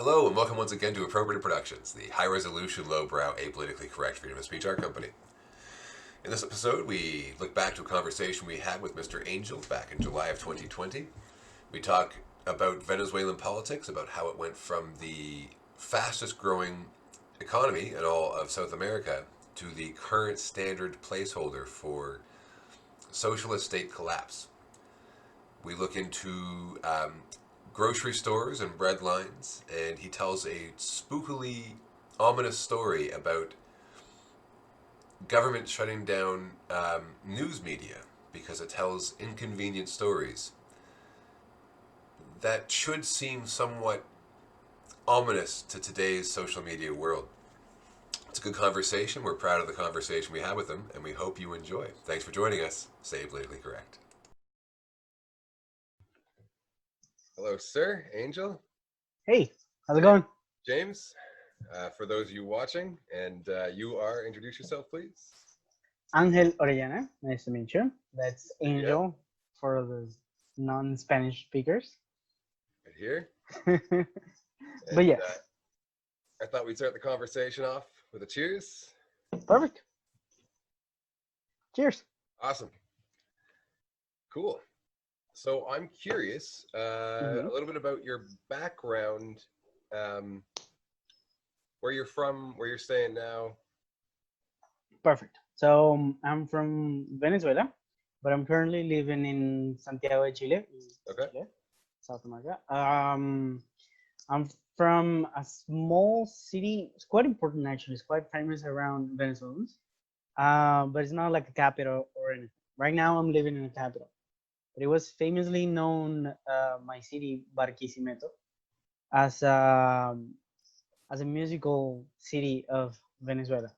Hello and welcome once again to Appropriate Productions, the high-resolution, low-brow, apolitically correct freedom of speech art company. In this episode, we look back to a conversation we had with Mr. Angel back in July of 2020. We talk about Venezuelan politics, about how it went from the fastest-growing economy in all of South America to the current standard placeholder for socialist state collapse. We look into grocery stores and bread lines, and he tells a spookily ominous story about government shutting down news media because it tells inconvenient stories that should seem somewhat ominous to today's social media world. It's a good conversation. We're proud of the conversation we had with him, and we hope you enjoy. Thanks for joining us. Say politically correct. Hello, sir. Angel. Hey, how's it going? James, for those of you watching, and you are, introduce yourself, please. Angel Orellana, nice to meet you. That's Angel for the non-Spanish speakers. Right here. But yes. I thought we'd start the conversation off with a cheers. Perfect. Cheers. Awesome. Cool. So I'm curious a little bit about your background, where you're from, where you're staying now. Perfect. So I'm from Venezuela, but I'm currently living in Santiago de Chile, Chile, South America. I'm from a small city. It's quite important actually. It's quite famous around Venezuelans, but it's not like a capital or anything. Right now I'm living in a capital. But it was famously known, my city, Barquisimeto, as a musical city of Venezuela.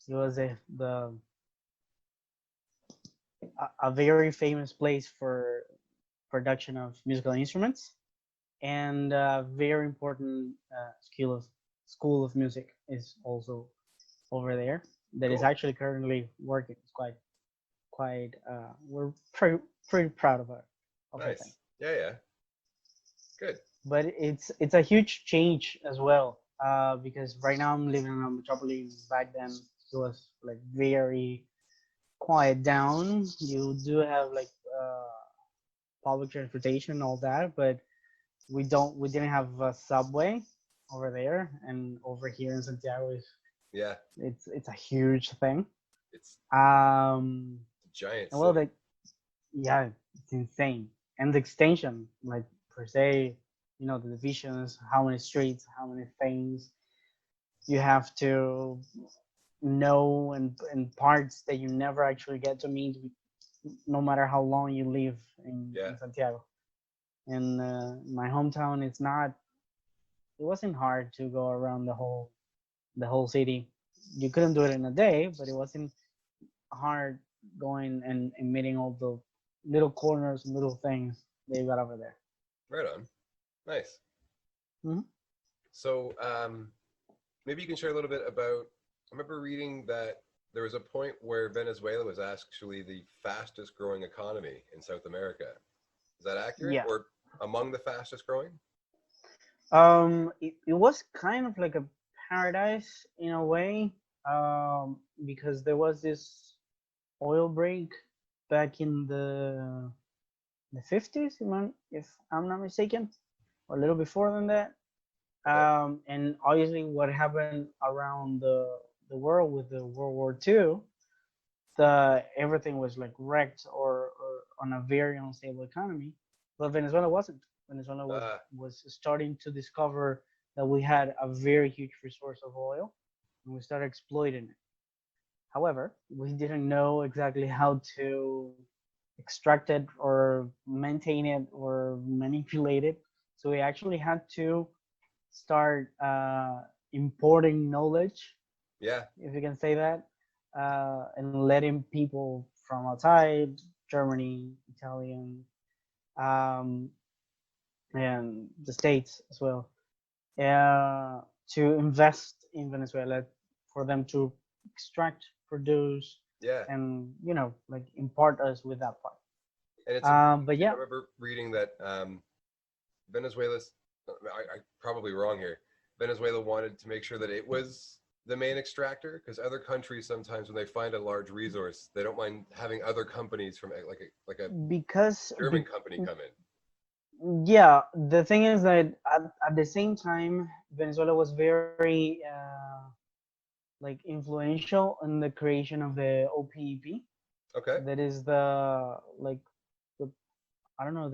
It was a very famous place for production of musical instruments, and a very important school of music is also over there. That is actually currently working. It's quite. We're pretty proud of it. Nice. Yeah. Good. But it's a huge change as well, because right now I'm living in a metropolis. Back then it was like very quiet down. You do have like public transportation, all that, but we didn't have a subway over there, and over here in Santiago it's a huge thing. It's giant. Well, it's insane, and the extension, like per se, the divisions, how many streets, how many things you have to know, and parts that you never actually get to meet, no matter how long you live in Santiago. In my hometown, it wasn't hard to go around the whole city. You couldn't do it in a day, but it wasn't hard going and meeting all the little corners and little things that you got over there. Right on. Nice. Mm-hmm. So maybe you can share a little bit about, I remember reading that there was a point where Venezuela was actually the fastest growing economy in South America. Is that accurate? Yeah. Or among the fastest growing? It was kind of like a paradise in a way, because there was this oil break back in the 50s, if I'm not mistaken, or a little before than that. And obviously what happened around the world with the World War II, everything was like wrecked or on a very unstable economy. But Venezuela wasn't. Venezuela was starting to discover that we had a very huge resource of oil, and we started exploiting it. However, we didn't know exactly how to extract it or maintain it or manipulate it. So we actually had to start importing knowledge, if you can say that, and letting people from outside, Germany, Italian, and the States as well, to invest in Venezuela, for them to extract, produce, and like impart us with that part. And it's but yeah, I remember reading that Venezuela I probably wrong here. Venezuela wanted to make sure that it was the main extractor because other countries sometimes when they find a large resource, they don't mind having other companies from like a because German company come in. yeah, the thing is that at the same time, Venezuela was very like influential in the creation of the OPEP. Okay. That is the like the I don't know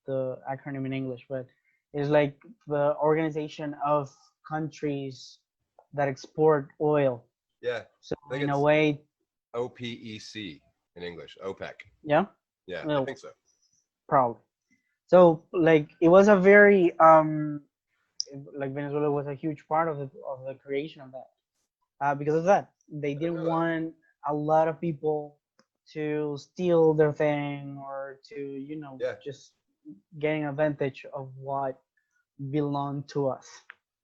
the acronym in English, but it's like the organization of countries that export oil. Yeah. So I think in a it's way, OPEC in English. OPEC. yeah, Yeah, I well, think so. probably. So like it was a very like Venezuela was a huge part of the creation of that. Because of that, they I didn't didn't know that. want a lot of people to steal their thing or to Yeah. just getting advantage of what belonged to us.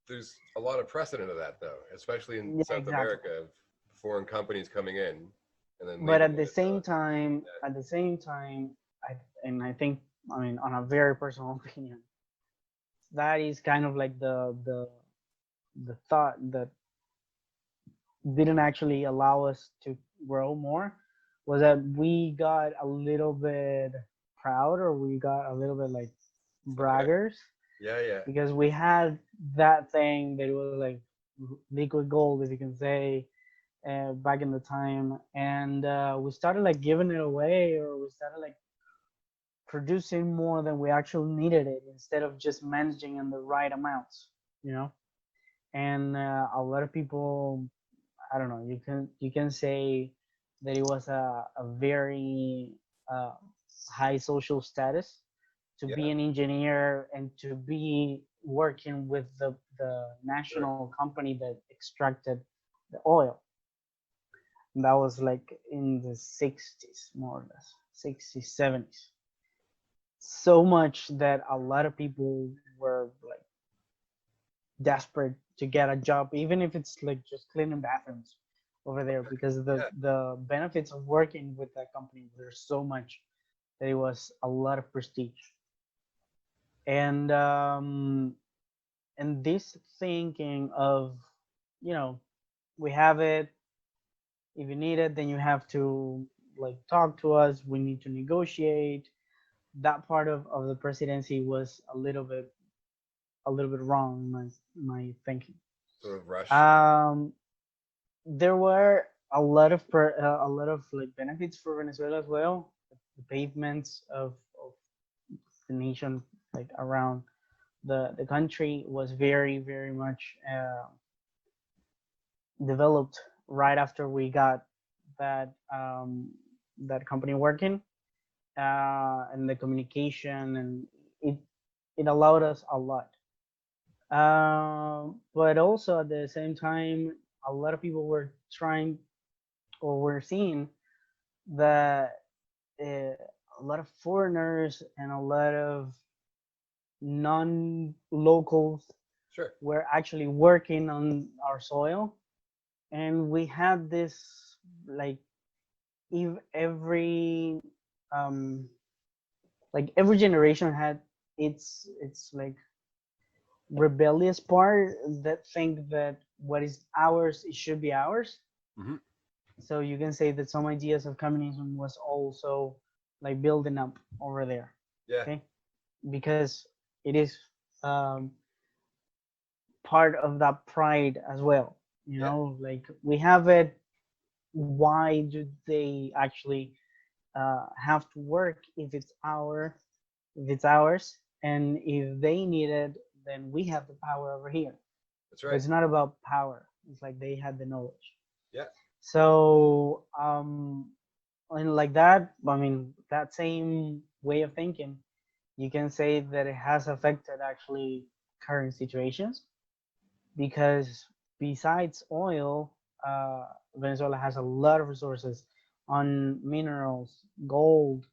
There's a lot of precedent of that though, especially in Yeah, South exactly. America of foreign companies coming in and then But leaving when it's done. at the same time, I think, I mean, on a very personal opinion, that is kind of like the thought that didn't actually allow us to grow more was that we got a little bit proud, or we got a little bit like Okay. braggers, Yeah, yeah. because we had that thing that was like liquid gold, if you can say, back in the time, and we started like giving it away, or we started like producing more than we actually needed it, instead of just managing in the right amounts, you know. And a lot of people, I don't know, you can say that it was a very uh, high social status to Yeah, be an engineer and to be working with the sure. national company that extracted the oil. And that was like in the 60s, more or less, 60s, 70s. So much that a lot of people were like desperate to get a job, even if it's like just cleaning bathrooms over there, because Yeah, the benefits of working with that company were so much that it was a lot of prestige. And this thinking of, you know, we have it, if you need it then you have to like talk to us, we need to negotiate. That part of the presidency was a little bit wrong in my thinking. sort of rushed. um there were a lot of like benefits for Venezuela as well. The pavements of the nation, like around the country, was very much developed right after we got that that company working, and the communication, and it it allowed us a lot. But also at the same time, a lot of people were trying, or were seeing that a lot of foreigners and a lot of non-locals Sure. were actually working on our soil, and we had this like, if every generation had its like rebellious part that think that what is ours, it should be ours. Hmm. So you can say that some ideas of communism was also like building up over there. Yeah, Okay, because it is um, part of that pride as well. You yeah. know, like we have it. Why do they actually have to work if it's ours, and if they need it, then we have the power over here. That's But right. it's not about power. It's like they had the knowledge. Yeah, So and like that, I mean, that same way of thinking, you can say that it has affected actually current situations, because besides oil, Venezuela has a lot of resources on minerals, gold,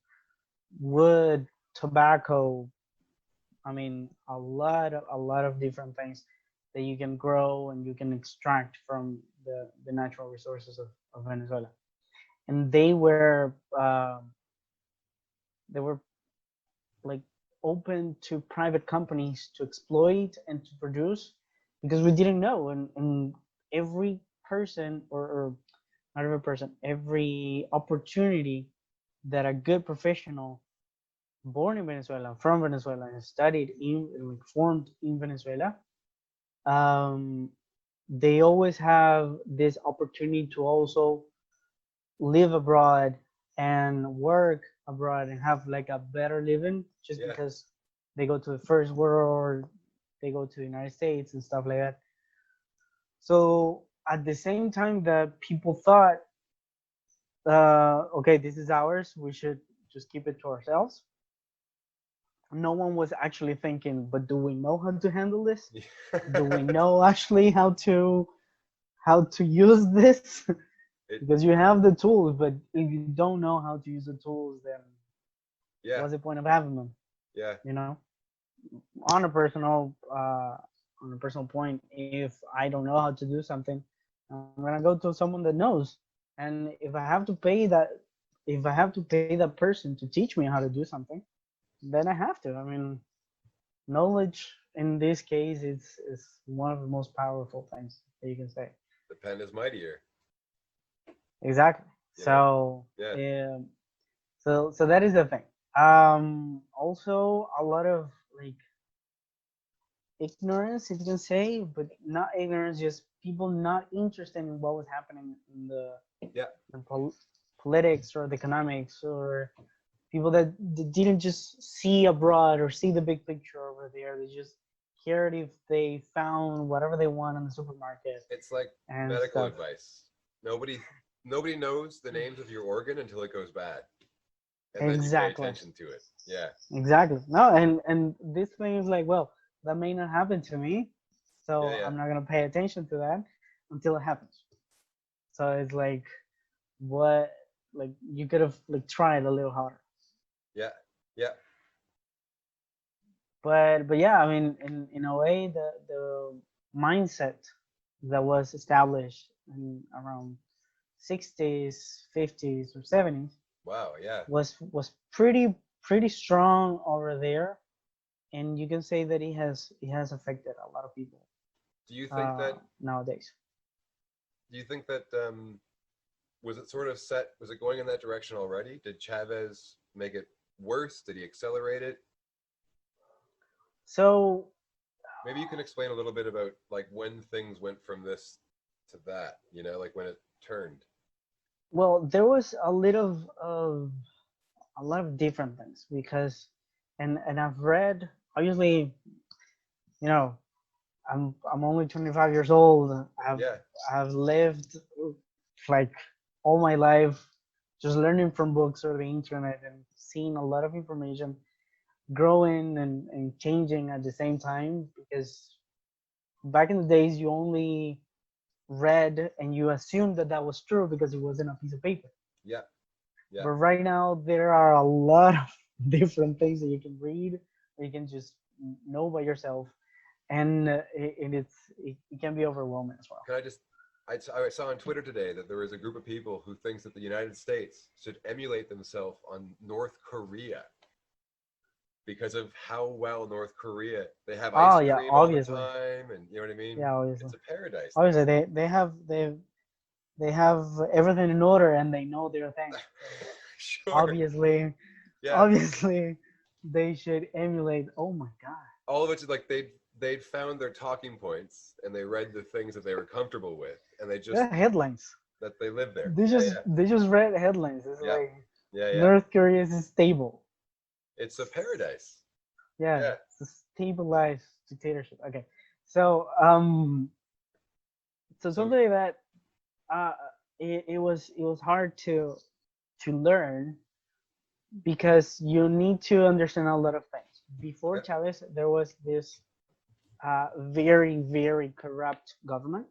wood, tobacco. I mean, a lot of different things that you can grow and you can extract from the natural resources of Venezuela. And they were like open to private companies to exploit and to produce because we didn't know. And every person, or not every person, every opportunity that a good professional born in Venezuela, from Venezuela, and studied in, like, formed in Venezuela, um, they always have this opportunity to also live abroad and work abroad and have like a better living just Yeah. because they go to the first world or they go to the United States and stuff like that. So at the same time that people thought, okay, this is ours, we should just keep it to ourselves, no one was actually thinking, but do we know how to handle this? Do we know actually how to use this? It, Because you have the tools, but if you don't know how to use the tools, then yeah. what's the point of having them? Yeah. You know, on a personal point, if I don't know how to do something, I'm gonna go to someone that knows. And if I have to pay that, if I have to pay that person to teach me how to do something, then I have to. I mean, knowledge in this case is one of the most powerful things that you can say. The pen is mightier. Exactly. You know. So Yeah. so that is the thing. Also a lot of like ignorance, if you can say, but not ignorance, just people not interested in what was happening in Yeah. the politics or the economics, or people that didn't just see abroad or see the big picture over there. They just cared if they found whatever they want in the supermarket It's like and medical stuff. advice. Nobody knows the names of your organ until it goes bad, and then you pay Exactly. attention to it. Yeah. Exactly. No, and this thing is like, well, that may not happen to me, Yeah. so Yeah. I'm not gonna pay attention to that until it happens. So it's like, what, like you could have like tried a little harder. Yeah. Yeah. But yeah, I mean, in a way, the mindset that was established in around 60s, 50s, or 70s Wow. Yeah. was pretty strong over there, and you can say that it has affected a lot of people Do you think that? nowadays. Do you think that? Was it sort of set? Was it going in that direction already? Did Chavez make it worse? Did he accelerate it? So, Maybe you can explain a little bit about like when things went from this to that. You know, like when it turned. well, there was a lot of different things because, and I've read, obviously, you know, I'm only 25 years old. Yeah. I've lived like all my life just learning from books or the internet and seeing a lot of information growing and changing at the same time, because back in the days you only read and you assumed that that was true because it was in a piece of paper. Yeah. Yeah. But right now there are a lot of different things that you can read, that you can just know by yourself, and it can be overwhelming as well. Can I just? I saw on Twitter today that there was a group of people who thinks that the United States should emulate themselves on North Korea because of how well North Korea they have Oh ice yeah, cream all the obviously. time, and you know what I mean. Yeah, obviously. It's a paradise there. Obviously, they have everything in order and they know their thing. So Sure. obviously, Yeah. obviously, they should emulate. Oh my god. All of it's like they'd found their talking points and they read the things that they were comfortable with, and they just Yeah, headlines. that they live there. They Yeah. just Yeah. they just read headlines. It's Yeah. like Yeah. Yeah. North Korea is stable. It's a paradise. Yeah, Yeah. it's a stabilized dictatorship. Okay, so so So something like that. Uh, it was hard to learn because you need to understand a lot of things. Before yeah. Chavez, there was this very corrupt government,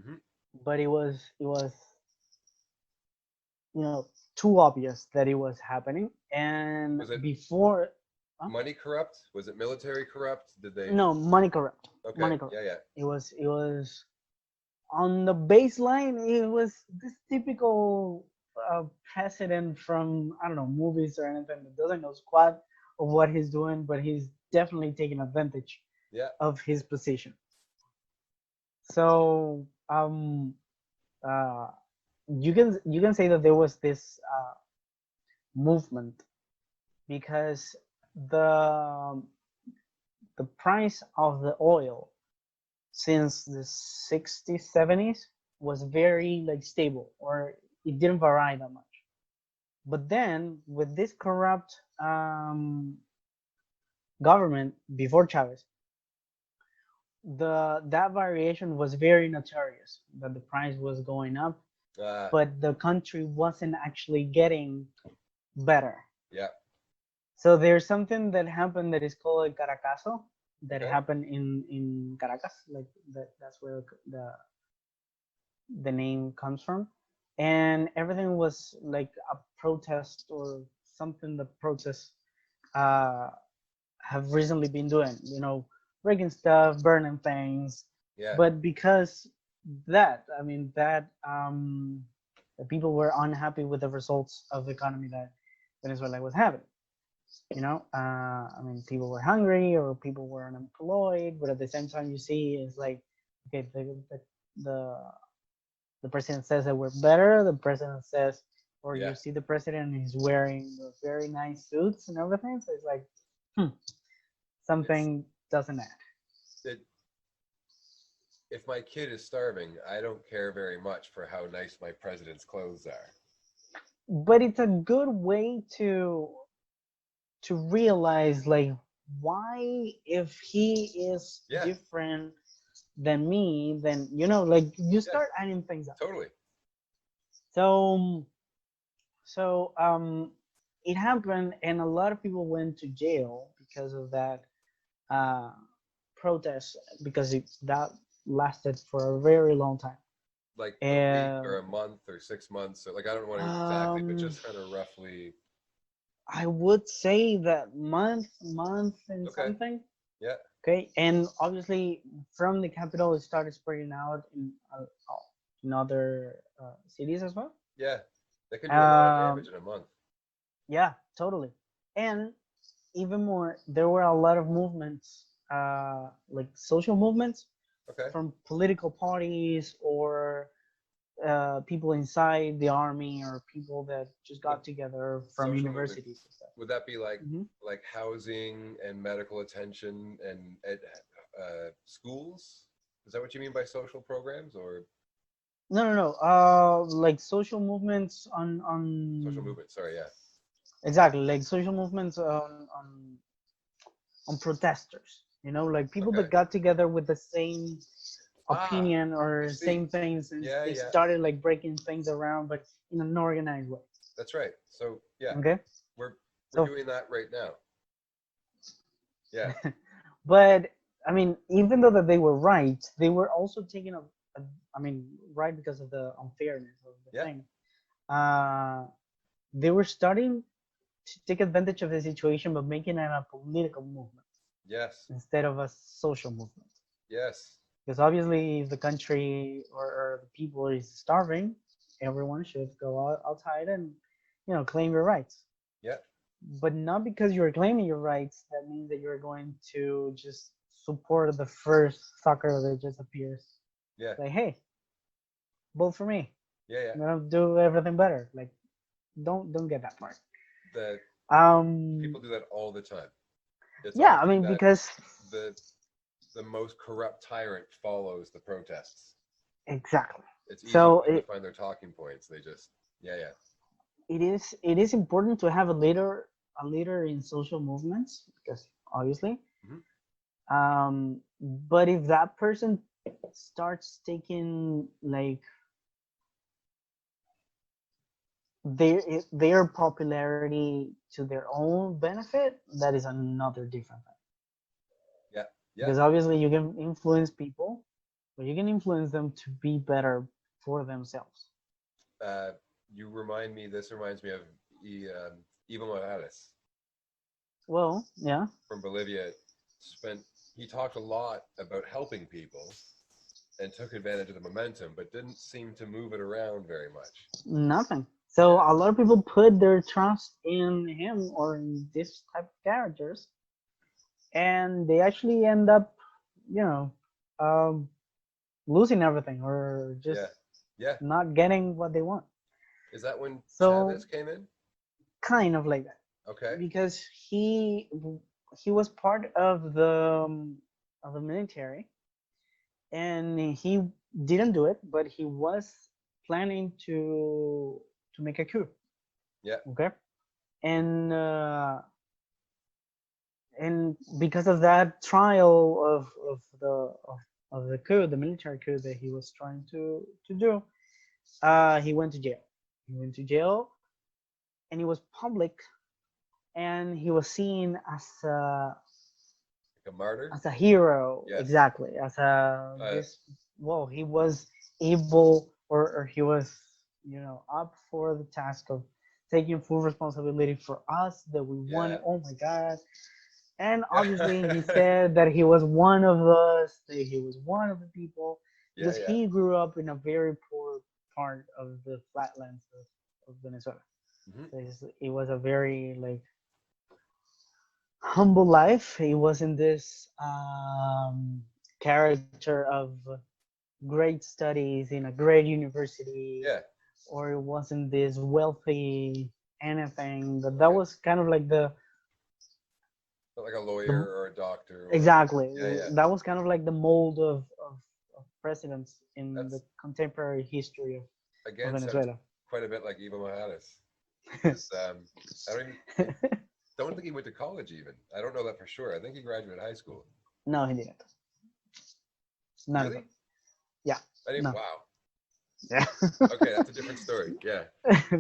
Hmm. but it was too obvious that it was happening. And Was it before, huh? money corrupt? Was it military corrupt? Did they? No, money corrupt, Okay. money corrupt. Yeah. Yeah. It was on the baseline. It was this typical president from, I don't know, movies or anything that doesn't know squat of what he's doing, but he's definitely taking advantage Yeah. of his position. So uh, you can say that there was this movement because the the price of the oil since the 60s 70s was very like stable, or it didn't vary that much. But then with this corrupt government before Chavez, the that variation was very notorious, that the price was going up, Uh, but the country wasn't actually getting better. yeah. So there's something that happened that is called el Caracazo, that Okay. happened in Caracas, like that's where the name comes from, and everything was like a protest or something that protests uh, have recently been doing, breaking stuff, burning things. Yeah. But because I mean that the people were unhappy with the results of the economy that Venezuela was having. I mean, people were hungry or people were unemployed, but at the same time, you see, it's like, okay, the the president says that we're better. The president says, or Yeah. you see the president is wearing very nice suits and everything. So it's like, hmm, It's something doesn't add. it. If my kid is starving, I don't care very much for how nice my president's clothes are. But it's a good way to realize, like, why, if he is Yeah. different than me, then like, you Yeah. start adding things up. Totally. So so it happened, and a lot of people went to jail because of that uh protest, because that lasted for a very long time. Like a week or And a month or 6 months. Or like I don't want to exactly, but um just kind of roughly. I would say that month and Okay. something. Yeah. Okay, and obviously from the capital it started spreading out in other cities as well. Yeah. That can do a lot of damage um in a month. yeah, totally. And even more, there were a lot of movements, like social movements Okay. from political parties, or people inside the army, or people that just Would got together from social movement universities and stuff. would that be Hmm. like housing and medical attention and schools? Is that what you mean by social programs or No, no, no. Like social movements social on movement? Sorry. Yeah. exactly, like social movements on protesters. Like people Okay. that got together with the same Ah, opinion I or see. same things, and Yeah. they Yeah. started like breaking things around, but in an organized way. That's right. So yeah, Okay, we're we're so doing that right now. Yeah. but I mean, even though that they were right, they were also taking a I mean, right, because of the unfairness of the Yeah. thing. Uh, they were starting to take advantage of the situation, but making it a political movement Yes. instead of a social movement. Yes. Because obviously, if the country or the people is starving, everyone should go outside and claim your rights. Yeah. But not because you're claiming your rights, that means that you're going to just support the first sucker that just appears. Yeah. Like, hey, vote for me. Yeah. Yeah. I'm gonna do everything better. Like, don't get that part. The Um, people do that all the time. It's yeah, I often mean, that because the the most corrupt tyrant follows the protests. exactly. It's easy So for them to find their talking points. They just yeah, yeah. it is important to have a leader in social movements, because obviously, Hmm. but if that person starts taking like their popularity to their own benefit, that is another different thing. Yeah. Yeah. Because obviously you can influence people, but you can influence them to be better for themselves. Uh, you remind me. This reminds me of Evo Morales Well, yeah, from Bolivia. Spent he talked a lot about helping people and took advantage of the momentum, but didn't seem to move it around very much. nothing. So Yeah. a lot of people put their trust in him or in this type of characters, and they actually end up, you know, um, losing everything or Yeah. just Yeah. not getting what they want. Is that when So Chavez came in? kind of like that, Okay. because he was part of the military, and he didn't do it, but he was planning to make a coup. Yeah. Okay, and because of that trial of the coup, the military coup that he was trying to do, he went to jail. He went to jail, and he was public, and he was seen Like a martyr? as a hero, Yes. exactly, as a Uh, this. Well, he was able, or he was, up for the task of taking full responsibility for us that we yeah. wanted. Oh my God. And obviously, he said that he was one of us, that he was one of the people, yeah, because yeah. he grew up in a very poor part of the flatlands of Venezuela. Hmm. So it was a very like humble life. He was in this character of great studies in a great university, Yeah. or it wasn't this wealthy anything. That Okay. was kind of like Not like a lawyer the or a doctor or exactly. yeah, yeah. That was kind of like the mold of presidents in the That's contemporary history of again sounds Venezuela. quite a bit like Evo Morales because I don't even I don't think he went to college even. I don't know that for sure. I think he graduated high school. No, he didn't. None of them. Really? Yeah, I didn't. no. Wow. Yeah. Okay, that's a different story. Yeah.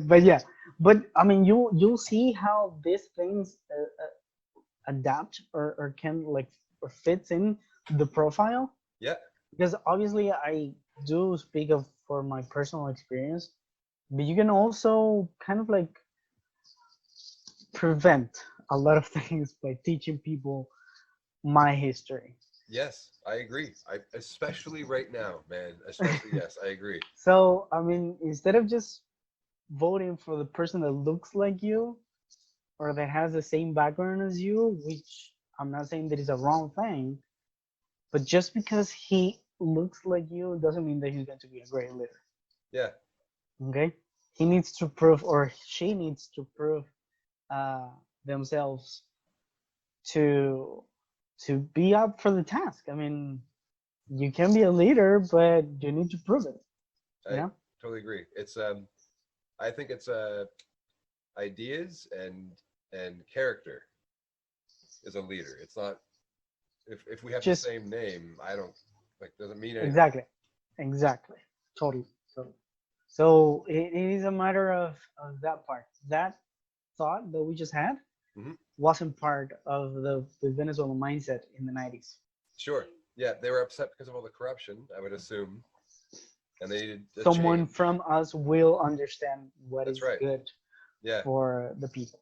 But yeah, but I mean, you'll see how these things adapt or can like or fits in the profile, Yeah. because obviously I do speak of for my personal experience, but you can also kind of like prevent a lot of things by teaching people my history. Yes, I agree. I especially right now, man. Especially yes, I agree. So I mean, instead of just voting for the person that looks like you or that has the same background as you, which I'm not saying that is a wrong thing, but just because he looks like you doesn't mean that he's going to be a great leader. Yeah. Okay, he needs to prove, or she needs to prove uh, themselves to be up for the task. I mean, you can be a leader, but you need to prove it. You I know? totally agree. It's I think it's ideas and character is a leader. It's not if we have the Just same name, I don't like doesn't mean anything. exactly, exactly, totally, totally. So it is a matter of that part. That thought that we just had Hmm. wasn't part of the Venezuelan mindset in the 90s. Sure. Yeah, they were upset because of all the corruption, I would assume, and they needed a Someone change. from us will understand what That's is right. good Yeah. for the people.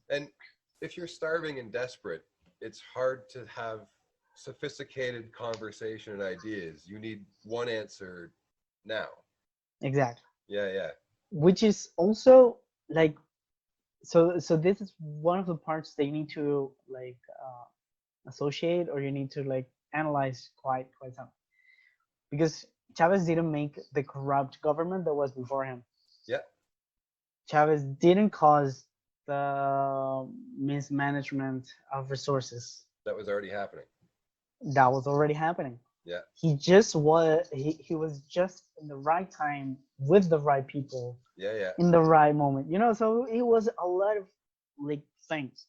And if you're starving and desperate, it's hard to have sophisticated conversation and ideas. You need one answer now. Exactly. Yeah, yeah. Which is also like, so this is one of the parts that you need to like associate, or you need to like analyze quite some, because Chavez didn't make the corrupt government that was before him. Yeah, Chavez didn't cause the mismanagement of resources that was already happening. that was already happening. Yeah, He was just in the right time with the right people yeah, yeah. in the right moment. So it was a lot of like things.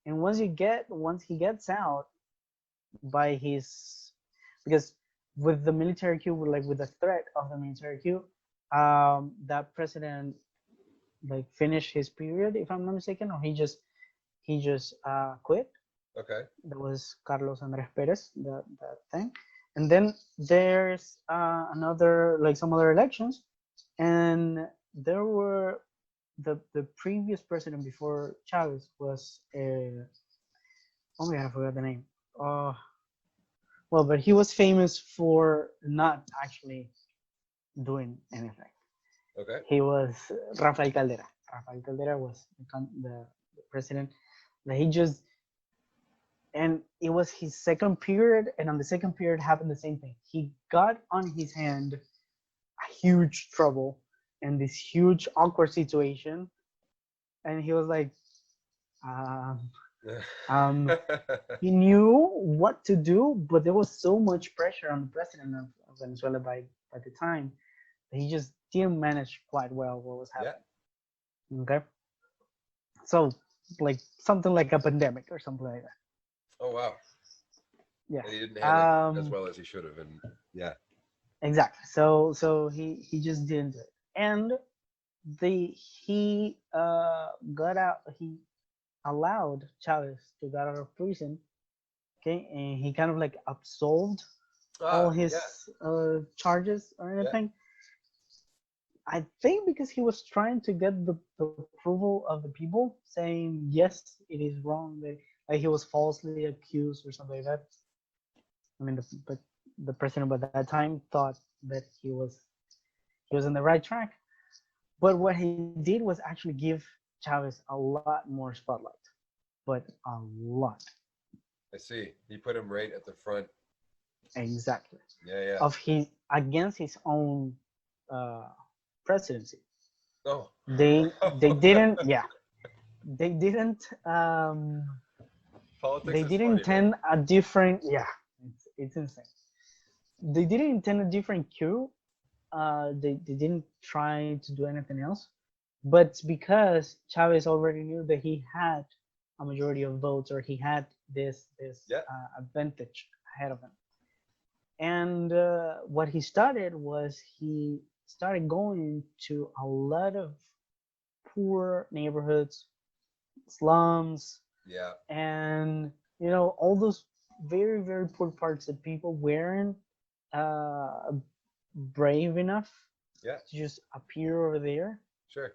And once he gets out by his, because with the military coup, like with the threat of the military coup, that president like finished his period, if I'm not mistaken, or he just quit. Okay. That was Carlos Andres Perez, that thing. And then there's another, like some other elections, and there were the previous president before Chavez was oh my God, I forgot the name. Uh, well, but he was famous for not actually doing anything. Okay. He was Rafael Caldera. Rafael Caldera was the president. That he just, and it was his second period, and on the second period happened the same thing. He got on his hand a huge trouble and this huge awkward situation, and he was like, um, um, he knew what to do, but there was so much pressure on the president of Venezuela by the time that he just didn't manage quite well what was Yeah. happening. Okay, so like something like a pandemic or something like that. Oh wow. Yeah. And he didn't handle it as Um, well as he should have, and yeah. exactly. So he just didn't do it, and he got out. He allowed Chavez to get out of prison. Okay, and he kind of like absolved all Ah, his yeah, charges or yeah. anything. I think because he was trying to get the approval of the people, saying yes, it is wrong. That like he was falsely accused or something like that. I mean, the president at that time thought that he was on the right track. But what he did was actually give Chavez a lot more spotlight, but a lot. I see. He put him right at the front. Exactly. Yeah, yeah. Of his against his own uh, presidency. Oh. They didn't, yeah, they didn't Politics they is didn't funny, man. intend a different, yeah, it's insane. They didn't intend a different cue. They didn't try to do anything else, but because Chavez already knew that he had a majority of votes, or he had this Yeah, advantage ahead of him. And what he started was he started going to a lot of poor neighborhoods, slums, yeah, and all those very poor parts that people weren't uh, brave enough yeah. to just appear over there. Sure.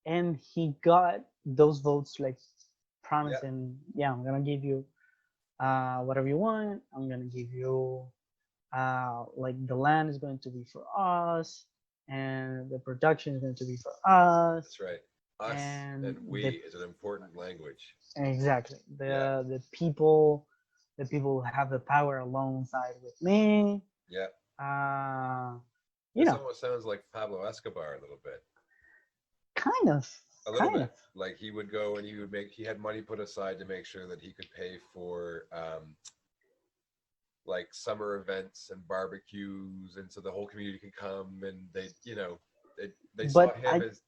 And he got those votes, like Yeah, promising, yeah, I'm gonna give you whatever you want. I'm gonna give you like the land is going to be for us, and the production is going to be for us, that's right. Us and and we the is an important language. exactly Yeah, the people who have the power alongside with me. yeah. Uh, you This know, almost sounds like Pablo Escobar a little bit. kind of, A little kind of. bit. Like he would go and he had money put aside to make sure that he could pay for like summer events and barbecues, and so the whole community could come, and they saw But him as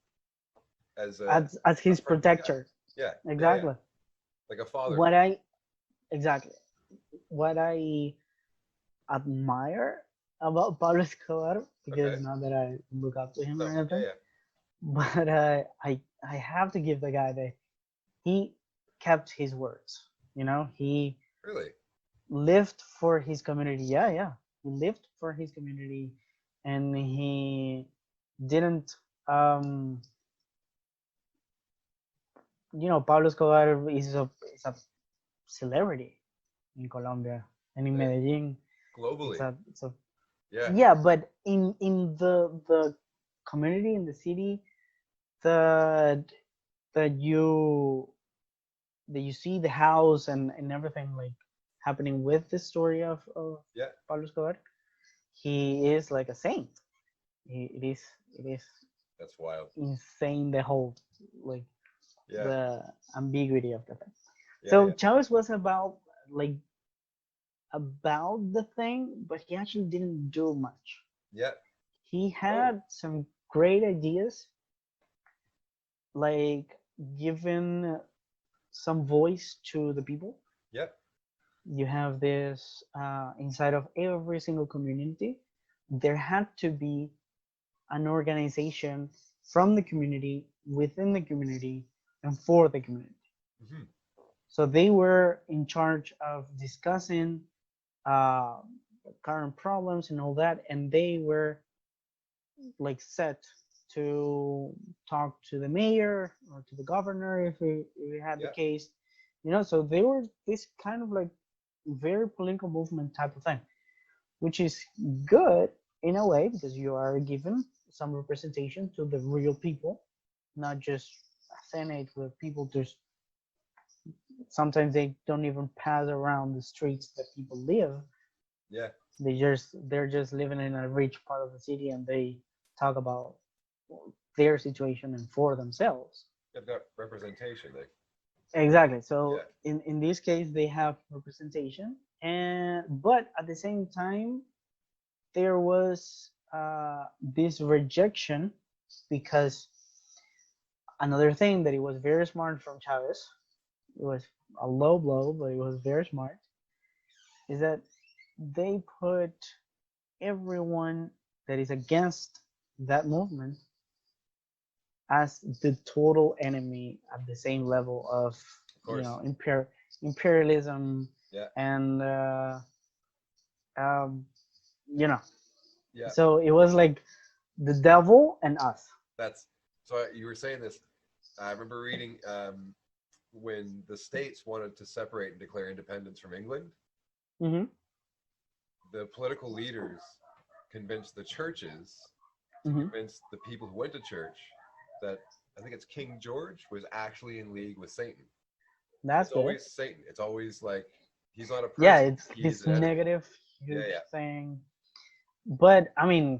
as a his friendly guy. protector, Yeah, yeah, yeah. exactly. Like a father What figure. I exactly what I admire about Pablo Escobar, Okay. because not that I look up to him or No, yeah, anything, yeah. but I have to give the guy that he kept his words. He Really? lived for his community. Yeah, yeah, he lived for his community, and he didn't. Um, Pablo Escobar is a celebrity in Colombia and in Eh, Medellin. It's globally. a Yeah, yeah, but in the community in the city that that you see the house and everything like happening with the story of yeah. Pablo Escobar, he is like a saint. It is That's wild. insane, the whole like Yeah, the ambiguity of the thing. yeah, So yeah, Chavez was like about the thing, but he actually didn't do much. yeah. He Oh, had some great ideas, like giving some voice to the people. yeah. You have this inside of every single community. There had to be an organization from the community, within the community, and for the community. Hmm. So they were in charge of discussing uh, current problems and all that, and they were like set to talk to the mayor or to the governor if we had the Yeah, case. So they were this kind of like very political movement type of thing, which is good in a way because you are given some representation to the real people, not just a senate with people just sometimes they don't even pass around the streets that people live. Yeah. They're just living in a rich part of the city and they talk about their situation and for themselves. They've got representation. Like, Exactly. yeah. So in this case they have representation, and but at the same time there was this rejection because another thing that it was very smart from Chavez, it was a low blow, but it was very smart, is that they put everyone that is against that movement as the total enemy at the same level of course. imperialism Yeah. and um, you know Yeah. so it was like the devil and us. That's so you were saying this. I remember reading when the states wanted to separate and declare independence from England, Hmm. the political leaders convinced the churches to Hmm. convince the people who went to church that I think it's King George was actually in league with Satan. That's It's good. always Satan. It's always like he's not a Yeah, person. it's He's this an enemy. negative Yeah, huge yeah. thing, but I mean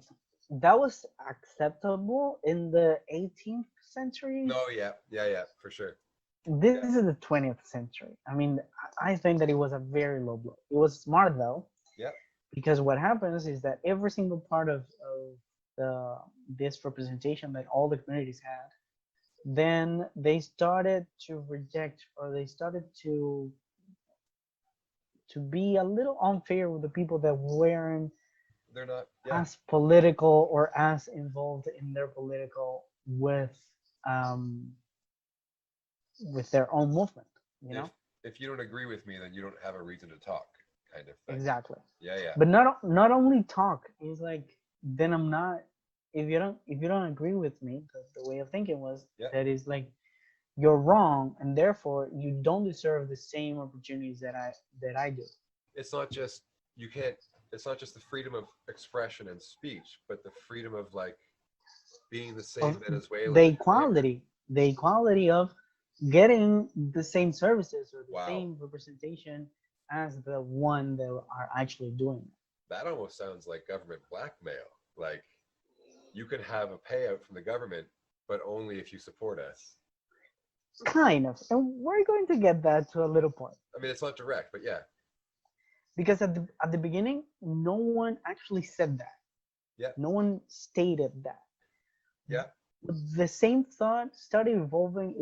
that was acceptable in the 18th century. No, yeah, yeah, yeah, for sure. This Yeah, is the 20th century. I mean, I think that it was a very low blow. It was smart though, yeah. because what happens is that every single part of the this representation that all the communities had, then they started to reject or they started to be a little unfair with the people that weren't They're not. Yeah. as political or as involved in their political um with their own movement, you If know. if you don't agree with me, then you don't have a reason to talk, kind of thing. Exactly. Yeah, yeah, But not only talk, it's like then I'm not, if you don't agree with me, the way of thinking was yeah. that is like you're wrong and therefore you don't deserve the same opportunities that I do. It's not just you can't. It's not just the freedom of expression and speech, but the freedom of like being the same Of Venezuelan the as your neighbor. equality of getting the same services or the Wow, same representation as the one that are actually doing it. that almost sounds like government blackmail. Like you can have a payout from the government, but only if you support us. Kind of, and we're going to get that to a little point. I mean, it's not direct, but yeah, Because at the beginning no one actually said that, yeah, no one stated that. yeah. But the same thought started evolving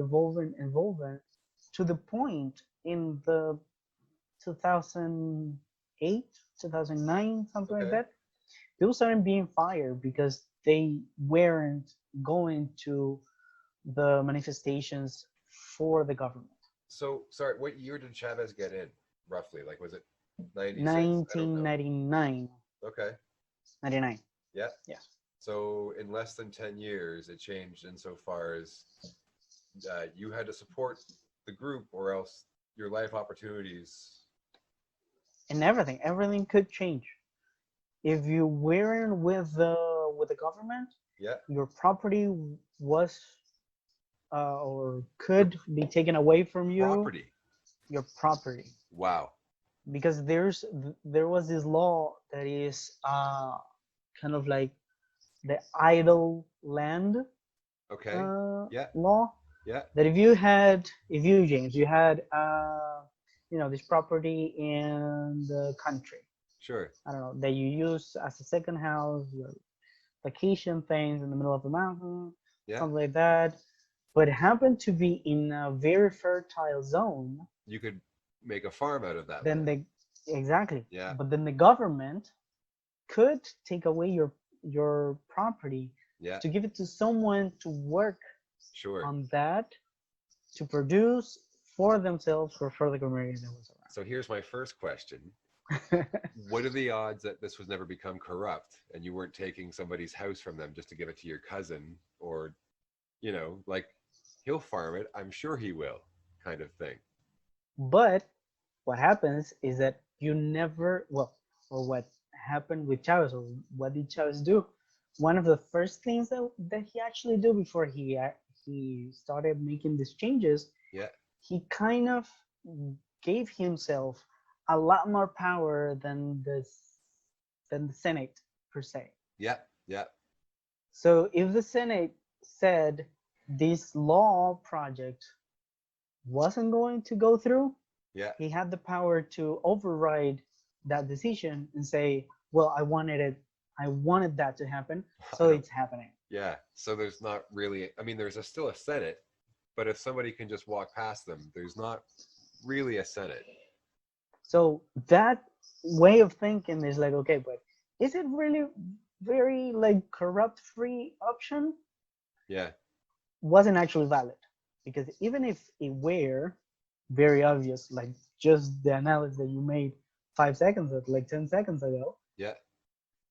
to the point in the 2008, 2009, something like Okay. that. People started being fired because they weren't going to the manifestations for the government. So sorry, what year did Chavez get in roughly? Like, was it 96? I don't know. 1999. Okay. 99. Yeah. Yes. So in less than 10 years, it changed insofar as you had to support the group or else your life opportunities. And everything could change. If you weren't with the government, Yeah. your property was or Your could be taken away from you. property. Your property, Wow. because there was this law that is kind of like the idle land Okay. Yeah. law, Yeah. that if you James, you had this property in the country, Sure. I don't know, that you use as a second house, your vacation things in the middle of the mountain, Yeah. something like that, but happened to be in a very fertile zone. You could make a farm out of that Then land. the exactly, Yeah. but then the government could take away your property Yeah. to give it to someone to work Sure. on that, to produce for themselves or for the community that was So here's my first question. around. What are the odds that this was never become corrupt and you weren't taking somebody's house from them just to give it to your cousin or, like he'll farm it. I'm sure he will, kind of thing. But what happens is that you never, well, or what happened with Chavez, or what did Chavez do? one of the first things that he actually do before he started making these changes, Yeah. he kind of gave himself a lot more power than the Senate per se. Yeah. Yeah. So if the Senate said this law project wasn't going to go through, Yeah. he had the power to override that decision and say, "Well, I wanted that to happen, I so don't. it's happening." Yeah. So there's not really. I mean, still a Senate, but if somebody can just walk past them, there's not really a Senate. So that way of thinking is like, okay, but is it really very like corrupt free option? Yeah. Wasn't actually valid, because even if it were very obvious, like just the analysis that you made 5 seconds of like 10 seconds ago, Yeah.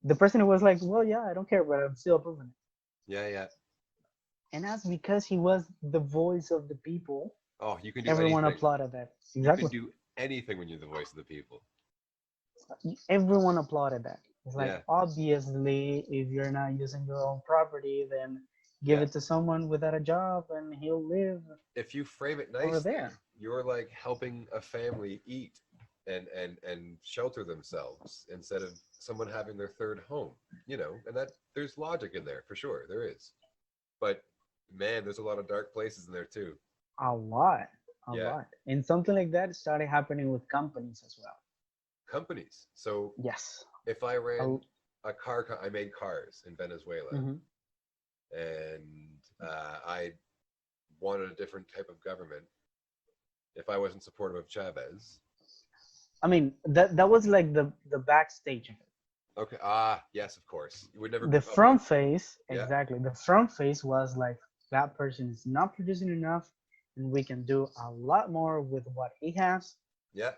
the person was like, well, yeah, I don't care, but I'm still approving it. Yeah. Yeah. And that's because he was the voice of the people. Oh, you can do Everyone anything. applauded that. You can Exactly. do anything when you're the voice of the people. Everyone applauded that. It's like, Yeah. obviously, if you're not using your own property, then give Yeah. it to someone without a job and he'll live If you frame it over nicely, there. you're like helping a family eat and shelter themselves instead of someone having their third home. And that there's logic in there for sure. There is. But man, there's a lot of dark places in there too. A lot. A Yeah. lot. And something like that started happening with companies as well. Companies. So Yes. if I A, ran I made cars in Venezuela, mhm. and I wanted a different type of government. If I wasn't supportive of Chavez, I mean, that was like the backstage of it. okay, yes, of course, it would never be The public. front face, Yeah, exactly. The front face was like, that person is not producing enough, and we can do a lot more with what he has. yeah.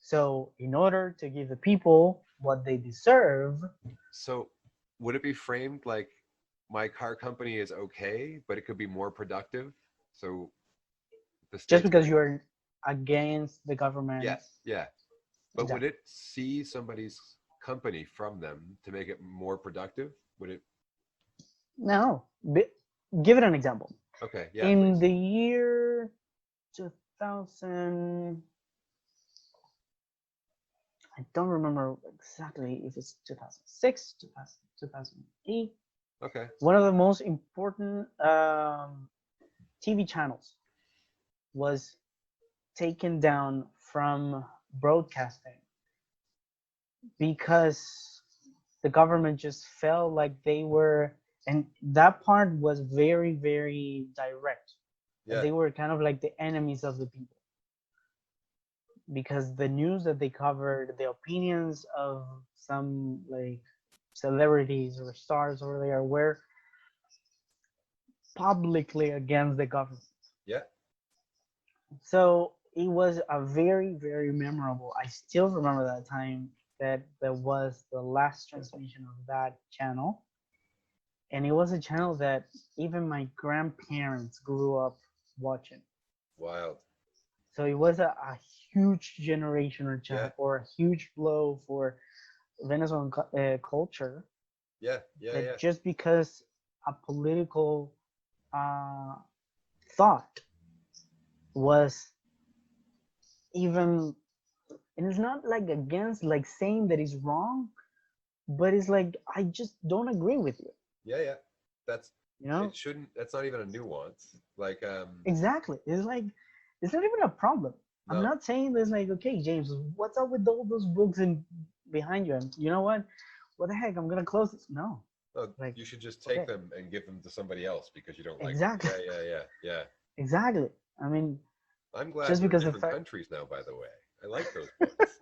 So, in order to give the people what they deserve, So would it be framed like my car company is okay, but it could be more productive? So the just state's because getting, you're against the yeah, government, yeah. But would exactly. it see somebody's company from them to make it more productive? Would it? No, give it an example. Okay, yeah, In please. the year 2000, I don't remember exactly if it's 2006, 2008. Okay, One of the most important TV channels was taken down from broadcasting because the government just felt like they were, and that part was very, very direct, that yeah, they were kind of like the enemies of the people, because the news that they covered, the opinions of some like celebrities or stars over there were publicly against the government. yeah, So it was a very, very memorable. I still remember that time that there was the last transmission of that channel. And it was a channel that even my grandparents grew up watching. wild. So it was a huge generational Yeah, jump, or a huge blow for Venezuelan culture, yeah, yeah, that yeah, just because a political uh, thought was even, and it's not like against, like saying that it's wrong, but it's like, I just don't agree with you, yeah, yeah. That's you know. it. Shouldn't. That's not even a nuance. Like, Exactly, it's like, it's not even a problem. I'm no. not saying this like, okay, James, what's up with all those books in behind you, and you know what the heck, I'm gonna close this. No, Oh, like, you should just take okay, them and give them to somebody else because you don't like them. exactly. Yeah, yeah, yeah, yeah. Exactly. I mean, I'm glad just we're in because the different fact, countries now, by the way. I like those books.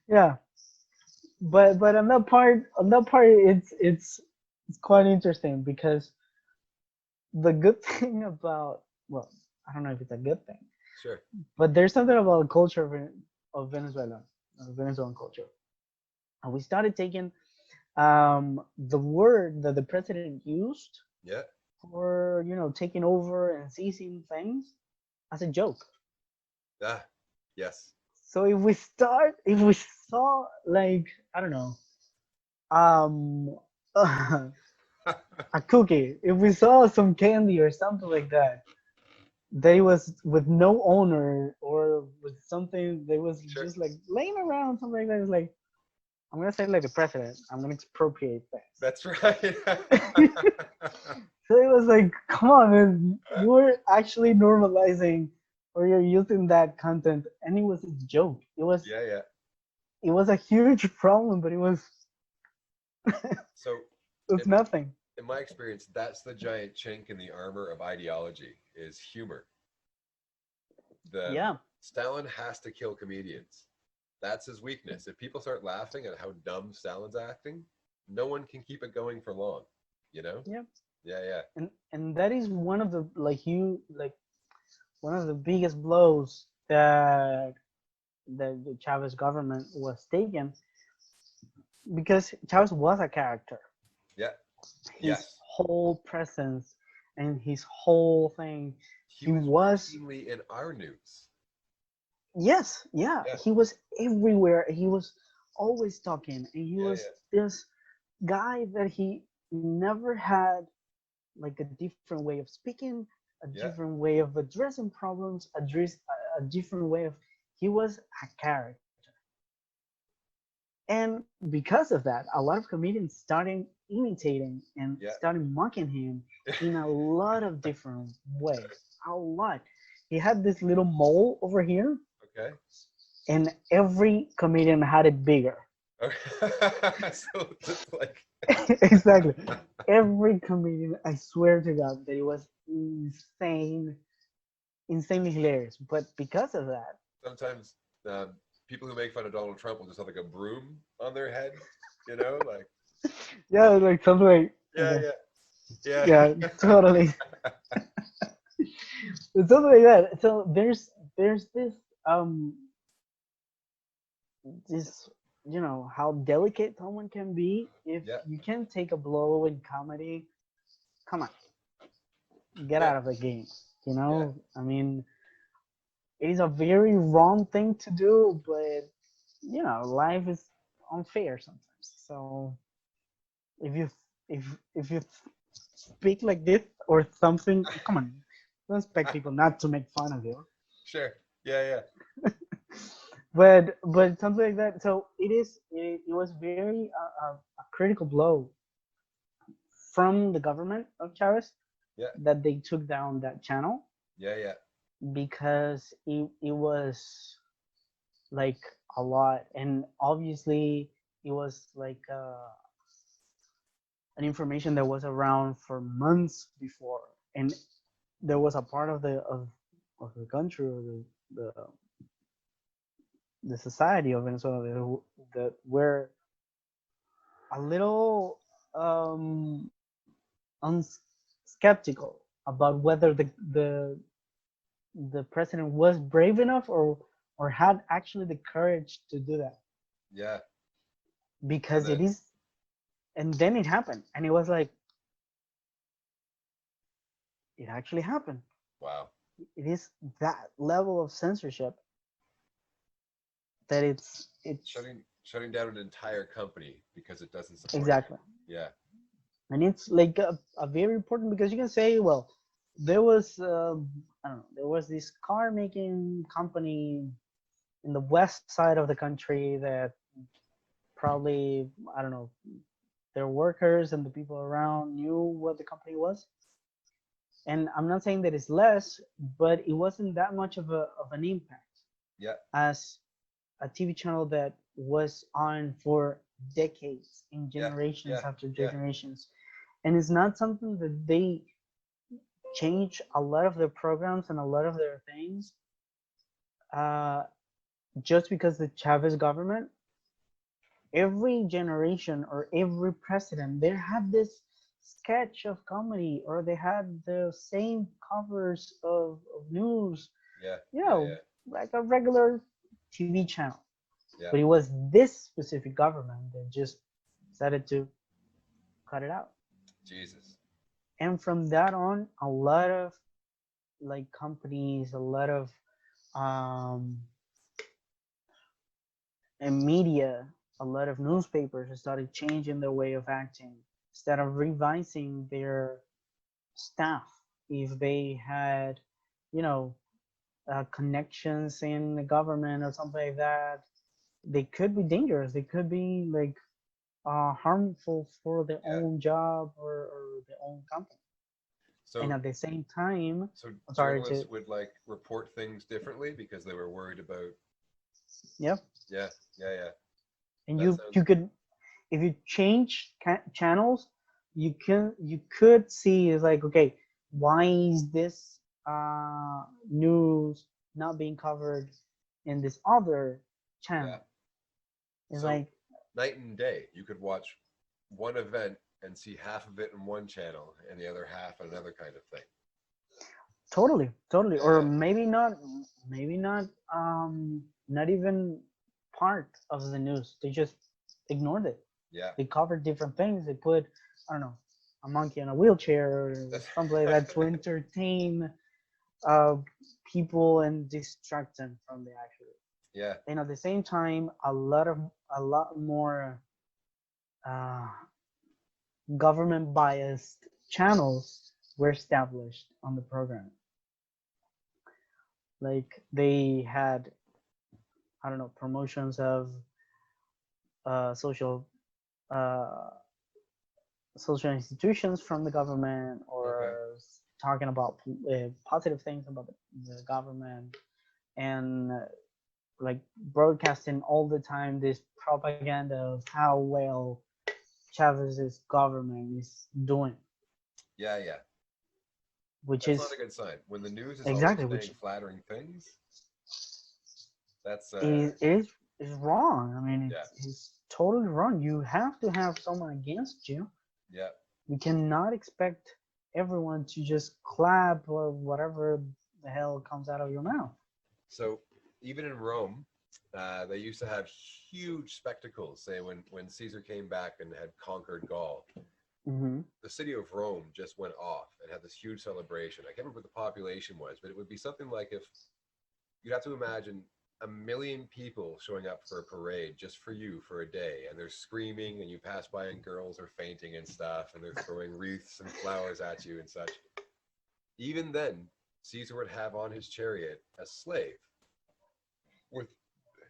yeah, but on that part it's quite interesting, because the good thing about, well, I don't know if it's a good thing, Sure. but there's something about the culture of Venezuela, Venezuelan culture, and we started taking the word that the president used Yeah. for, taking over and seizing things, as a joke. Ah, yes. So if we saw, like, I don't know, um a cookie. If we saw some candy or something like that, they was with no owner or with something they was Sure. just like laying around, something like that. It's like I'm gonna say like the president. I'm gonna expropriate That's right. this. So it was like, come on, man, you're actually normalizing or you're using that content, and it was a joke. Yeah, yeah. It was a huge problem, but So, it's in my, nothing. in my experience, that's the giant chink in the armor of ideology is humor. The Yeah, Stalin has to kill comedians. That's his weakness. If people start laughing at how dumb Stalin's acting, no one can keep it going for long. You know? yeah, Yeah, yeah, and that is one of the one of the biggest blows that the Chavez government was taken because Chavez was a character. yeah. His Yes, whole presence and his whole thing, he he was was, routinely in our news. yes, yeah, Yeah, he was everywhere. He was always talking, and he yeah, was this guy that he never had like a different way of speaking, a yeah, different way of addressing problems, a different way of. He was a character. And because of that, a lot of comedians started imitating and yeah, started mocking him yeah. in a lot of different ways. A lot. He had this little mole over here, Okay. and every comedian had it bigger. Okay. So just like Exactly. Every comedian, I swear to God, that it was insane, insanely hilarious. But because of that, sometimes people who make fun of Donald Trump will just have like a broom on their head, you know, like yeah, like something like, yeah, okay, yeah, yeah, yeah, totally. It's something like that. So there's um this how delicate someone can be if yeah, you can take a blow in comedy. Come on, get yeah, out of the game. yeah. I mean, it is a very wrong thing to do, but life is unfair sometimes. So if you if you speak like this or something, come on, don't expect people not to make fun of you. Sure. Yeah, yeah, But something like that. So it was very a critical blow from the government of Chavez yeah, that they took down that channel yeah, yeah, because it was like a lot, and obviously it was like an information that was around for months before, and there was a part of the country or the the society of Venezuela that were a little skeptical about whether the president was brave enough or had actually the courage to do that, yeah. And because it then is. And then it happened, and it was like it actually happened. wow. It is that level of censorship that it's Shutting down an entire company because it doesn't support him. exactly. Yeah, And it's like a very important, because you can say, well, there was I don't know, there was this car making company in the west side of the country that probably, I don't know, their workers and the people around knew what the company was. And I'm not saying that it's less, but it wasn't that much of an impact yeah, as a TV channel that was on for decades and yeah, generations yeah, after yeah, generations. And it's not something that they change a lot of their programs and a lot of their things uh, just because the Chavez government, every generation or every president, they had this sketch of comedy, or they had the same covers of news, yeah, you yeah, know, yeah, like a regular TV channel. yeah. But it was this specific government that just decided to cut it out. Jesus. And from that on, a lot of like companies, a lot of um, and media, a lot of newspapers started changing their way of acting. instead of revising their staff if they had, you know, connections in the government or something like that, they could be dangerous. They could be like harmful for their Yeah. own job or their own company. And So at the same time, so I'm sorry to, journalists would like report things differently because they were worried about. yeah. Yeah, yeah, yeah. And That you sounds. could, if you change channels, you could see is like, okay, why is this news not being covered in this other Yeah. channel? It's So like night and day. You could watch one event and see half of it in one channel and the other half on another kind of thing. totally, Yeah, or yeah, maybe not, not even part of the news. They just ignored it. yeah. They covered different things. They put, I don't know, a monkey on a wheelchair or something like that to entertain uh, people and distract them from the actual. Yeah, And at the same time, a lot more uh, government biased channels were established on the program. Like they had, I don't know, promotions of social uh, social institutions from the government, okay. or talking about positive things about the government, and like broadcasting all the time this propaganda of how well Chavez's government is doing, Yeah, yeah. which That's not a is good sign. When the news is always exactly, saying which flattering things, that's is wrong. I mean, yeah, it's totally wrong. You have to have someone against you. yeah. You cannot expect everyone to just clap or whatever the hell comes out of your mouth. So even in Rome, they used to have huge spectacles. Say when Caesar came back and had conquered Gaul, Mm-hmm. the city of Rome just went off and had this huge celebration. I can't remember what the population was, but it would be something like if you'd have to imagine 1 million people showing up for a parade just for you for a day, and they're screaming, and you pass by and girls are fainting and stuff, and they're throwing wreaths and flowers at you and such. Even then, Caesar would have on his chariot a slave with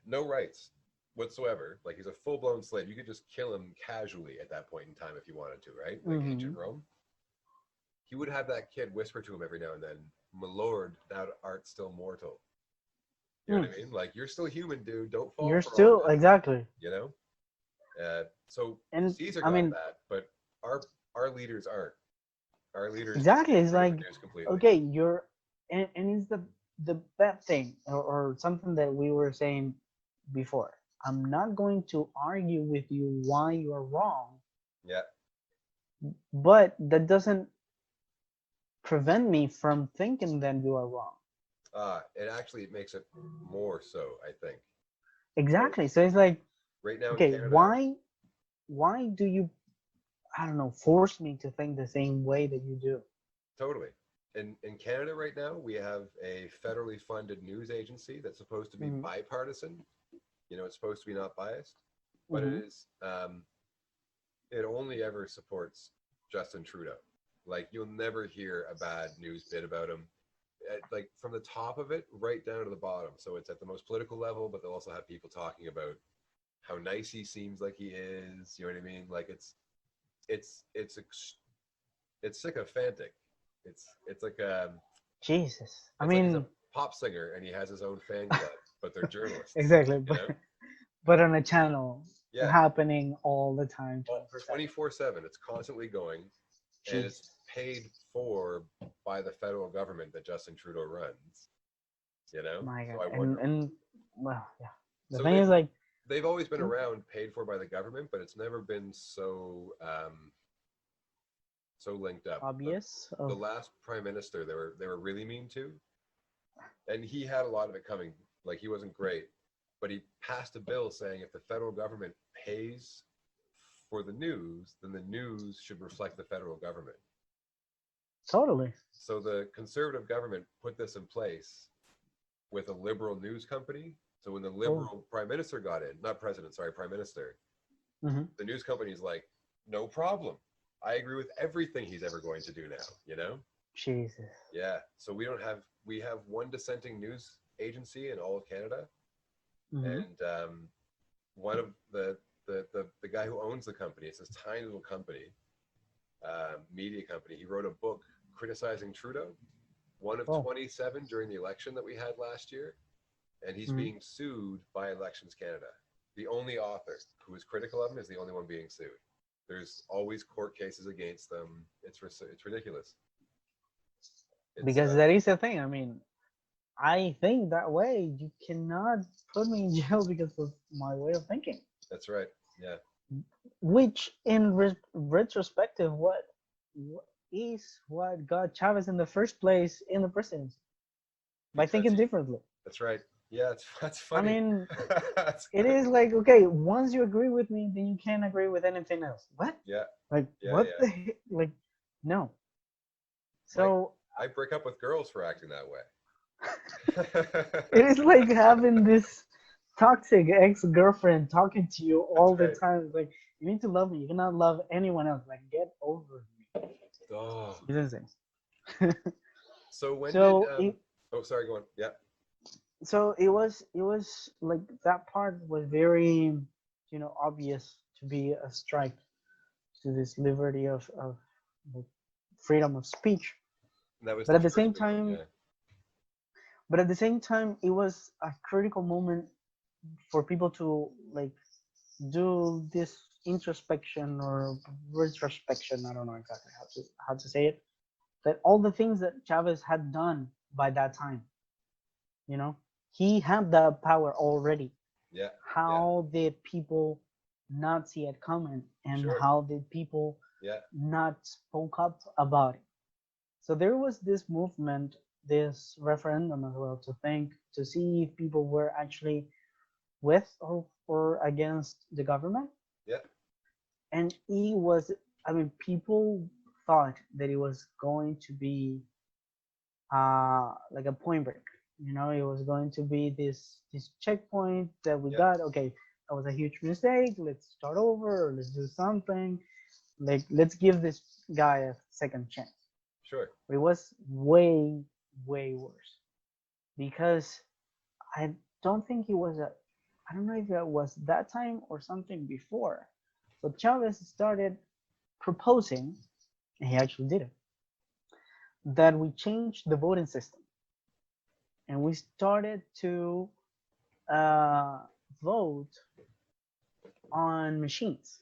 no rights whatsoever. Like he's a full blown slave. You could just kill him casually at that point in time if you wanted to, right? Like Mm-hmm. ancient Rome. He would have that kid whisper to him every now and then, "My lord, thou art still mortal." You know Mm. what I mean? Like you're still human, dude. Don't fall You're for all still this. exactly, You know. So and Caesar I got mean, that, but our leaders aren't. Our leaders just exactly. get It's free of the like, news completely. okay, you're, and it's the bad thing, or something that we were saying before. I'm not going to argue with you why you're wrong, Yeah. but that doesn't prevent me from thinking that you are wrong. It actually makes it more so, I think. So Exactly. So it's like, right now in okay, Canada, why do you, I don't know, force me to think the same way that you do? totally. In Canada right now, we have a federally funded news agency that's supposed to be Mm-hmm. bipartisan. You know, it's supposed to be not biased, but it Mm-hmm. is. It only ever supports Justin Trudeau. Like you'll never hear a bad news bit about him. Like from the top of it right down to the bottom. So it's at the most political level, but they'll also have people talking about how nice he seems like he is. You know what I mean? Like it's it's it's sycophantic. It's like Jesus. I it's like he's a mean, pop singer and he has his own fan club, but they're journalists. exactly, You know? but on a channel Yeah, happening all the time, 24/7. 24/7. It's constantly going, and it's Jesus. paid for by the federal government that Justin Trudeau runs. You know, My so God. I And wonder. well, yeah. The So thing is like, they've always been mm, around, paid for by the government, but it's never been so linked up. obvious The of, last prime minister they were really mean to, and he had a lot of it coming. Like he wasn't great, but he passed a bill saying if the federal government pays for the news, then the news should reflect the federal government. totally. So the conservative government put this in place with a liberal news company. So when the Oh. liberal prime minister got in, not president, sorry, prime minister, Hmm. the news company is like, no problem. I agree with everything he's ever going to do now, you know? Jesus. Yeah. So we have one dissenting news agency in all of Canada, Hmm. and one of the guy who owns the company, it's this tiny little company, media company. He wrote a book criticizing Trudeau, one of Oh. 27 during the election that we had last year, and he's Hmm. being sued by Elections Canada. The only author who is critical of him is the only one being sued. There's always court cases against them. It's ridiculous. It's Because that is the thing. I mean, I think that way. You cannot put me in jail because of my way of thinking. That's right. Yeah. Which, in retrospective, what is what got Chavez in the first place in the presidency by Because thinking he, differently. that's right. Yeah, that's I funny. mean, That's it good. is like, okay, once you agree with me, then you can't agree with anything else. What? Yeah, Like, yeah, what yeah. the heck? Like, no. Mike, So I break up with girls for acting that way. it is like having this toxic ex-girlfriend talking to you That's all the right. time. It's like, you need to love me. You cannot love anyone else. Like, get over me. Oh. It's insane. So when did so it oh, sorry, go on. Yeah. it was like that part was very, obvious to be a strike to this liberty of like, freedom of speech. And that was But the at the first same big one. time, Yeah. it was a critical moment for people to like do this introspection or retrospection. I don't know exactly how to say it. That all the things that Chavez had done by that time, you know, he had the power already. Yeah. Yeah. How did people not see it coming, and Sure. how did people Yeah. not spoke up about it? So there was this movement, this referendum as well, to see if people were actually with or against the government. Yeah. And he was, I mean, people thought that it was going to be like a point break. It was going to be this checkpoint that we Yeah. got. Okay, that was a huge mistake. Let's start over. Or let's do something. Like, let's give this guy a second chance. Sure. But it was way, way worse because I don't think it was a. I don't know if it was that time or something before. But Chavez started proposing, and he actually did it, that we changed the voting system and we started to uh, vote on machines.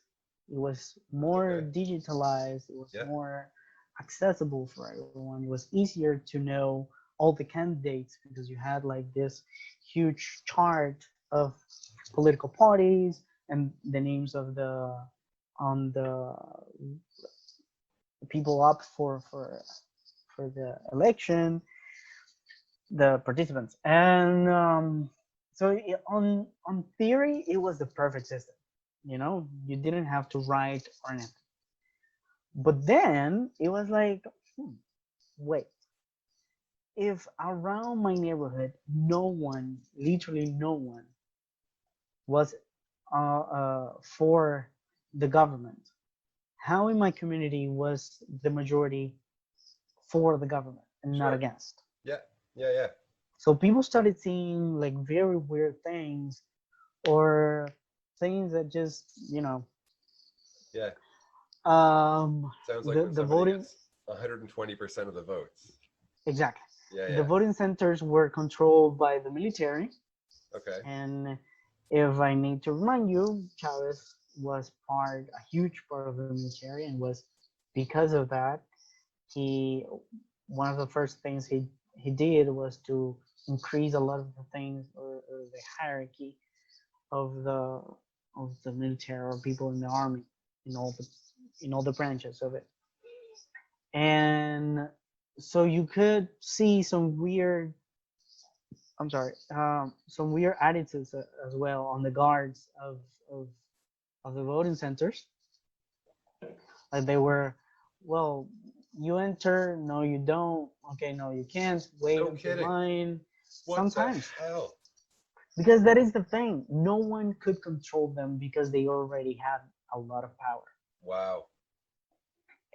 It was more Okay. digitalized, it was Yeah. more accessible for everyone. It was easier to know all the candidates because you had like this huge chart of political parties and the names of the on the people up for the election, the participants. And so on theory, it was the perfect system. You didn't have to write or anything. But then it was like, wait, if around my neighborhood, no one, literally no one, was for the government, how in my community was the majority for the government and not Sure. against? Yeah. Yeah. Yeah. So people started seeing like very weird things or things that just, Yeah. Sounds like when the somebody voting. gets 120% of the votes. Exactly. Yeah. The Yeah. voting centers were controlled by the military. Okay. And if I need to remind you, Chavez was a huge part of the military, and was because of that, he one of the first things he did was to increase a lot of the things or the hierarchy of the military or people in the army in all the branches of it. And so you could see some weird, I'm sorry, some weird attitudes as well on the guards of, of the voting centers. Like they were, well, you enter, no, you don't. Okay, no, you can't. Wait No until kidding. line. What the Sometimes, hell? because that is the thing. No one could control them because they already had a lot of power. Wow.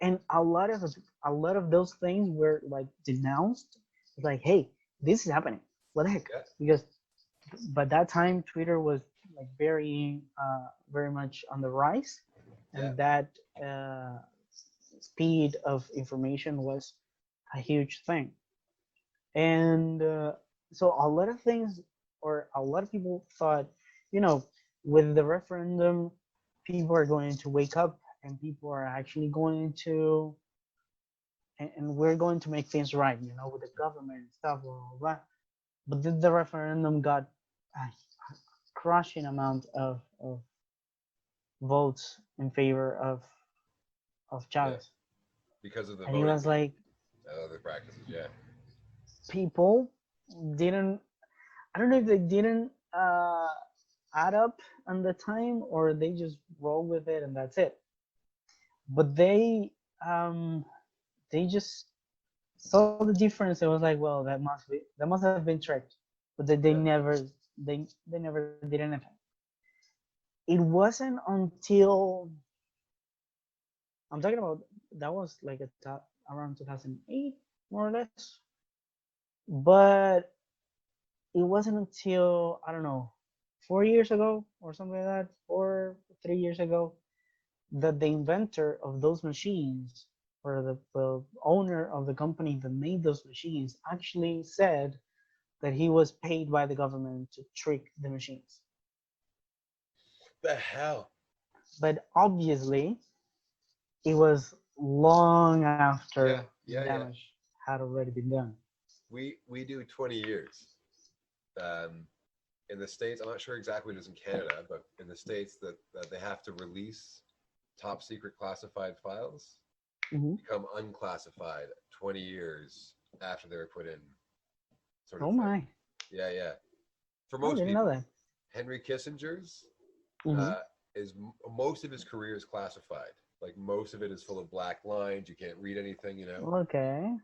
and a lot of those things were like denounced. It's like, hey, this is happening. What the heck? Yeah, Because by that time, Twitter was like very much on the rise, yeah, and that uh, speed of information was a huge thing. And so a lot of things, or a lot of people thought, you know, with the referendum, people are going to wake up and people are actually going to, and we're going to make things right, with the government and stuff, blah, blah, blah. But then the referendum got a crushing amount of votes in favor of yeah. Chavez. Because of the And he voting was like, other practices. Yeah, people didn't, I don't know if they didn't add up on the time or they just roll with it and that's it. But they just saw the difference. It was like, well, that must have been tricked. But they yeah. never did anything. It wasn't until I'm talking about that was like around 2008, more or less. But it wasn't until I don't know 4 years ago or something like that, or 3 years ago, that the inventor of those machines or the owner of the company that made those machines actually said that he was paid by the government to trick the machines. The hell. But obviously, it was long Yeah, after the yeah, yeah. damage had already been done. We do 20 years. Um, in the states, I'm not sure exactly what it is in Canada, but in the states that they have to release top secret classified files Hmm. become unclassified 20 years after they were put in, sort of Oh thing. my! Yeah, yeah. For I most didn't know people, that. Henry Kissinger's Hmm. uh, most of his career is classified. Like most of it is full of black lines. You can't read anything, you know. Okay.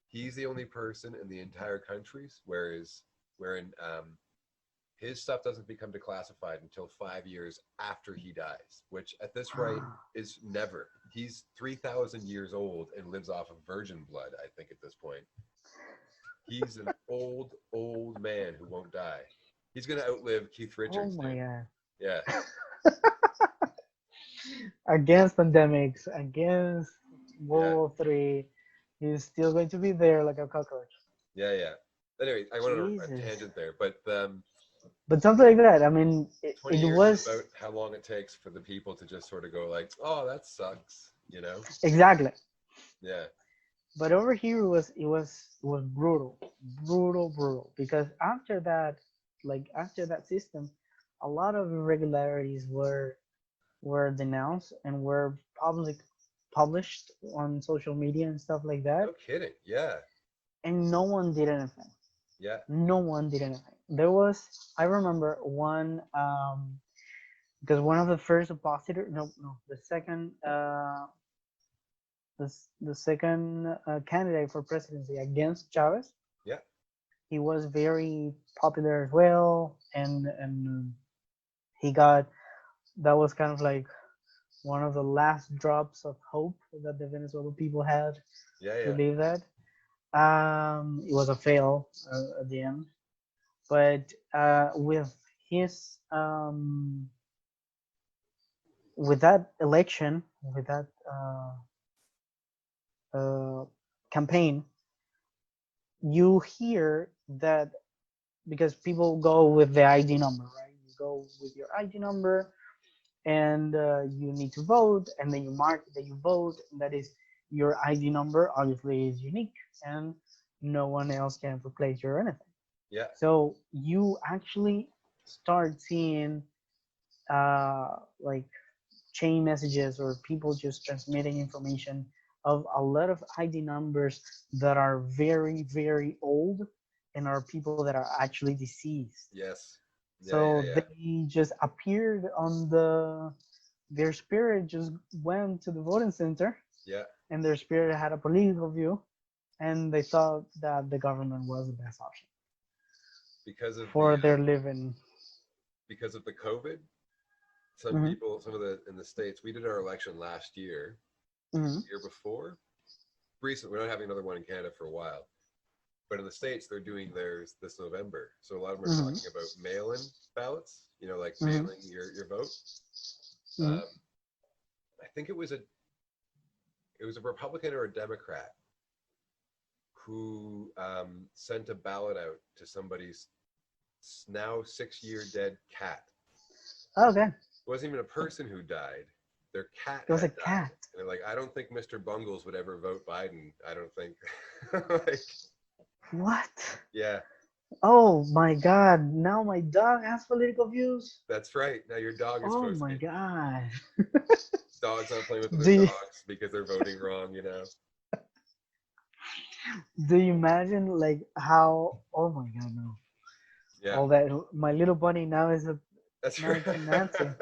He's the only person in the entire country, wherein his stuff doesn't become declassified until 5 years after he dies, which at this rate is never. He's 3,000 years old and lives off of virgin blood, I think, at this point. He's an old man who won't die. He's going to outlive Keith Oh Richards, my dude. god! Yeah, Against pandemics, against yeah, World War III, he's still going to be there like a cockroach. yeah, yeah. Anyway, I went on a Jesus. tangent there, but But something like that. I mean, it 20 years is was about how long it takes for the people to just sort of go like, oh, that sucks, you know? exactly. Yeah, But over here, it was brutal, brutal, brutal. Because after that system, a lot of irregularities were denounced and were published on social media and stuff like that, no kidding. Yeah, and no one did anything. yeah, No one did anything. I remember one, because one of the first oppositor, no, the second candidate for presidency against Chavez, yeah. he was very popular as well, and he got that was kind of like one of the last drops of hope that the Venezuelan people had Yeah, to yeah. leave that. It was a fail at the end, but his with that election, with that uh, campaign, you hear that because people go with the ID number, right? You go with your ID number, and you need to vote, and then you mark that you vote, and that is your ID number. Obviously, is unique, and no one else can replace you or anything. Yeah. So you actually start seeing like chain messages or people just transmitting information of a lot of ID numbers that are very, very old and are people that are actually deceased. Yes. Yeah, So yeah, yeah. they just appeared their spirit just went to the voting center, Yeah. and their spirit had a political view, and they thought that the government was the best option Because of the for their living. because of the COVID, Hmm. some of the in the states, we did our election last year, Hmm. the year before. Recently, we're not having another one in Canada for a while, but in the States, they're doing theirs this November. So a lot of them are Hmm. talking about mail-in ballots. You know, like Hmm. mailing your vote. Hmm. Um, I think it was a Republican or a Democrat who sent a ballot out to somebody's now 6 year dead cat. Okay, It wasn't even a person who died. Their cat it was a had died. cat. And they're like, I don't think Mr. Bungles would ever vote Biden. I don't think. Like, What? yeah, Oh my God! Now my dog has political views. that's right. Now your dog is Oh supposed to my be. God! Dogs aren't playing with other Do you dogs because they're voting wrong, you know? do you imagine like how? Oh my God! No! Yeah, All that my little bunny that's now right. it's a Nancy.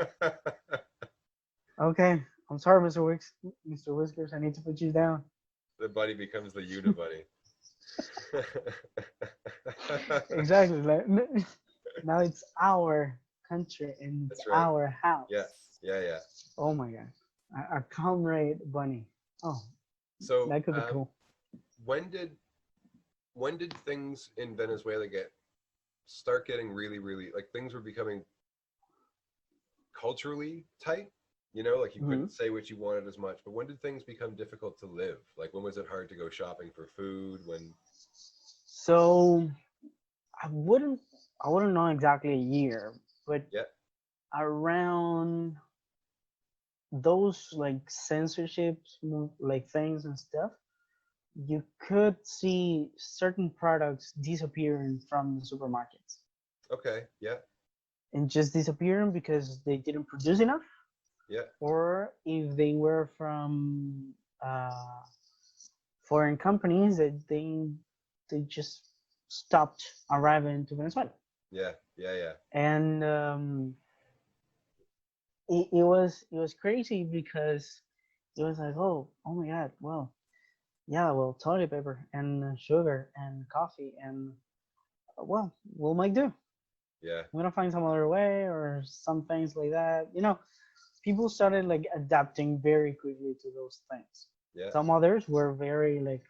Okay, I'm sorry, Mr. Whiskers. I need to put you down. The bunny becomes the Unibunny. Exactly. Like now it's our country and it's That's right. our Yeah, house. yeah, yeah. Oh my God! A comrade bunny. Oh, So, that could be cool. when did when did things in Venezuela start getting really, really like things were becoming culturally tight? You know, like you Hmm. couldn't say what you wanted as much. But when did things become difficult to live? Like when was it hard to go shopping for food? When So I wouldn't I wouldn't know exactly a year, but yeah, around those like censorships like things and stuff, you could see certain products disappearing from the supermarkets okay, yeah, and just disappearing because they didn't produce enough, yeah, or if they were from foreign companies that they just stopped arriving to Venezuela. yeah, yeah, yeah, And it was crazy because it was like, oh my God, well, yeah, well, toilet paper and sugar and coffee and well, we'll make do. yeah, We're gonna find some other way or some things like that. People started like adapting very quickly to those things. yeah. Some others were very like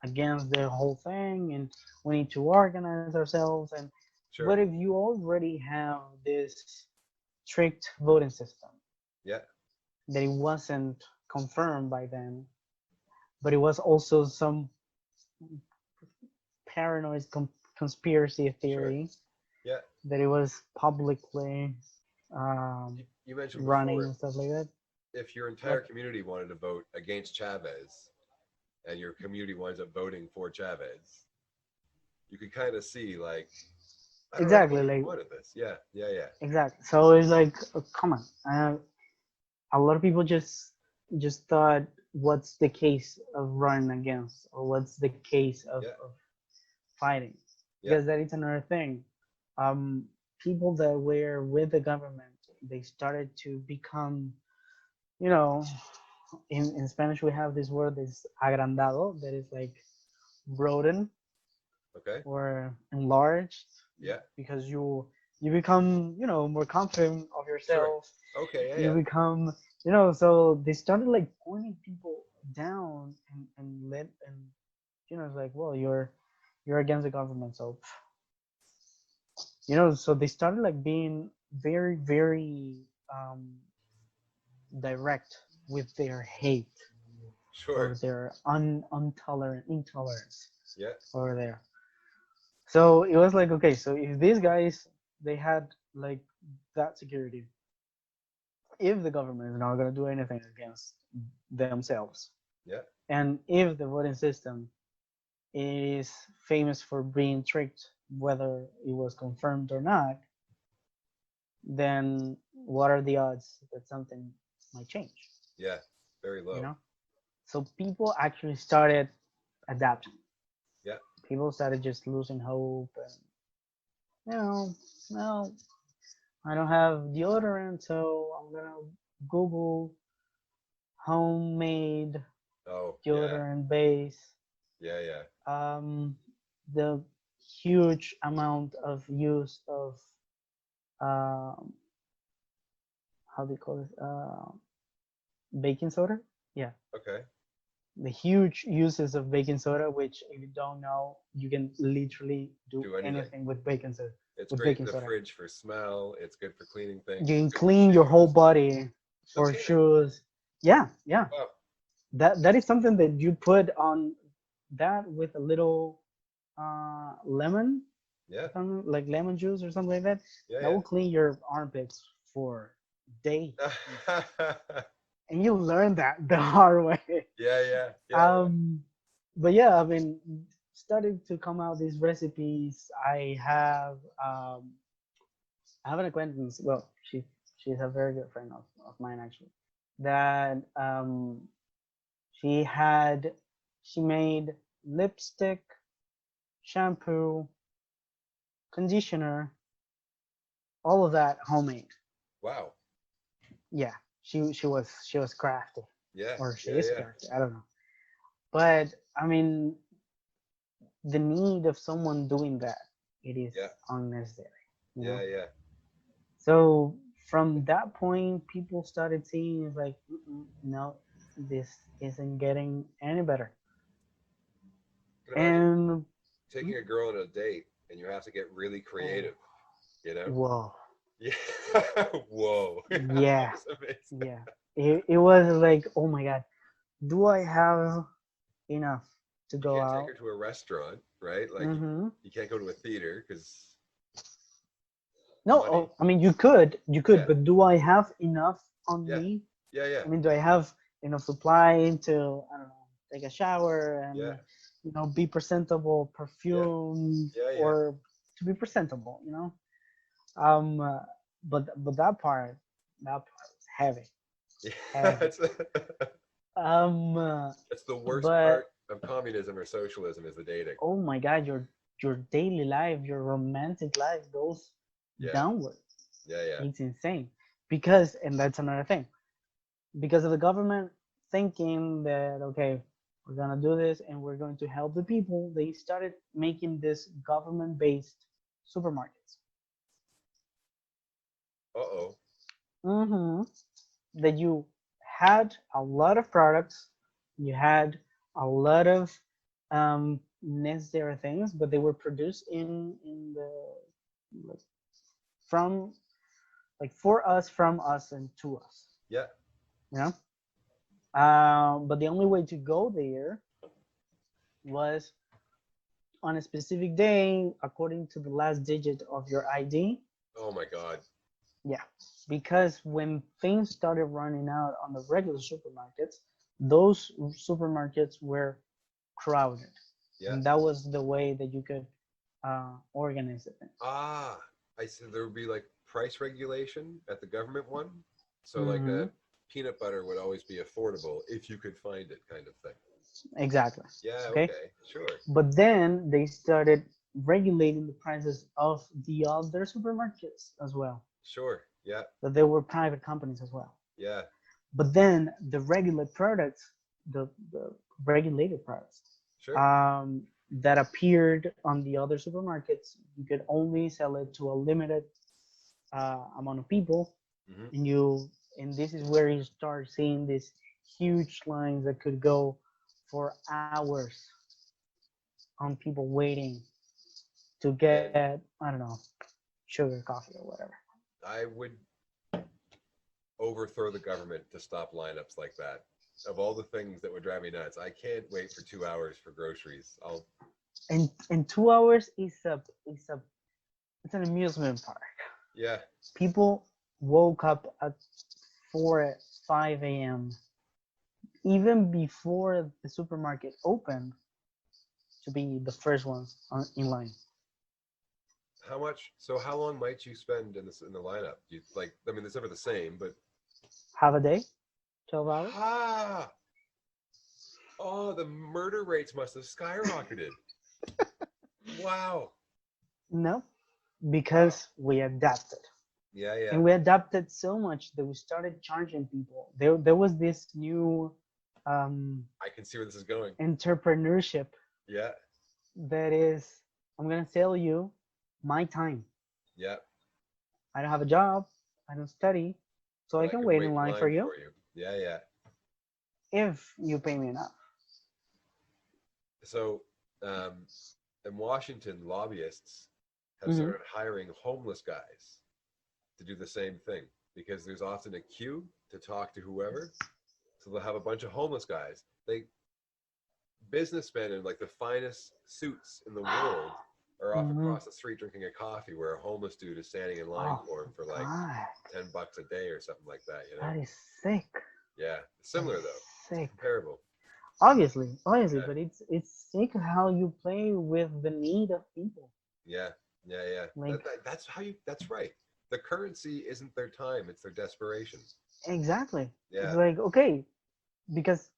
against the whole thing and we need to organize ourselves. And but Sure. if you already have this strict voting system Yeah, that it wasn't confirmed by them, but it was also some paranoid conspiracy sure. theory Yeah. that it was publicly You mentioned running before and stuff like that. if your entire Yep, community wanted to vote against Chavez and your community winds up voting for Chavez, you could kind of see like I don't know exactly. why you Like wanted this. Yeah, yeah, yeah, exactly. So it's like, come on. A lot of people just thought, what's the case of running against, or what's the case yeah, of fighting? yeah. Because that is another thing. Um, People that were with the government, they started to become, you know, in Spanish we have this word is agrandado, that is like broaden Okay. or enlarged, Yeah, because you become more confident of sure. yourself. Okay, yeah, You yeah. become, so they started like pointing people down and let and it's like, well, you're against the government, so so they started like being very, very direct with their hate or Sure. their intolerance Yeah, over there. So it was like, okay, so if these guys, they had like that security, if the government is not going to do anything against themselves, yeah, and if the voting system is famous for being tricked, whether it was confirmed or not, then what are the odds that something might change? yeah. Very You low. know, so people actually started adapting. Yeah, People started just losing hope, and no, I don't have deodorant, so I'm gonna Google homemade oh, yeah, deodorant base. yeah, yeah. Um, the huge amount of use of um, how do you call it? Baking soda. Yeah, Okay. the huge uses of baking soda, which if you don't know, you can literally do Do anything. anything with baking soda. It's With great in baking the soda, fridge for smell. It's good for cleaning things. you It's can good for clean your whole shoes. body No for kidding. shoes. Yeah, yeah. Wow. That is something that you put on that with a little lemon, Yeah. something like lemon juice or something like that. That Yeah. will clean your armpits for days, Yeah. and you learn that the hard way. Yeah. Yeah. Yeah. Yeah. Um, but yeah, I mean, started to come out these recipes. I have an acquaintance. Well, she's a very good friend of mine actually. That she had she made lipstick, shampoo, conditioner, all of that homemade. Wow. Yeah, she was crafty, Yeah. or she Yeah. is Yeah. crafty. I don't know, but I mean, the need of someone doing that, it is Yeah. unnecessary, you Yeah. know. Yeah. So from that point, people started seeing it's like, no, this isn't getting any better. But imagine And taking a girl on a date and you have to get really oh, creative, you know? whoa, Yeah. Whoa. Yeah, that yeah, was amazing. yeah. It was like, oh my god, do I have enough to You go can't take out? her to a restaurant, right? Like Mm-hmm. you can't go to a theater because No, money. I mean, you could, Yeah. but do I have enough on Yeah. me? Yeah. Yeah. I mean, do I have enough supply to, I don't know, take a shower Yeah. and, be presentable, Yeah. perfume, Yeah. Yeah. or to be presentable, Um, uh, but that part was heavy, Yeah. heavy. It's, Um, it's the worst but part of communism or socialism is the dating. oh my God, your daily life, your romantic life goes Yeah. downward. Yeah. Yeah. It's insane because, and that's another thing, because of the government thinking that okay, we're gonna do this and we're going to help the people. They started making this government-based supermarkets. Uh-oh. Mm-hmm. That you had a lot of products, you had a lot of necessary things, but they were produced in the like, from like for us, from us, and to us. Yeah. You know. But the only way to go there was on a specific day, according to the last digit of your ID. Oh my God. Yeah, because when things started running out on the regular supermarkets, those supermarkets were crowded, Yeah. and that was the way that you could organize it. Ah, I said there would be like price regulation at the government one. So like Mm-hmm. a peanut butter would always be affordable if you could find it kind of thing. Exactly. Yeah, Okay. okay. Sure. But then they started regulating the prices of the other supermarkets as well. Sure. Yeah. That they were private companies as well. Yeah. But then the regular products, the regulated products, Sure. that appeared on the other supermarkets, you could only sell it to a limited amount of people, Hmm. and this is where you start seeing these huge lines that could go for hours on people waiting to And get, I don't know, sugar coffee or whatever. I would overthrow the government to stop lineups like that. Of all the things that would drive me nuts, I can't wait for 2 hours for groceries. I'll, And 2 hours it's an amusement park. yeah, People woke up at 4 5 a.m. even before the supermarket opened to be the first ones in line. how much? So how long might you spend in this in the lineup? You like? I mean, it's never the same, but Have a day, 12 hours. ha! Oh, the murder rates must have skyrocketed. Wow! No, Wow! because we adapted. Yeah, yeah. And we adapted so much that we started charging people. There was this new um, I can see where this is going. entrepreneurship Yeah, that is, I'm gonna sell you my time. yeah. I don't have a job, I don't study, so But I I can can wait wait in in line for line you. for you. Yeah, yeah. if you pay me enough. So, um, in Washington, lobbyists have Hmm. started hiring homeless guys to do the same thing because there's often a queue to talk to whoever. So they'll have a bunch of homeless guys. They businessmen in like the finest suits in the world are off Hmm. across the street drinking a coffee where a homeless dude is standing in line Oh for him for like God, $10 a day or something like that, you know? that is sick. Yeah. That Similar is though. It's sick. comparable. Obviously, Yeah. but it's sick how you play with the need of people. Yeah. Yeah. Yeah. Like That's how you, that's right. The currency isn't their time, it's their desperation. exactly. It's Yeah. like okay, because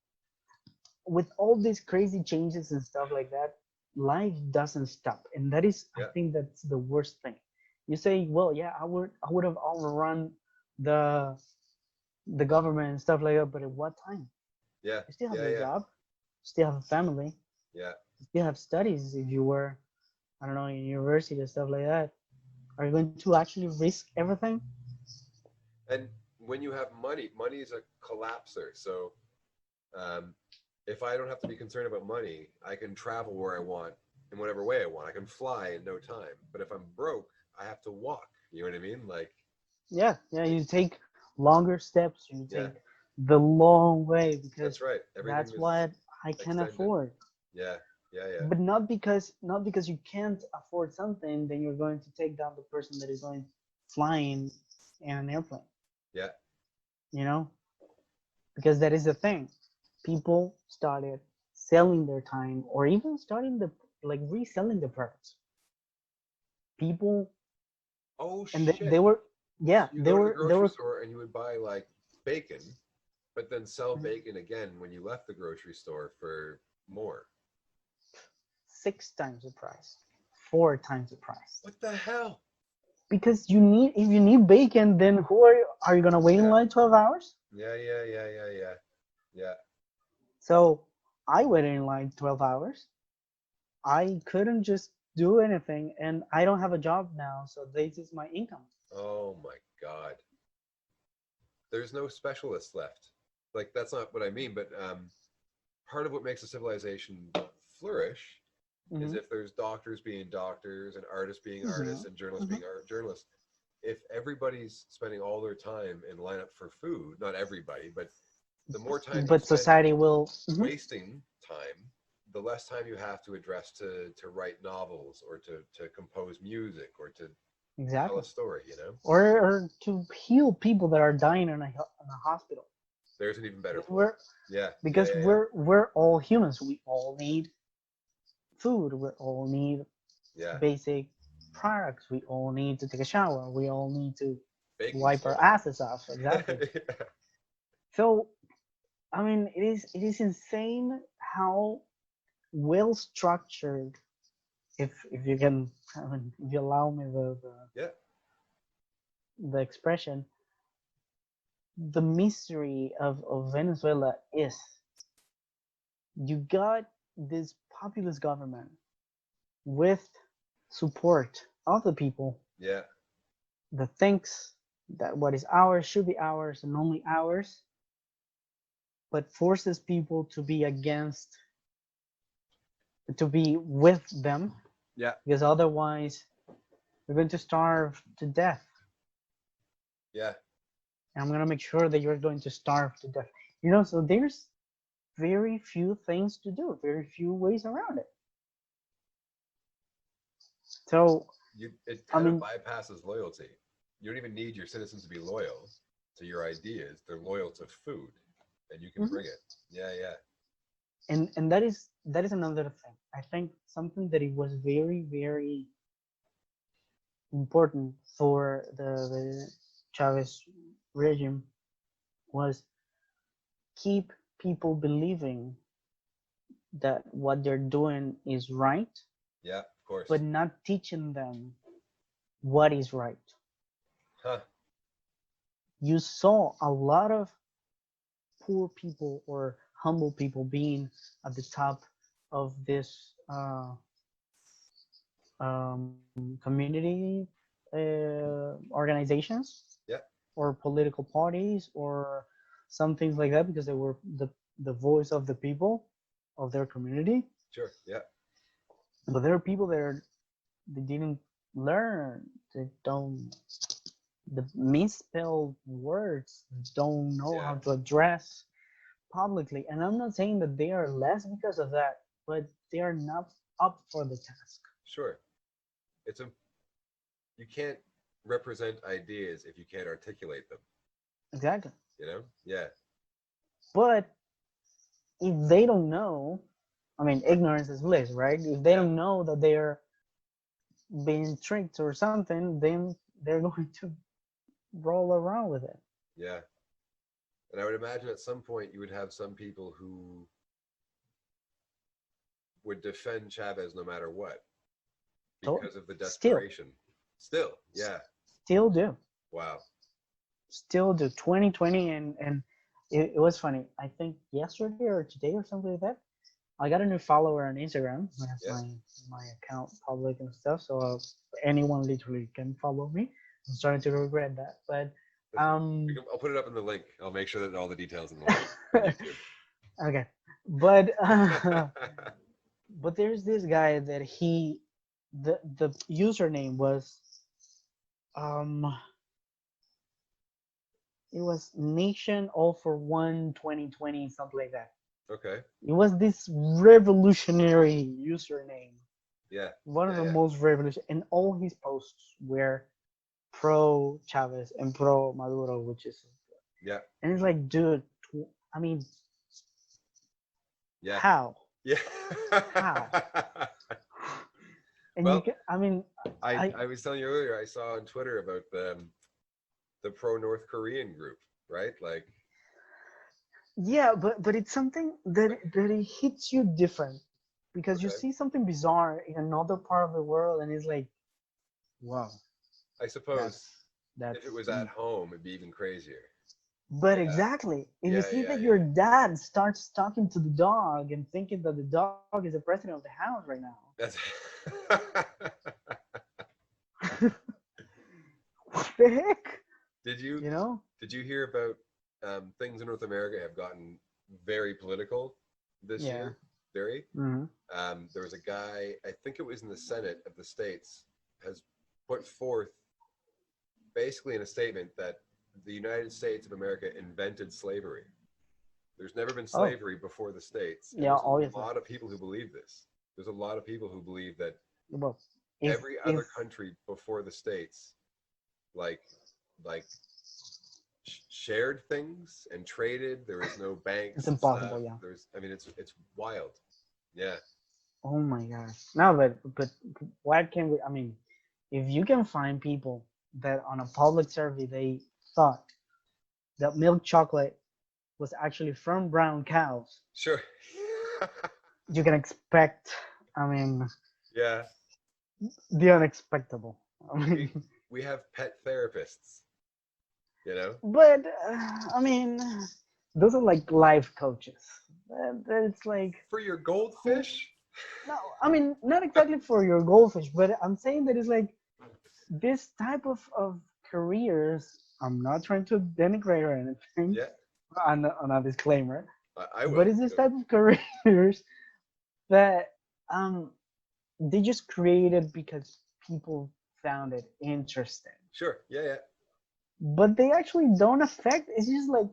with all these crazy changes and stuff like that, life doesn't stop, and that is, I Yeah. think, that's the worst thing. You say, well, yeah, I would have overrun the the government and stuff like that, but at what time? Yeah. You still have Yeah. your Yeah. job, you still have a family, Yeah. you still have studies. If you were, I don't know, in university and stuff like that, are you going to actually risk everything? And when you have money, money is a collapser. So um, if I don't have to be concerned about money, I can travel where I want in whatever way I want. I can fly in no time. But if I'm broke, I have to walk. You know what I mean? Yeah, you take longer steps, you Yeah, take the long way that's because right. Everything that's is what I can extended. afford. Yeah, yeah, yeah, But not because you can't afford something, then you're going to take down the person that is going flying in an airplane. yeah. You know, because that is the thing. People started selling their time, or even starting the like reselling the products. People, Oh and they shit! were, yeah, You they go to the were they grocery were store and you would buy like bacon, but then sell bacon again when you left the grocery store for more. 6 times the price, 4 times the price. What the hell? Because you need, if you need bacon, then who are you gonna wait in Yeah, line 12 hours? yeah, yeah, yeah, yeah, yeah, yeah. So I waited in line 12 hours. I couldn't just do anything, and I don't have a job now, so this is my income. Oh my god. There's no specialists left. Like that's not what I mean, but part of what makes a civilization flourish is Hmm. if there's doctors being doctors and artists being Hmm. artists and journalists Hmm. being journalists. If everybody's spending all their time in line up for food, not everybody, but the more time you But spend society will. Mhm. wasting time, the less time you have to address to write novels or to compose music or to tell Exactly. a story, you know? Or to heal people that are dying in a hospital. There's an even better Because point. we're Yeah, yeah, because yeah, yeah. we're all humans. We all need food. We all need Yeah. basic products. We all need to take a shower. We all need to Baking wipe our soda. asses off. Exactly. Yeah. So I mean, it is insane how well structured, if you can, I mean, if you allow me Yeah. the expression, the mystery of Venezuela is you got this populist government with support of the people Yeah. that thinks that what is ours should be ours and only ours, but forces people to be with them, Yeah. because otherwise we're going to starve to death. Yeah. And I'm going to make sure that you're going to starve to death. So there's very few things to do, very few ways around it. So, It I kind of mean, bypasses loyalty. You don't even need your citizens to be loyal to your ideas. They're loyal to food and you can mhm. bring it. Yeah, yeah. And that is another thing. I think something that it was very, very important for the Chavez regime was keep people believing that what they're doing is right, Yeah, of but course. not teaching them what is right. Huh. You saw a lot of poor people or humble people being at the top of this community organizations Yeah. or political parties or some things like that, because they were the the voice of the people of their community. Sure. Yeah. But there are people that they didn't learn. They don't the misspelled words. Don't know Yeah. how to address publicly. And I'm not saying that they are less because of that, but they are not up for the task. Sure. It's a you can't represent ideas if you can't articulate them. Exactly. You know? Yeah. But if they don't know, I mean, ignorance is bliss, right? If they Yeah. don't know that they are being tricked or something, then they're going to roll around with it. Yeah. And I would imagine at some point you would have some people who would defend Chavez no matter what So because of the still, desperation. Still, yeah. still do, Wow. still do. 2020, and it was funny. I think yesterday or today or something like that. I got a new follower on Instagram. I have Yeah. my account public and stuff, so anyone literally can follow me. I'm starting to regret that, but I'll put it up in the link. I'll make sure that all the details in the link on YouTube. okay, but but there's this guy that the username was um it was Nation All for One 2020 something like that. Okay. It was this revolutionary username, Yeah. one of Yeah. the Yeah. most revolution, and all his posts were pro Chavez and pro Maduro, which is, Yeah. and it's like, dude, I mean, Yeah. how, Yeah. how, and you Well, can, I mean, I was telling you earlier, I saw on Twitter about the pro North Korean group, right? Like, yeah, but it's something that it hits you different because you okay. see something bizarre in another part of the world, and it's like, wow, I suppose that's if it was at home, it'd be even crazier. But Yeah. exactly, if you Yeah. see Yeah. that your Yeah. dad starts talking to the dog and thinking that the dog is the president of the house right now, That's what the heck? did you You know? did you hear about things in North America have gotten very political this Yeah. year? Very. Mm-hmm. There was a guy, I think it was in the Senate of the states, has put forth basically in a statement that the United States of America invented slavery. There's never been Oh, slavery before the states, and yeah, there's a obviously. lot of people who believe this. There's a lot of people who believe that Well, if every if other country before the states, like like shared things and traded. There was no it's banks and impossible, stuff. yeah. There's, I mean, it's wild. Yeah, Oh my gosh. No, but what can we? I mean, if you can find people that on a public survey they thought that milk chocolate was actually from brown cows, sure. you can expect. I mean, Yeah, the unexpectable. I we mean, we have pet therapists. You know. but I mean, those are like life coaches. It's like For your who? goldfish. No, I mean not exactly for your goldfish, but I'm saying that it's like this type of careers. I'm not trying to denigrate or anything. Yeah, On a disclaimer, I but will. it's this Go. type of careers that um they just created because people found it interesting. Sure. Yeah, yeah. But they actually don't affect. It's just like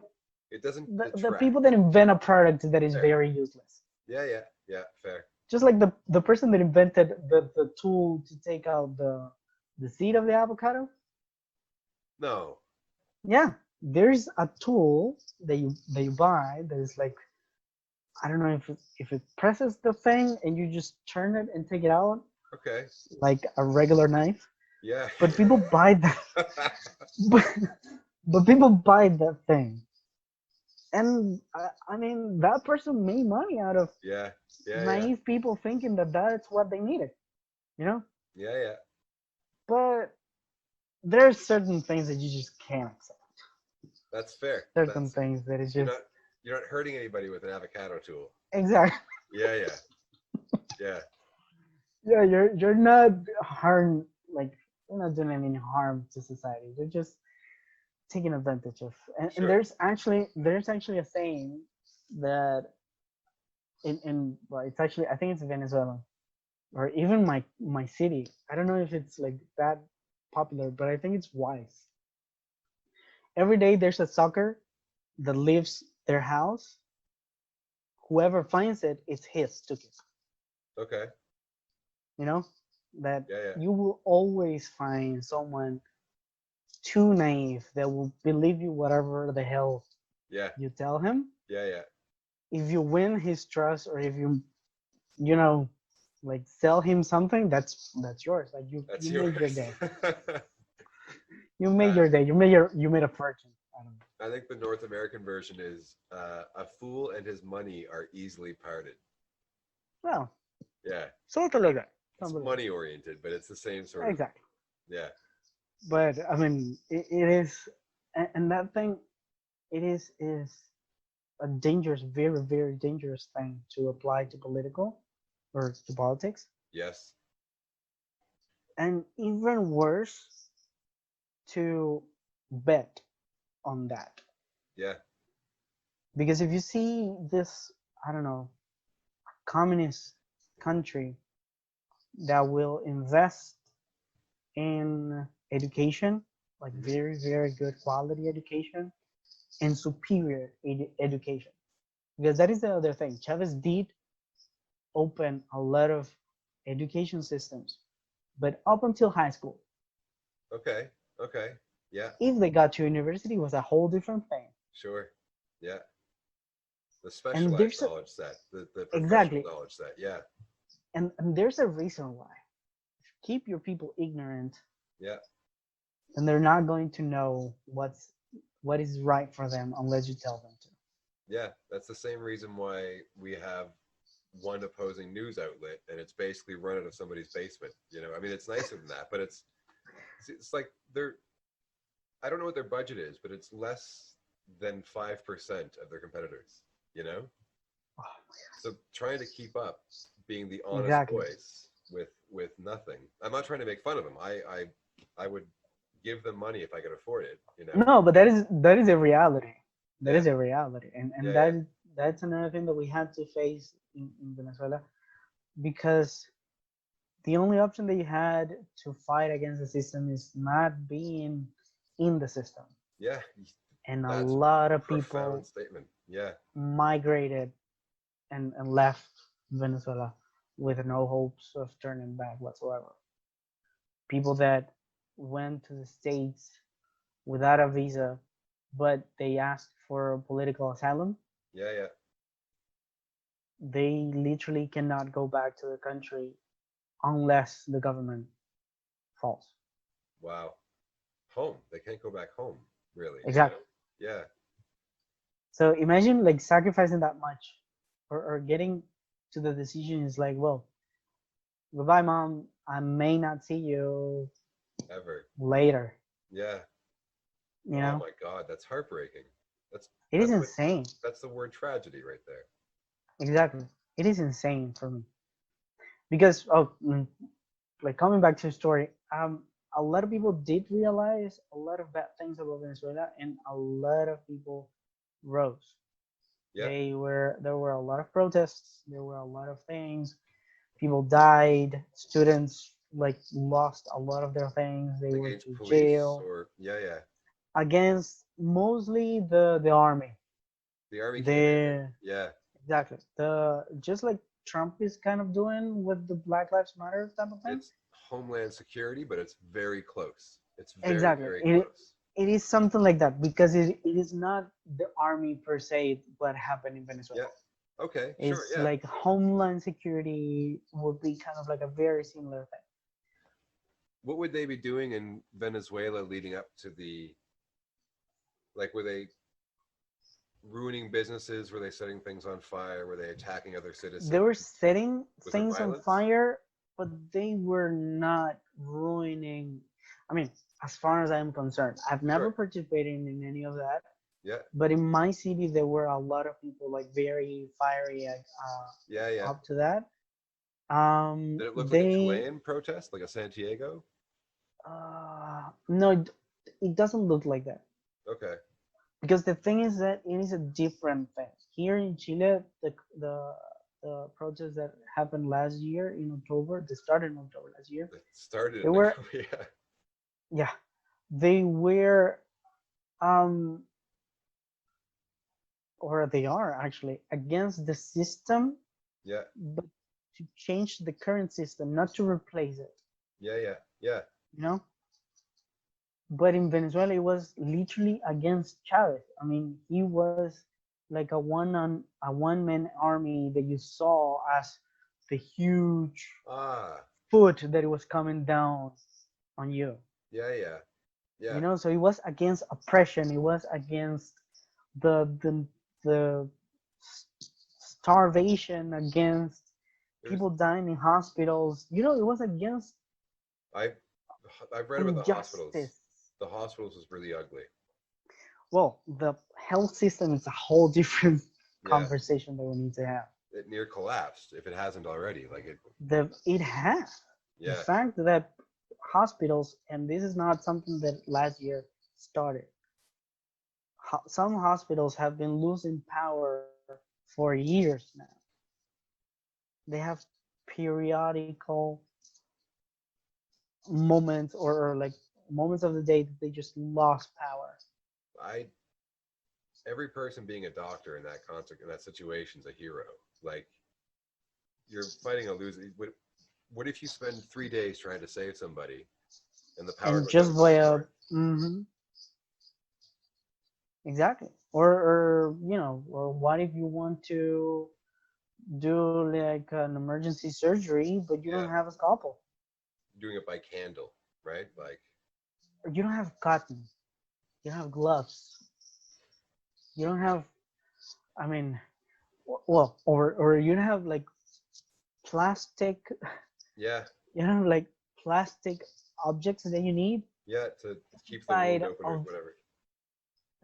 It doesn't the detract. people that invent a product that is Fair. very useless. Yeah, yeah, yeah. Fair. Just like the person that invented the tool to take out the seed of the avocado. No. Yeah, there's a tool that you buy that is like, I don't know if it presses the thing and you just turn it and take it out Okay. like a regular knife. Yeah. But people buy that. but, but people buy that thing, and I mean that person made money out of yeah. Yeah. Yeah. naive people thinking that that's what they needed, you know. Yeah. Yeah. But there's certain things that you just can't accept. That's fair. Certain That's things that is you're just not you're not hurting anybody with an avocado tool. exactly. Yeah. Yeah. Yeah. Yeah, you're not harm, like you're not doing any harm to society. You're just taking advantage of. And Sure. there's actually a saying that in well, it's actually, I think it's Venezuela, or even my city. I don't know if it's like that popular, but I think it's wise. Every day there's a sucker that leaves their house. Whoever finds it, it's his to keep. Okay. You know that Yeah, yeah. you will always find someone too naive that will believe you whatever the hell Yeah. you tell him. Yeah, yeah. If you win his trust, or if you know, like sell him something, that's yours. Like That's you made your yours. day. You made your day. You made a fortune. I don't know. I think the North American version is a fool and his money are easily parted. Well, Yeah. something like that. It's Something like money oriented, but it's the same that. sort of, Exactly. yeah. But I mean, it is, and that thing, it is a dangerous, very very dangerous thing to apply to political or to politics, Yes. and even worse to bet on that. Yeah. Because if you see this, I don't know, communist country that will invest in education, like Hmm. very, very good quality education and superior education. Because that is the other thing. Chavez did open a lot of education systems, but up until high school. Okay. Okay. Yeah. If they got to university, it was a whole different thing. Sure. Yeah. The And specialized there's a, knowledge set, the professional exactly, knowledge set. Yeah. and there's a reason why. Keep your people ignorant, Yeah. and they're not going to know what is right for them unless you tell them to. Yeah. That's the same reason why we have one opposing news outlet and it's basically run out of somebody's basement. I mean, it's nicer than that, but it's like they're, I don't know what their budget is, but it's less than 5% of their competitors, you know? Oh, So trying to keep up, being the honest exactly. voice with nothing. I'm not trying to make fun of them. I would give them money if I could afford it. No, but that is a reality. That Yeah. is a reality, and Yeah, yeah. that's another thing that we had to face in Venezuela, because the only option that you had to fight against the system is not being in the system, Yeah. and a That's lot of profound people statement. Yeah. migrated and left Venezuela with no hopes of turning back whatsoever. People that went to the States without a visa, but they asked for political asylum, Yeah, yeah. they literally cannot go back to the country unless the government falls. Wow. Home. They can't go back home, really. Exactly. Yeah. So imagine like sacrificing that much, or getting to the decision is like, well, goodbye, mom. I may not see you Ever. later. Yeah. You Oh know, my God, that's heartbreaking. That's it is that's what insane. that's the word tragedy right there. Exactly. It is insane for me because like coming back to the story, a lot of people did realize a lot of bad things about Venezuela, and a lot of people rose. Yeah. There were a lot of protests. There were a lot of things. People died. Students like lost a lot of their things. They went Against to police jail or yeah, yeah. against mostly the army. The army came in and The yeah, exactly the just like Trump is kind of doing with the Black Lives Matter type of thing. it's homeland security, but it's very close. It's very, Exactly. very It close. it is something like that because it is not the army per se what happened in Yeah. Venezuela. Okay, sure, It's yeah. like homeland security would be kind of like a very similar thing. What would they be doing in Venezuela leading up to were they ruining businesses? Were they setting things on fire? Were they attacking other They citizens? were setting Was there things on violence? fire, but they were not ruining. I mean, as far as I'm concerned, I've never Sure. participated in any of that. Yeah. But in my city, there were a lot of people like very fiery Yeah, yeah. up to that. Did it look like a They Chilean protest, like a Santiago? no, it doesn't look like that, Okay. because the thing is that it is a different thing. here in Chile, the protests that happened last year in October, they started in October last year. It started They in were, yeah. yeah, they were, um, or they are actually against the system, Yeah. but to change the current system, not to replace it. Yeah. Yeah. Yeah. You know, but in Venezuela, it was literally against Chavez. I mean, he was like a one man army that you saw as the huge Ah. foot that it was coming down on you. Yeah. Yeah. You Yeah. know, so it was against oppression. It was against the starvation, against It was. people dying in hospitals. You know, it was against I I've read about the hospitals. injustice. The hospitals was really ugly. Well, the health system is a whole different Yeah. conversation that we need to have. It near collapsed if it hasn't already. Like it. It has the Yeah. fact that hospitals, and this is not something that last year started. Some hospitals have been losing power for years now. They have periodical moments or like moments of the day that they just lost power. I every person being a doctor in that concert in that situation is a hero. Like you're fighting a losing. What if you spend 3 days trying to save somebody and the power And goes out just in one by hour? exactly. Or you know, or what if you want to do like an emergency surgery, but you Yeah, don't have a scalpel, doing it by candle, right? Like, or you don't have cotton, you don't have gloves, you don't have. I mean, well, or you don't have like plastic, yeah, you don't have like plastic objects that you need yeah, to keep the wound inside open or of. whatever.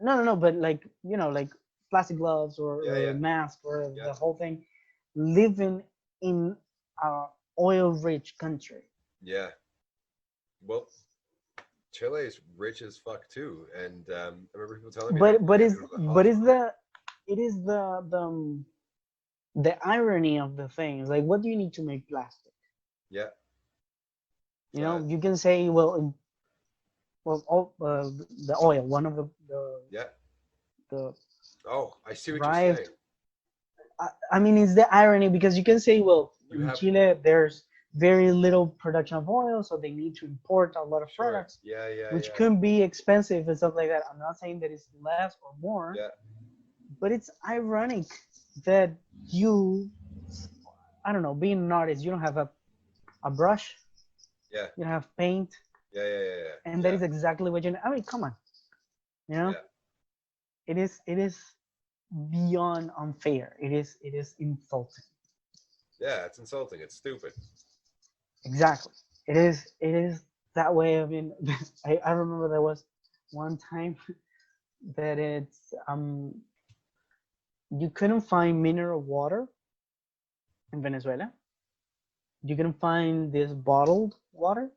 No, but like you know, like plastic gloves Yeah, or yeah, mask or yeah, the whole thing. Living in a oil-rich country. yeah. Well, Chile is rich as fuck too, and I remember people telling me but they but had to is go to the but is hospital. the irony of the thing is like what do you need to make plastic? Yeah, You uh, know, you can say well the oil, one of yeah. the Oh, I see what you're saying. derived. I mean, it's the irony because you can say, well, You in have Chile there's very little production of oil, so they need to import a lot of sure. products, Yeah, yeah, which yeah, can be expensive and stuff like that. I'm not saying that it's less or more, yeah, but it's ironic that you, I don't know, being an artist, you don't have a brush, yeah, you don't have paint, yeah, yeah, yeah, and that yeah, is exactly what you. I mean, come on, you know, yeah. it is beyond unfair. It is insulting. Yeah, it's insulting. It's stupid. Exactly. It is that way. I mean, I remember there was one time that it's you couldn't find mineral water in Venezuela. You couldn't find this bottled water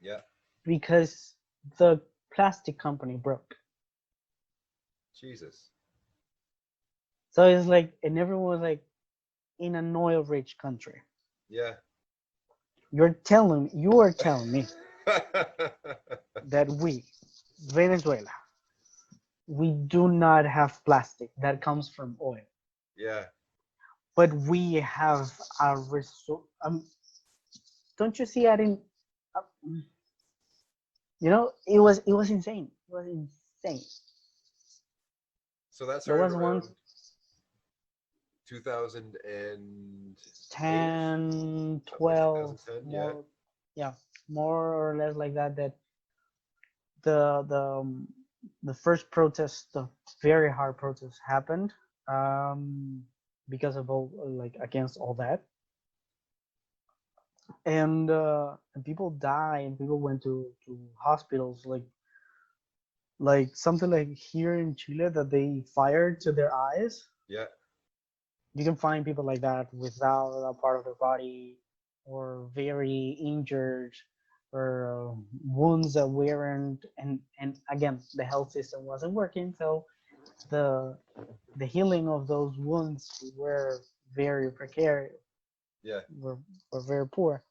Yeah, because the plastic company broke. Jesus. So it's like, and everyone was like, in an oil-rich country. Yeah. You are telling me that we, Venezuela, we do not have plastic that comes from oil, yeah. but we have a resource. Don't you see that in? Uh, it was insane. It was insane. So that There started was one around 2008, 10, up like 12 2010. Yeah. more, yeah, more or less like that. That the the um, the first protest, the very hard protest, happened um, because of all like against all that, and people die and people went to hospitals like something like here in Chile that they fired to their eyes. Yeah. You can find people like that without a part of their body or very injured or wounds that weren't and again the health system wasn't working, so the the healing of those wounds were very precarious, Yeah. were, were very poor.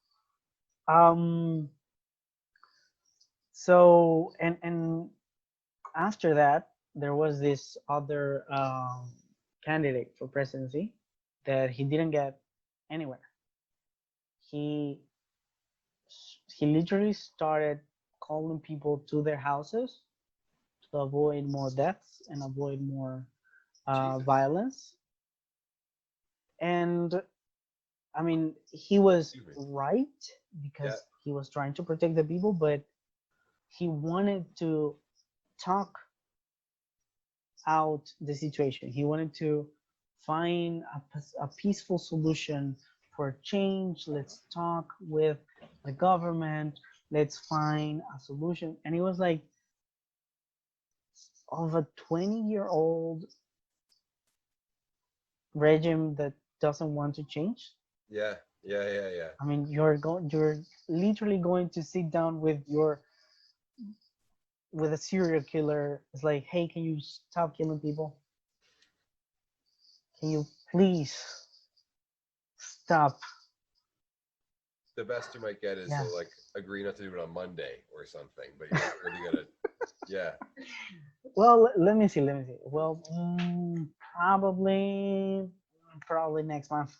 Um, so and after that, there was this other candidate for presidency that he didn't get anywhere. He he literally started calling people to their houses to avoid more deaths and avoid more Jesus. violence. And I mean, he was Excuse me. right Yeah. because he was trying to protect the people, but he wanted to talk out the situation. He wanted to find a peaceful solution for change. Let's talk with the government. Let's find a solution. And he was like, of a 20-year-old regime that doesn't want to change. Yeah. Yeah. Yeah. Yeah. I mean, you're literally going to sit down with a serial killer. It's like, hey, can you stop killing people? Can you please stop? The best you might get is Yeah. he'll like agree not to do it on Monday or something, but you're not really gonna. Yeah. Well, let me see. Let me see. Well, probably next month.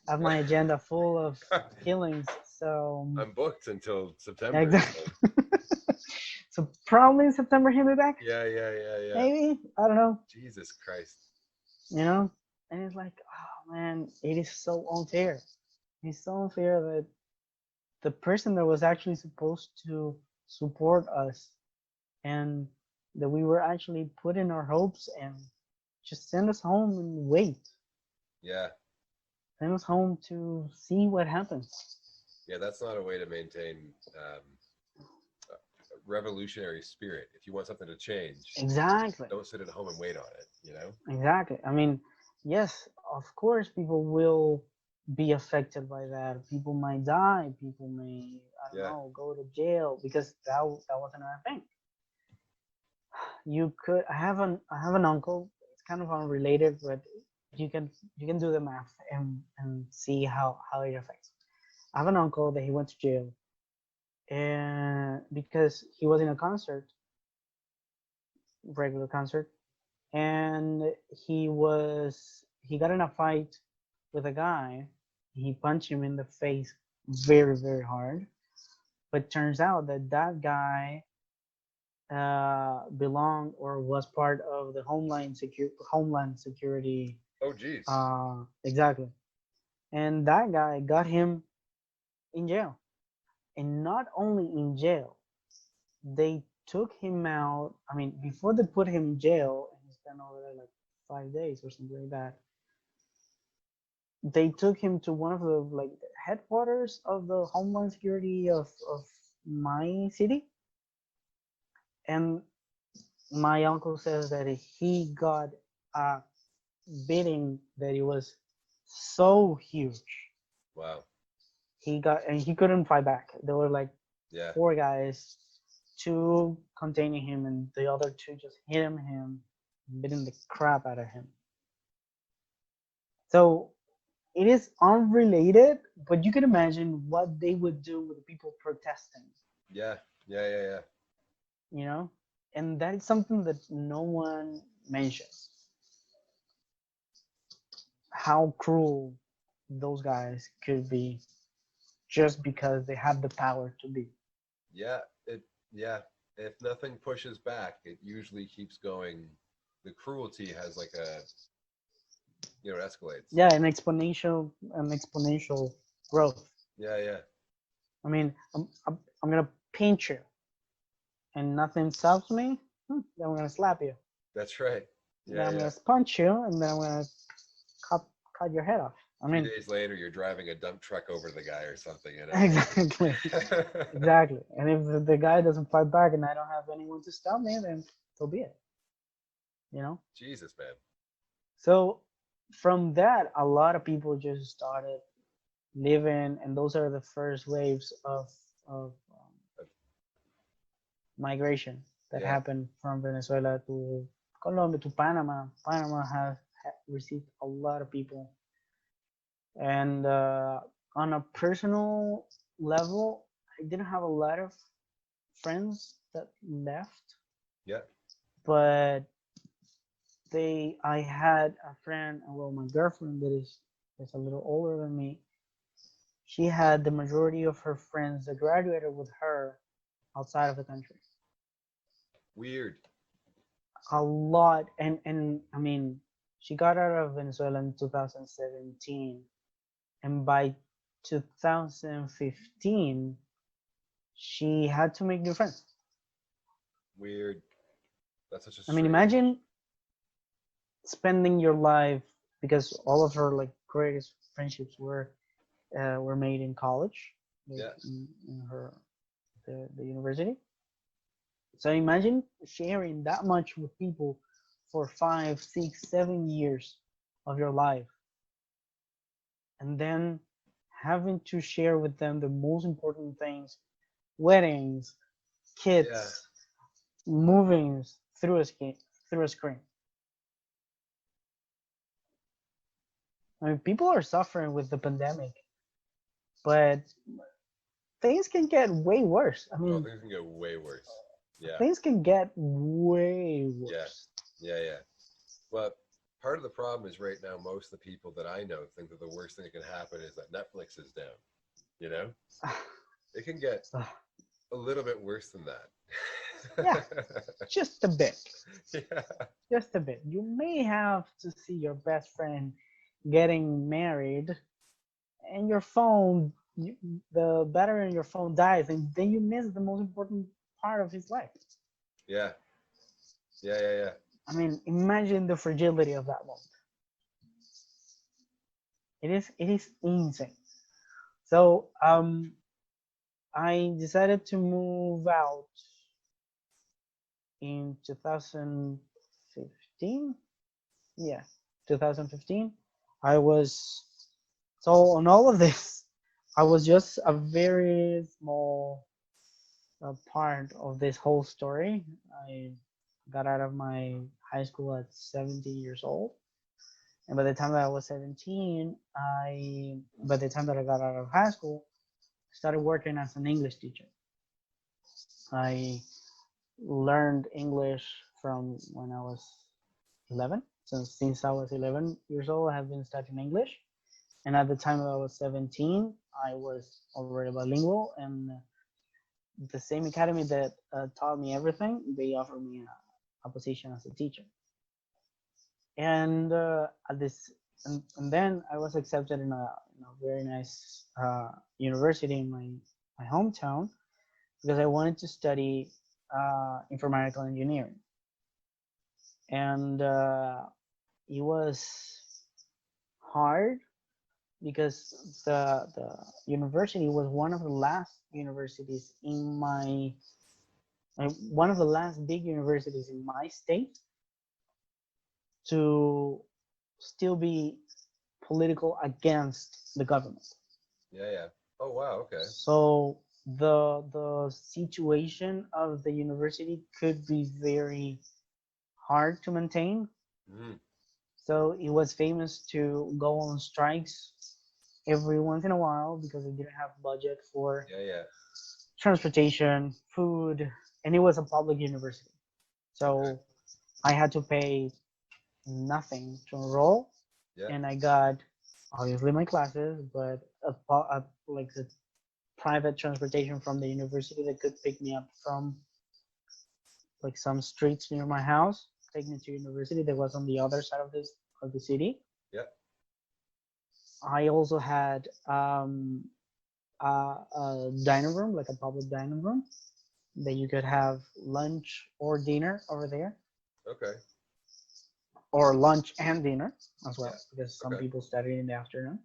I have my agenda full of killings. So I'm booked until September. exactly. So. So probably in September he'll be back. Yeah. Yeah. Yeah. Yeah. Maybe, I don't know. Jesus Christ. You know, and it's like, oh man, it is so unfair. It's so unfair that the person that was actually supposed to support us and that we were actually putting our hopes and just send us home and wait. Yeah. Send us home to see what happens. Yeah. That's not a way to maintain a revolutionary spirit. If you want something to change, Exactly. don't sit at home and wait on it. You know. Exactly. I mean, yes, of course, people will be affected by that. People might die. People may, I don't Yeah. know, go to jail because that was another thing. You could. I have an uncle. It's kind of unrelated, but you can you can do the math and see how it affects. I have an uncle that he went to jail, and because he was in a concert, regular concert, and he got in a fight with a guy. He punched him in the face very very hard. But turns out that that guy belonged or was part of the Homeland Security. Oh, geez. Exactly. And that guy got him in jail. And not only in jail, they took him out. I mean, before they put him in jail, and he spent over there like 5 days or something like that. They took him to one of the like headquarters of the Homeland Security of my city, and my uncle says that he got a beating that it was so huge. Wow. He got and he couldn't fight back. There were like Yeah. four guys, two containing him, and the other two just hitting him, beating the crap out of him. So it is unrelated, but you can imagine what they would do with the people protesting, Yeah. Yeah. Yeah. Yeah. you know? And that is something that no one mentions. How cruel those guys could be just because they have the power to be. Yeah. It. Yeah. If nothing pushes back, it usually keeps going. The cruelty has like a, it escalates. Yeah, an exponential growth. Yeah. Yeah. I mean, I'm gonna pinch you and nothing stops me. Then I'm gonna slap you. That's right. Then Yeah. I'm Yeah. gonna punch you, and then I'm gonna cut cut your head off. I 3 mean, days later, you're driving a dump truck over the guy or something. You know. exactly, exactly. And if the guy doesn't fight back, and I don't have anyone to stop me, then so be it. You know. Jesus, man. So from that, a lot of people just started living, and those are the first waves of migration that Yeah. happened from Venezuela to Colombia to Panama. Panama has received a lot of people, and on a personal level, I didn't have a lot of friends that left, Yeah. but I had a friend, well, my girlfriend that is a little older than me. She had the majority of her friends that graduated with her outside of the country. Weird. A lot, and I mean, she got out of Venezuela in 2017, and by 2015, she had to make new friends. Weird. That's such a I mean, strange. imagine spending your life, because all of her like greatest friendships were made in college, like Yeah. in her the university. So imagine sharing that much with people for 5, 6, 7 years of your life, and then having to share with them the most important things: weddings, Yeah. kids, moving through a screen. I mean, people are suffering with the pandemic, but things can get way worse. I Oh, mean, things can get way worse. Yeah. things can get way Yeah. worse. Yeah. Yeah. But part of the problem is right now, most of the people that I know think that the worst thing that can happen is that Netflix is down. You know, it can get a little bit worse than that. Yeah, just a bit. Yeah. Just a bit. You may have to see your best friend getting married, and your phone, the battery on your phone dies, and then you miss the most important part of his life. Yeah. Yeah. Yeah. Yeah. I mean, imagine the fragility of that moment. It is insane. So I decided to move out in 2015. Yeah, 2015. I was so on all of this. I was just a very small part of this whole story. I got out of my high school at 17 years old, and by the time that I was 17, by the time that I got out of high school, I started working as an English teacher. I learned English from when I was 11. Since I was 11 years old, I have been studying English. And at the time that I was 17, I was already bilingual. And the same academy that taught me everything, they offered me a position as a teacher. And at this, and then I was accepted in a very nice university in my hometown, because I wanted to study informatical engineering. And it was hard because the university was one of the last universities in one of the last big universities in my state to still be political against the government. Yeah. Yeah. Oh wow. Okay. So the situation of the university could be very hard to maintain. Mm. So it was famous to go on strikes every once in a while because they didn't have budget for Yeah. Yeah. transportation, food, and it was a public university. Okay. So I had to pay nothing to enroll, Yeah. and I got obviously my classes, but like the private transportation from the university that could pick me up from like some streets near my house, take me to university that was on the other side of the city. Yeah. I also had a dining room, like a public dining room, that you could have lunch or dinner over there, Okay. or lunch and dinner as Yeah. well, because some Okay. people studied in the afternoon.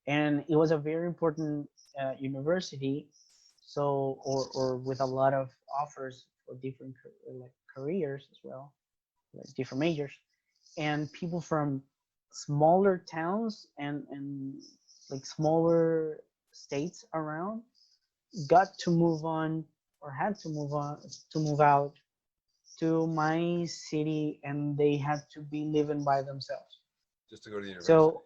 And it was a very important university, so or with a lot of offers for different like careers as well, like different majors, and people from smaller towns and like smaller states around got to move on or had to move out to my city, and they had to be living by themselves. Just to go to the university. So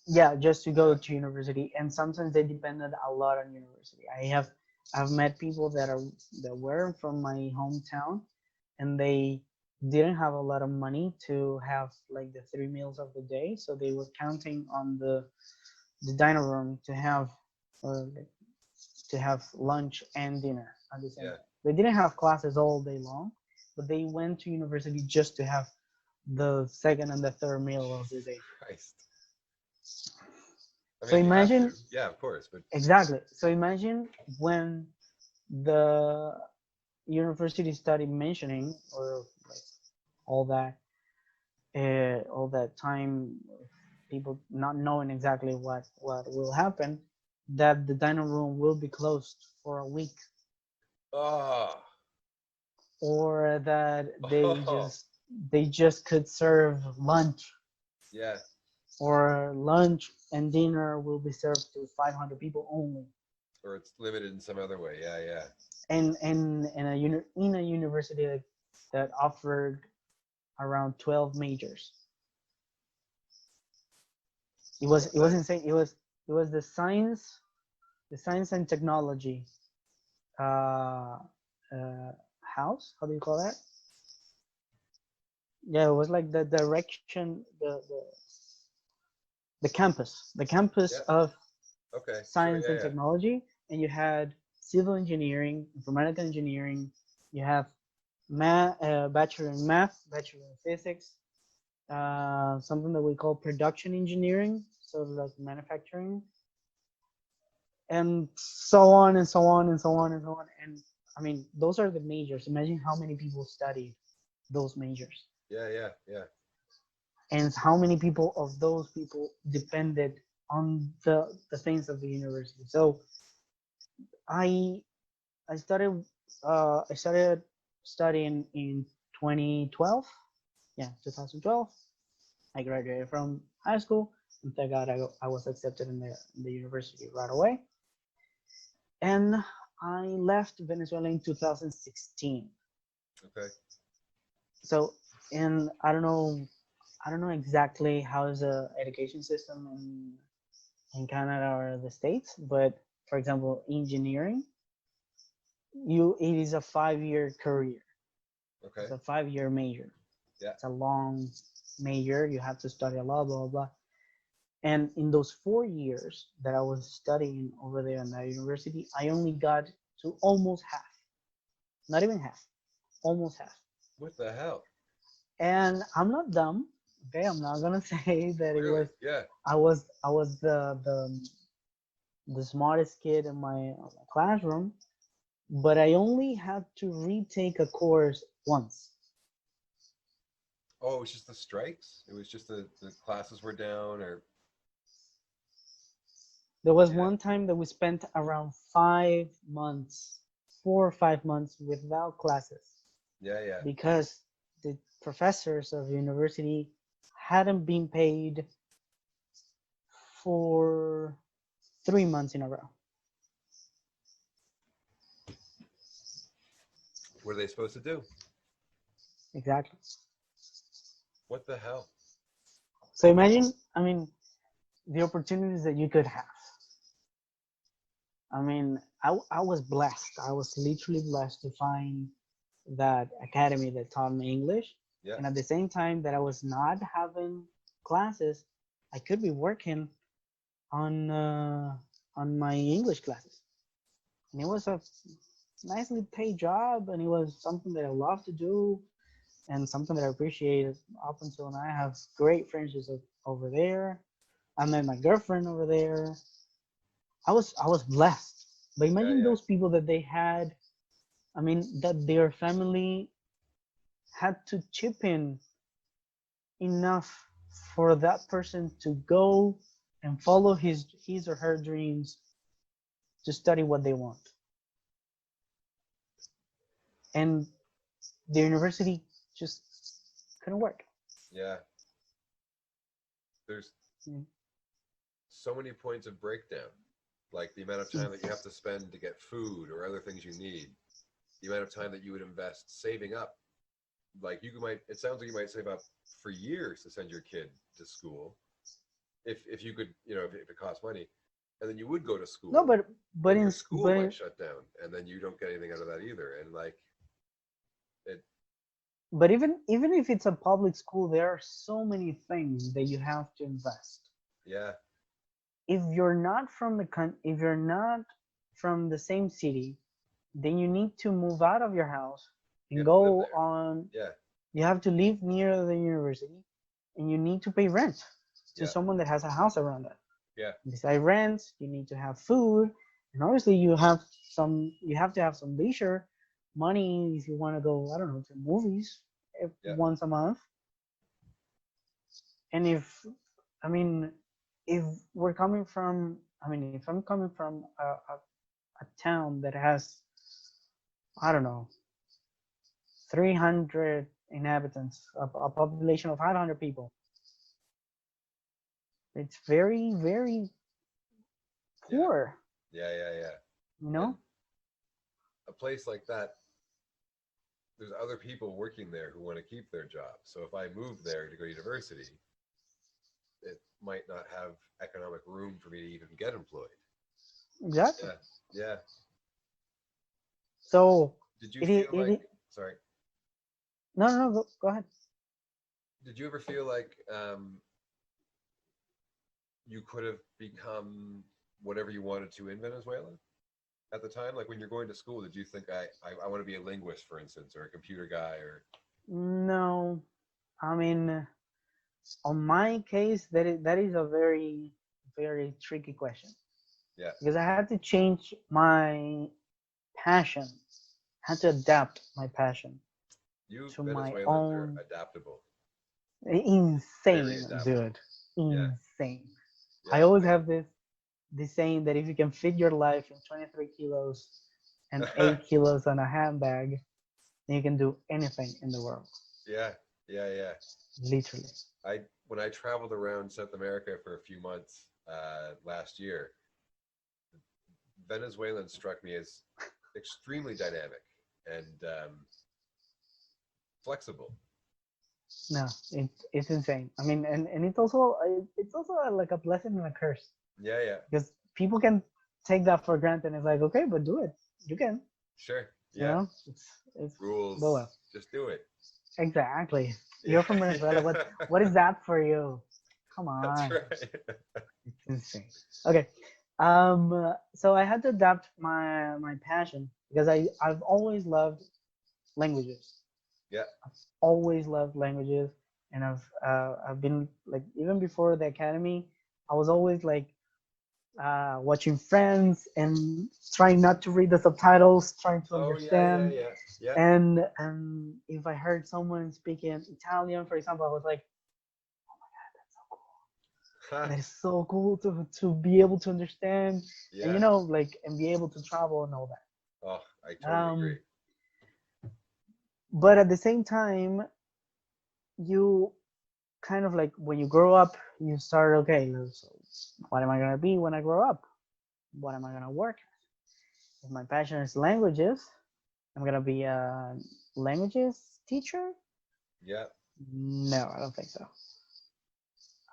yeah, just to go Yeah. to university, and sometimes they depended a lot on university. I've met people that were from my hometown, and they didn't have a lot of money to have like the 3 meals of the day, so they were counting on the dining room to have like, to have lunch and dinner at the same Yeah. time. They didn't have classes all day long, but they went to university just to have the second and the third meal of the day. Christ. I So mean, you have to. imagine Yeah, of course. But exactly. So imagine when the university started mentioning or like all that all that time people not knowing exactly what will happen, that the dining room will be closed for a week, oh, or that oh, they just could serve lunch, yeah. or lunch and dinner will be served to 500 people only, Or it's limited in some other way. Yeah, yeah. and in a university that offered around 12 majors. It was That, insane. It was the science and technology uh, uh, house. How do you call that? Yeah, it was like the direction, the campus yeah. of Okay. Sure. science Yeah, and yeah. technology, and you had civil engineering, informatical engineering. You have bachelor in math, bachelor in physics, something that we call production engineering, so like manufacturing, and so on and so on and so on and so on. And I mean, those are the majors. Imagine how many people studied those majors, Yeah, yeah, yeah. and how many people of those people depended on the things of the university. So I I started studying in 2012. Yeah, 2012. I graduated from high school, and thank God I was accepted in the university right away. And I left Venezuela in 2016. Okay. So, and I don't know exactly how is the education system in Canada or the States, but for example, engineering, it is a 5-year career. Okay. It's a 5-year major. Yeah. It's a long major. You have to study a lot, blah blah blah. And in those 4 years that I was studying over there in that university, I only got to almost half, not even half, almost half. What the hell? And I'm not dumb. Okay, I'm not gonna say that it Clearly. was. Yeah. I was the smartest kid in my classroom, but I only had to retake a course once. Oh, it was just the strikes. It was just the classes were down, or There was yeah, one time that we spent around 5 months, 4 or 5 months without classes yeah, yeah. because the professors of the university hadn't been paid for 3 months in a row. What are they supposed to do? Exactly. What the hell? So imagine, I mean, the opportunities that you could have. I mean, I was blessed. I was literally blessed to find that academy that taught me English. Yeah. And at the same time that I was not having classes, I could be working on uh, on my English classes. And it was a nicely paid job, and it was something that I love to do, and something that I appreciated up until now. I have great friendships over there. I met my girlfriend over there. I was blessed. But Yeah, imagine yeah. those people that they had. I mean, that their family had to chip in enough for that person to go and follow his or her dreams to study what they want. And the university just couldn't work. Yeah. There's Mm. so many points of breakdown. Like the amount of time that you have to spend to get food or other things you need, the amount of time that you would invest saving up like you might. It sounds like you might save up for years to send your kid to school if you could, if it costs money, and then you would go to No, school, but and your in school might shut down, and then you don't get anything out of that either. And like it, but even if it's a public school, there are so many things that you have to invest. yeah, If you're not from the same city, then you need to move out of your house you and have to live go there. on. Yeah, You have to live near the university, and you need to pay rent to yeah, someone that has a house around that. yeah, Besides rent, you need to have food, and obviously you have to have some leisure money if you want to go, I don't know, to movies yeah, once a month. And I mean, if we're coming from, if I'm coming from a town that has, I don't know, 300 inhabitants, a population of 500 people, it's very, very yeah, poor, yeah, yeah, yeah. you And know? a place like that, there's other people working there who want to keep their job. So if I move there to go to university, it might not have economic room for me to even get employed. Exactly. Yeah, yeah. So Did you it, feel like, it, sorry, no, no, no, go ahead. did you ever feel like you could have become whatever you wanted to in Venezuela at the time? Like when you're going to school, did you think I want to be a linguist, for instance, or a computer guy, or No, I mean, on my case, that is a very, very tricky question yeah, because I had to change my passion, I had to adapt my passion you to my Venezuelans are own. adaptable, very Insane, adaptable. dude, Yeah, insane. I yeah, always have this saying that if you can fit your life in 23 kilos and 8 kilos on a handbag, then you can do anything in the world, yeah, yeah, yeah. literally. I when I traveled around South America for a few months last year, Venezuelans struck me as extremely dynamic and flexible. No, it's insane. I mean, and it's also like a blessing and a curse Yeah, yeah, because people can take that for granted. And it's like, okay, but do it. You can. sure, You yeah. know, it's Rules, well, just do it. exactly. Yeah, You're from Venezuela. yeah. What is that for you? Come That's on, right. it's insane. Okay, so I had to adapt my passion because I've always loved languages. Yeah, Always loved languages, and I've been like even before the academy, I was always like watching Friends and trying not to read the subtitles, trying to oh yeah, yeah, understand. yeah, yeah. And if I heard someone speaking Italian, for example, I was like, Ha, that is so cool to be able to understand, and yeah. like and be able to travel and all Oh, I that. totally agree. But at the same time, you kind of like when you grow up, you start okay. So what am I gonna be when I grow up? What am I gonna work? If my passion is languages, I'm gonna be a languages teacher. Yeah, No, I don't think so.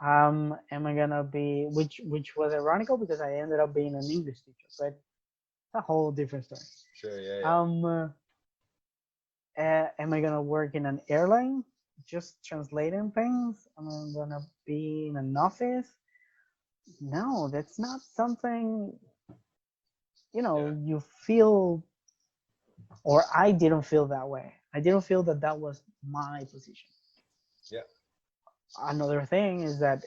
Am I gonna be which was ironical because I ended up being an English teacher, but a whole different story. sure, yeah, yeah. Um, am I gonna work in an airline, just translating things? Am I gonna be in an office? No, that's not something Yeah, you feel, or I didn't feel that way. I didn't feel that that was my position. yeah, Another thing is that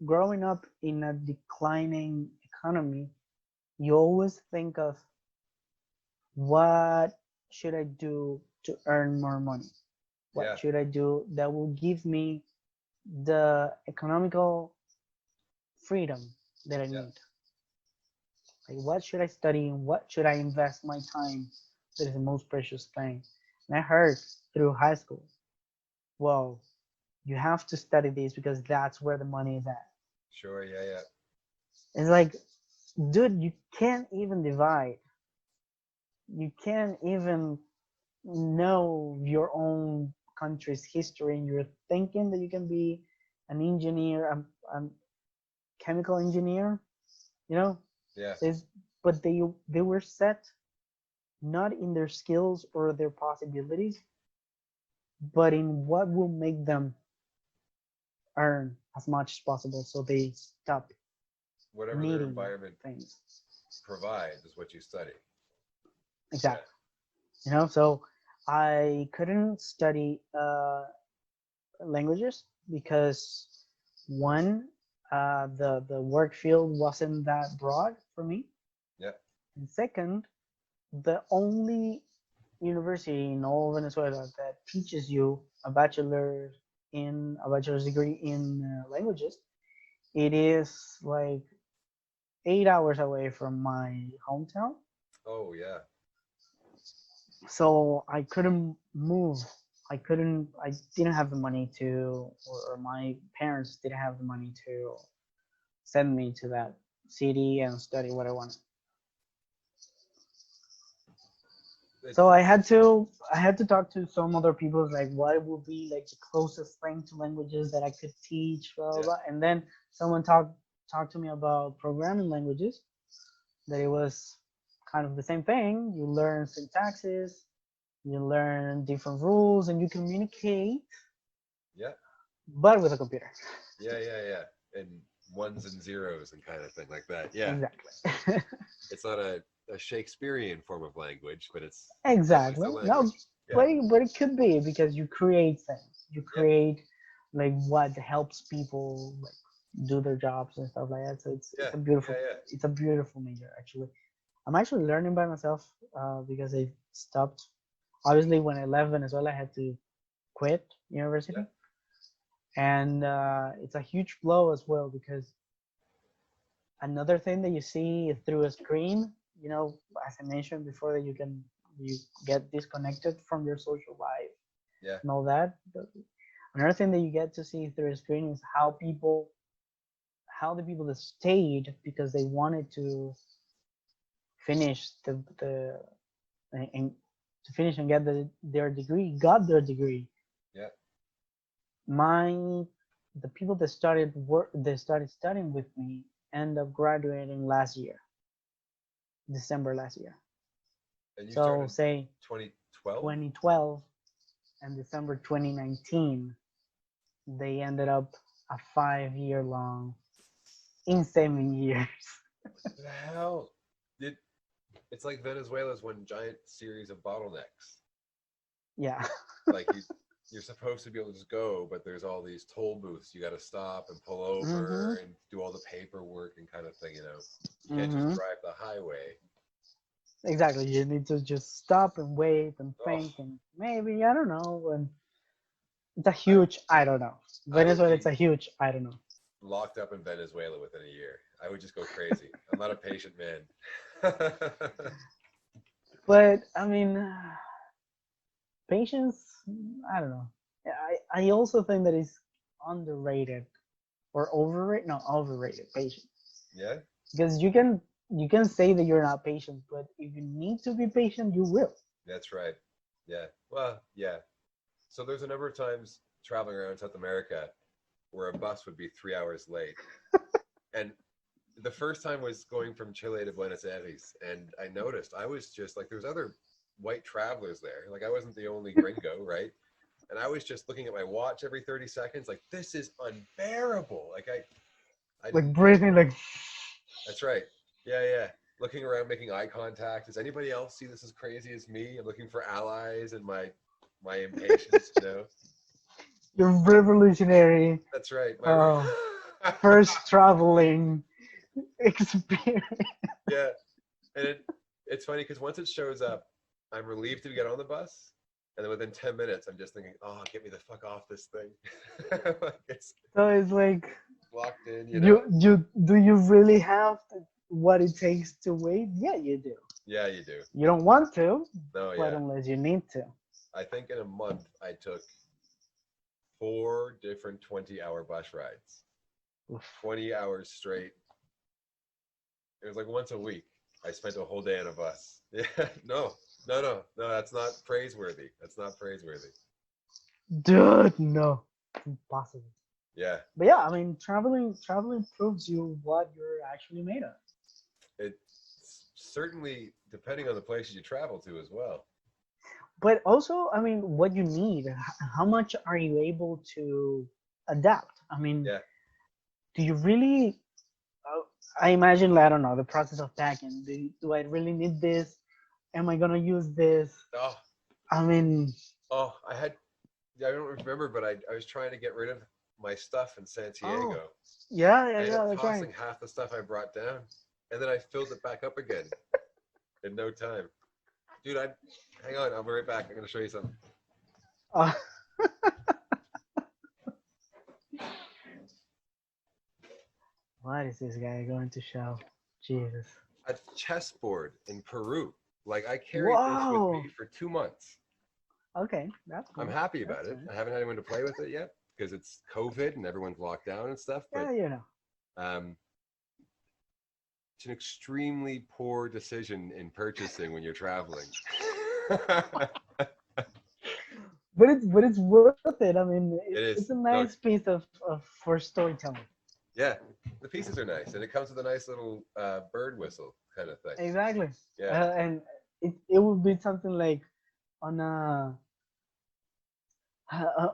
growing up in a declining economy, you always think of what should I do to earn more money? What yeah, should I do that will give me the economical freedom that I yeah, need? Like, what should I study and what should I invest my time? That is the most precious thing. And I heard through high school, well, you have to study this because that's where the money is at. sure, yeah, yeah. It's like, dude, you can't even divide. You can't even. know your own country's history and you're thinking that you can be an engineer, a chemical engineer, you know, Yeah. is but they were set not in their skills or their possibilities, but in what will make them earn as much as possible. So they stop Whatever their needing environment things. provides is what you study. Yeah. Exactly. You know, so I couldn't study languages because one, the work field wasn't that broad for me, Yeah. and second, the only university in all Venezuela that teaches you a bachelor's degree in languages, it is like 8 hours away from my hometown. Oh yeah. So I couldn't move. I didn't have the money to, or my parents didn't have the money to send me to that city and study what I wanted. It's So I had to talk to some other people like what would be like the closest thing to languages that I could teach, blah, blah, yeah. blah. And then someone talked to me about programming languages, that it was kind of the same thing. You learn syntaxes, you learn different rules, and you communicate, Yeah. but with a computer. Yeah. Yeah. Yeah. And ones and zeros and kind of thing like that. Yeah. Exactly. It's not a Shakespearean form of language, but it's Exactly. a No, language. Yeah. but it could be because you create things. You Yeah. create like what helps people like do their jobs and stuff like that. So Yeah. Yeah. Yeah. it's a beautiful major actually. I'm actually learning by myself because I stopped. Obviously, when I left Venezuela, I had to quit Yeah. university, and it's a huge blow as well because another thing that you see through a screen, you know, as I mentioned before, that you get disconnected from your social life Yeah. and all that. But another thing that you get to see through a screen is how the people that stayed because they wanted to finish the and to finish and get their degree got their degree. Yeah. My the people that started work that started studying with me end up graduating last year, December last year. And you So started say 2012. 2012 and December 2019, they ended up a 5 year long in 7 years. What the hell? Did It's like Venezuela's one giant series of bottlenecks. Yeah. Like you're supposed to be able to just go, but there's all these toll booths. You got to stop and pull Mm-hmm. over and do all the paperwork and kind of thing. You can't just Mm-hmm. drive the highway. Exactly. You need to just stop and wait and Oh, think and maybe I don't know. And it's a I huge I don't know. I would Venezuela, it's be a huge I don't know. locked up in Venezuela within a year. I would just go crazy. I'm not a patient man. But I mean, patience. I don't know. I also think that it's underrated or overrated. No, overrated patience Yeah, because you can say that you're not patient, but if you need to be patient, you will. that's right. Yeah. Well, yeah. So there's a number of times traveling around South America where a bus would be 3 hours late. And the first time was going from Chile to Buenos Aires, and I noticed I was just like, there's other white travelers there. Like I wasn't the only gringo, right? And I was just looking at my watch every 30 seconds, like this is unbearable. Like I Like didn't get it. breathing, like That's right. Yeah, yeah. Looking around, making eye contact. Does anybody else see this as crazy as me? I'm looking for allies and my impatience. the revolutionary That's right. uh, first traveling experience. Yeah, and it's funny because once it shows up, I'm relieved to get on the bus, and then within 10 minutes, I'm just thinking, "Oh, get me the fuck off this thing!" Like it's So it's like locked in, you do you really have what it takes to wait? Yeah, you do. Yeah, you do. You don't want to, No, but yeah. unless you need to. I think in a month I took 4 different 20-hour bus rides, Oof. 20 hours straight. It was like once a week. I spent a whole day on a bus. Yeah, no. No. That's not praiseworthy. That's not praiseworthy. Dude, no, it's impossible. Yeah, But yeah, I mean, traveling proves you what you're actually made of. it's certainly depending on the places you travel to as well. But also, I mean, what you need, how much are you able to adapt? I mean, Yeah. do you really? Uh, I imagine, I don't know, the process of packing. Do I really need this? Am I gonna use this? Oh, I mean, I had. Yeah, I don't remember, but I was trying to get rid of my stuff in oh, Santiago. I ended yeah, up that's right. tossing half the stuff I brought down, and then I filled it back up again in no time. Dude, I hang on. I'll be right back. I'm gonna show you something. Uh, what is this guy going to show? Jesus. A chessboard in Peru. Like I carried this with me Whoa. for 2 months. Okay, that's I'm cool. happy about That's it. nice. I haven't had anyone to play with it yet because it's COVID and everyone's locked down and stuff. But Yeah, um, it's an extremely poor decision in purchasing when you're traveling. but it's worth it. I mean, It it's a is. nice No, piece of for storytelling. yeah, the pieces are nice, and it comes with a nice little bird whistle kind of thing. Exactly. Yeah, And it would be something like on a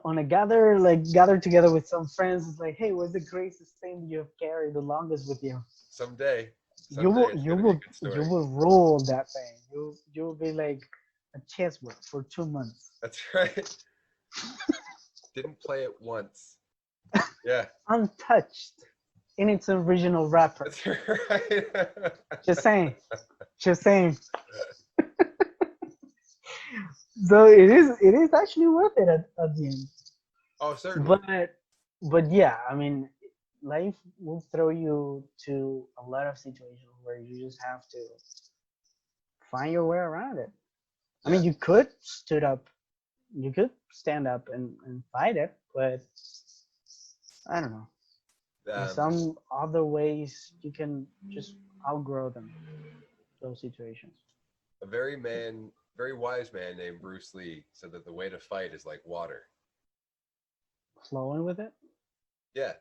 on a gather together with some friends. It's like, hey, what's the craziest thing you have carried the longest with you? someday, You someday it's gonna be a good you story. will rule that thing. You will be like a chessboard for 2 months, That's right. Didn't play it once. Yeah, untouched in its original wrapper. that's right. Just saying, just saying. So it is actually worth it at the end. Oh, certainly. But yeah, I mean, life will throw you to a lot of situations where you just have to find your way around it. I Yeah. mean, you could stood up, you could stand up and fight it, but I don't know. There's Um, some other ways you can just outgrow them, those situations. very wise man named Bruce Lee said that the way to fight is like water. Flowing with it. Yeah,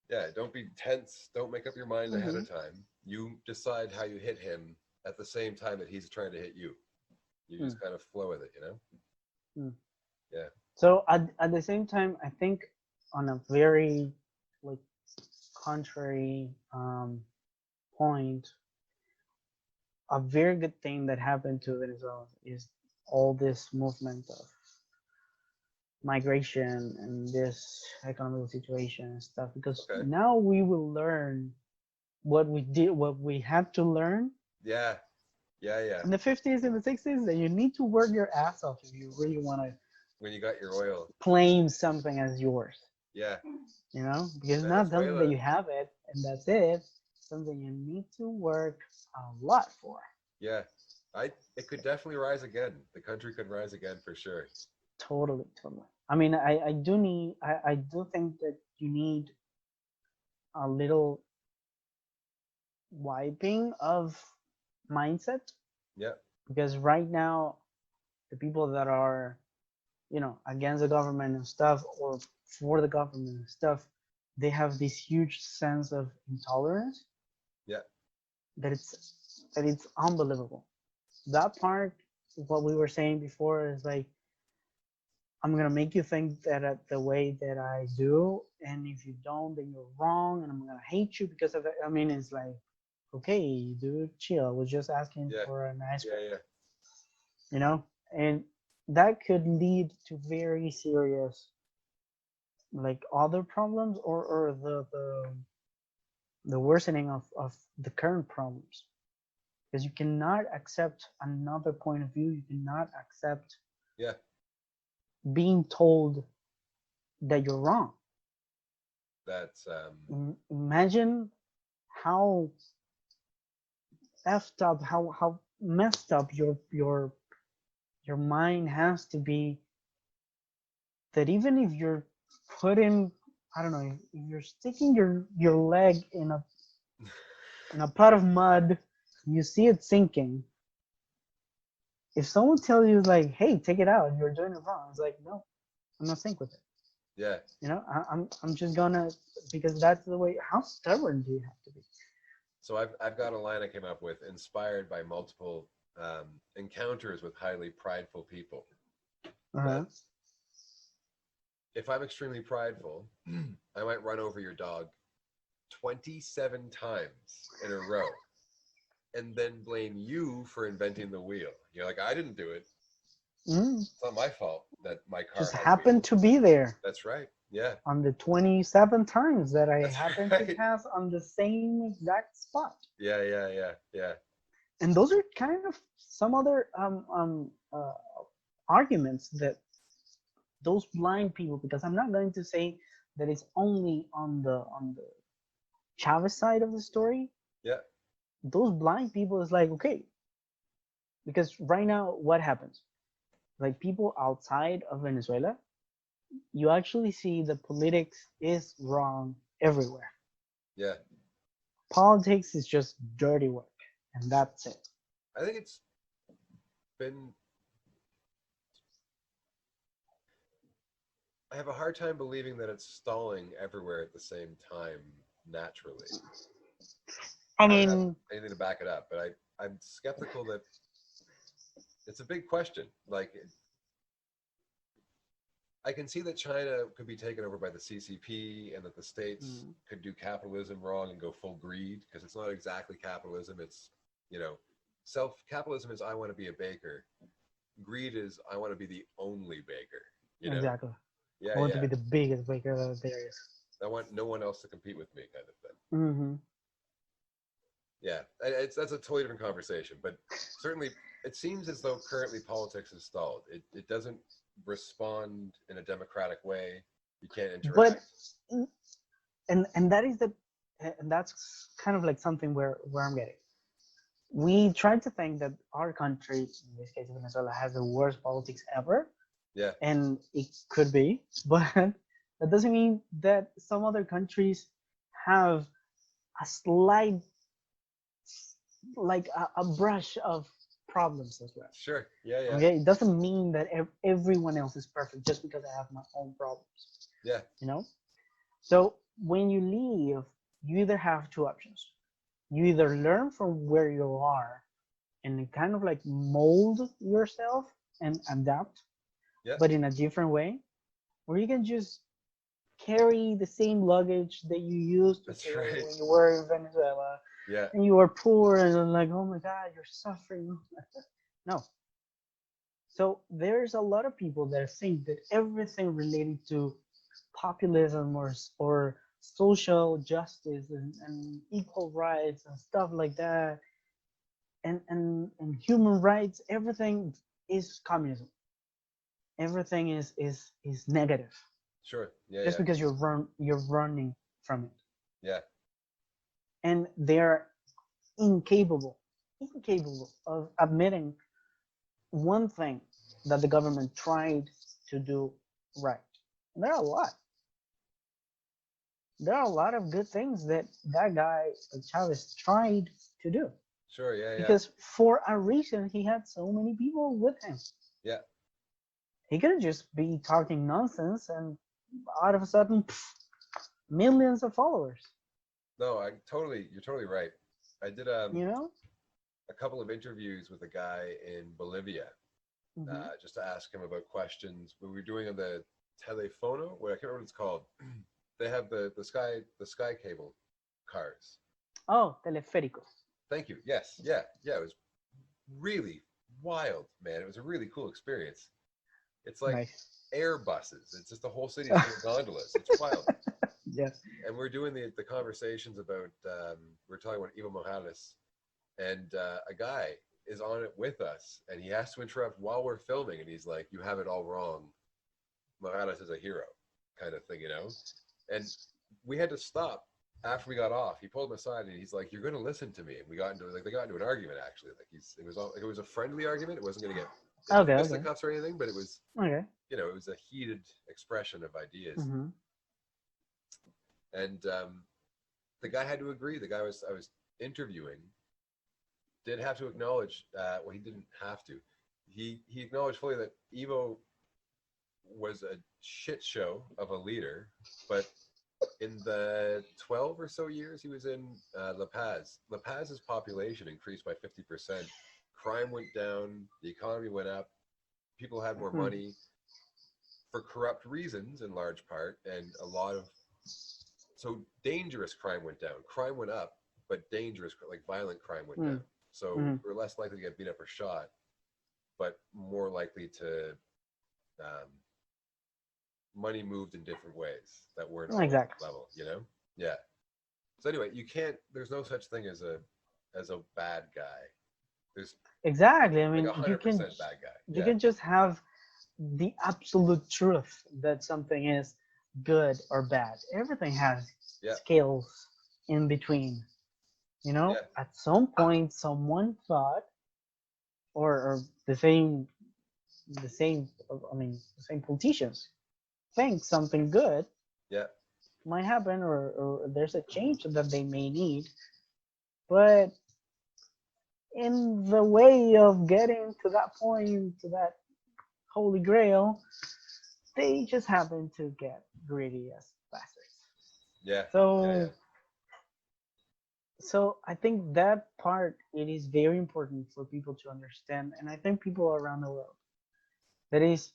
yeah. Don't be tense. Don't make up your mind ahead Hmm. of time. You decide how you hit him at the same time that he's trying to hit you. You Mm. just kind of flow with it, you know? Mm. Yeah. So at the same time, I think on a very like contrary point, a very good thing that happened to Venezuela is all this movement of migration and this economic situation and stuff. Because Okay. now we will learn what we had to learn Yeah. Yeah. Yeah. in the 50s and the 60s, that you need to work your ass off if you really want to When you got your oil. claim something as yours. Yeah. You know, because it's not something that Venezuela. you have it and that's it. Something you need to work a lot for. Yeah. It could definitely rise again. The country could rise again for sure. Totally, totally. I mean, I do think that you need a little wiping of mindset, Yeah. because right now the people that are, you know, against the government and stuff, or for the government and stuff, they have this huge sense of intolerance Yeah. that it's unbelievable. That part, what we were saying before, is like, I'm gonna make you think that the way that I do, and if you don't, then you're wrong, and I'm gonna hate you because of it. I mean, it's like, okay, dude, chill. I was just asking Yeah. for an Yeah. icebreaker, Yeah. you know, and that could lead to very serious, like, other problems, or the worsening of the current problems, because you cannot accept another point of view. You cannot accept Yeah. being told that you're wrong. That's Imagine how effed up, how messed up your mind has to be, that even if you're putting, I don't know, if you're sticking your leg in a pot of mud, you see it sinking, If someone tells you like, "Hey, take it out," you're doing it wrong. It's like, no, I'm not sync with it. Yeah. I'm just gonna, because that's the way. How stubborn do you have to be? So I've got a line I came up with, inspired by multiple encounters with highly prideful people. Uh-huh. That if I'm extremely prideful, I might run over your dog 27 times in a row and then blame you for inventing the wheel. You're like, I didn't do it. Mm, It's not my fault that my car just has happened wheels. to be there That's right. Yeah. on the 27 times that I That's happened to right. pass on the same exact spot. Yeah, yeah, yeah, yeah. And those are kind of some other arguments that those blind people, because I'm not going to say that it's only on the Chavez side of the story. Yeah. Those blind people is like, okay, because right now what happens, like people outside of Venezuela, you actually see the politics is wrong everywhere. Yeah. Politics is just dirty work, and that's it. I think it's been I have a hard time believing that it's stalling everywhere at the same time naturally. I I don't have mean, anything to back it up, but I'm skeptical that it's a big question. Like, I can see that China could be taken over by the CCP and that the states mm, could do capitalism wrong and go full greed because it's not exactly capitalism. It's, you know, self capitalism is I want to be a baker. Greed is I want to be the only baker, you know? exactly. I Yeah, want to yeah. be the biggest baker that there is. I want no one else to compete with me kind of thing. Mm-hmm. Yeah, that's a totally different conversation, but certainly it seems as though currently politics is stalled. It doesn't respond in a democratic way. You can't But interact. and that is the and that's kind of like something where I'm getting. We try to think that our country, in this case Venezuela, has the worst politics ever, Yeah, and it could be, but that doesn't mean that some other countries have a slight, like a brush of problems as well. sure. Yeah, yeah, Okay, it doesn't mean that everyone else is perfect just because I have my own problems. yeah, You know. So when you leave, you either have two options. You either learn from where you are and kind of like mold yourself and adapt, yeah. but in a different way, or you can just carry the same luggage that you used to That's carry right. when you were in Venezuela Yeah, and you were poor and like, oh my God, you're suffering. No. So there's a lot of people that think that everything related to populism or social justice and equal rights and stuff like that and human rights, everything is communism. Everything is negative sure. Yeah, just yeah, because you're running from it. yeah. And they're incapable of admitting one thing that the government tried to do right. And there are a lot. There are a lot of good things that that guy Chavez tried to do, Sure. Yeah, yeah, because for a reason he had so many people with him. yeah. He couldn't just be talking nonsense and out of a sudden, millions of followers. No, you're totally right. I did You know? a couple of interviews with a guy in Bolivia Hmm. just to ask him about questions. We were doing on the telefono. What I can't remember what it's called. They have the sky cable cars. Oh, teleférico. Thank you. Yes, yeah, yeah. It was really wild, man. It was a really cool experience. It's like Nice. air buses. It's just the whole city is full of gondolas. It's wild. Yes. And we're doing the conversations about we're talking about Evo Morales, and a guy is on it with us, and he has to interrupt while we're filming, and he's like, "You have it all wrong. Morales is a hero," kind of thing, you know. And we had to stop after we got off. He pulled him aside and he's like, "You're going to listen to me." And we got into like they got into an argument actually. Like it was a friendly argument. It wasn't going to get into Okay. Okay. fisticuffs or anything, but it was Okay. it was a heated expression of ideas. Hmm. And the guy had to agree. The guy I was interviewing did have to acknowledge. Well, he didn't have to. he acknowledged fully that Evo was a shit show of a leader, but in the 12 or so years he was in La Paz, La Paz's population increased by 50%. Crime went down, the economy went up, people had more Mhm. money for corrupt reasons in large part, and a lot of so dangerous crime went down. Crime went up, but dangerous, like violent crime went down. Mhm. So Mhm. we're less likely to get beat up or shot, but more likely to um, money moved in different ways that weren't always Exactly. level. You know? Yeah. So anyway, you can't. There's no such thing as a bad guy. There's Exactly. I like mean, 100% bad guy. you Yeah. can just have the absolute truth that something is good or bad. Everything has Yeah. scales in between. You know, Yeah. at some point, someone thought, or the same. I mean, the same politicians think something good Yeah. might happen, or there's a change that they may need, but in the way of getting to that point, to that holy grail, they just happen to get greedy as bastards. Yeah. Yeah. Yeah. So, so I think that part it is very important for people to understand, and I think people around the world. That is,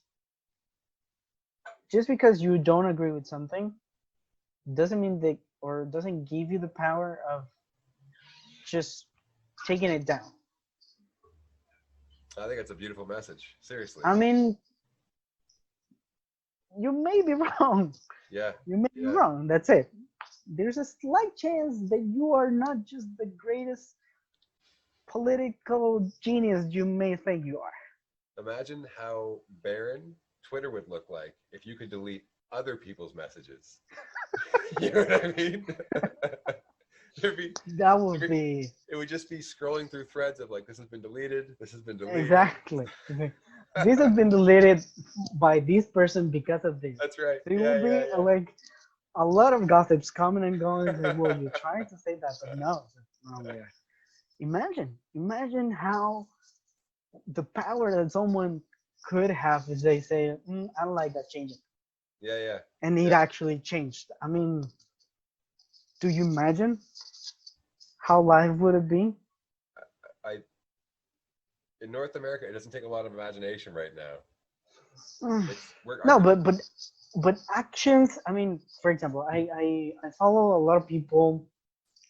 just because you don't agree with something doesn't mean that, or doesn't give you the power of just taking it down. I think that's a beautiful message. Seriously. I mean, you may be wrong. Yeah. You may be Yeah. wrong. That's it. There's a slight chance that you are not just the greatest political genius you may think you are. Imagine how barren Twitter would look like if you could delete other people's messages. You know what I mean? There'd be, That would there'd be, be it would just be scrolling through threads of like, this has been deleted, this has been deleted. exactly. This has been deleted by this person because of this. That's right. So it Yeah, will yeah, be yeah. like a lot of gossips coming and going. Say, well, you're trying to say that, but no. Oh my god. Imagine how the power that someone could have if they say, I don't like that changing. Yeah, yeah, And it yeah. actually changed. I mean, do you imagine how life would have been? I in North America, it doesn't take a lot of imagination right now. Mm. It's we're our No, country. but actions. I mean, for example, I follow a lot of people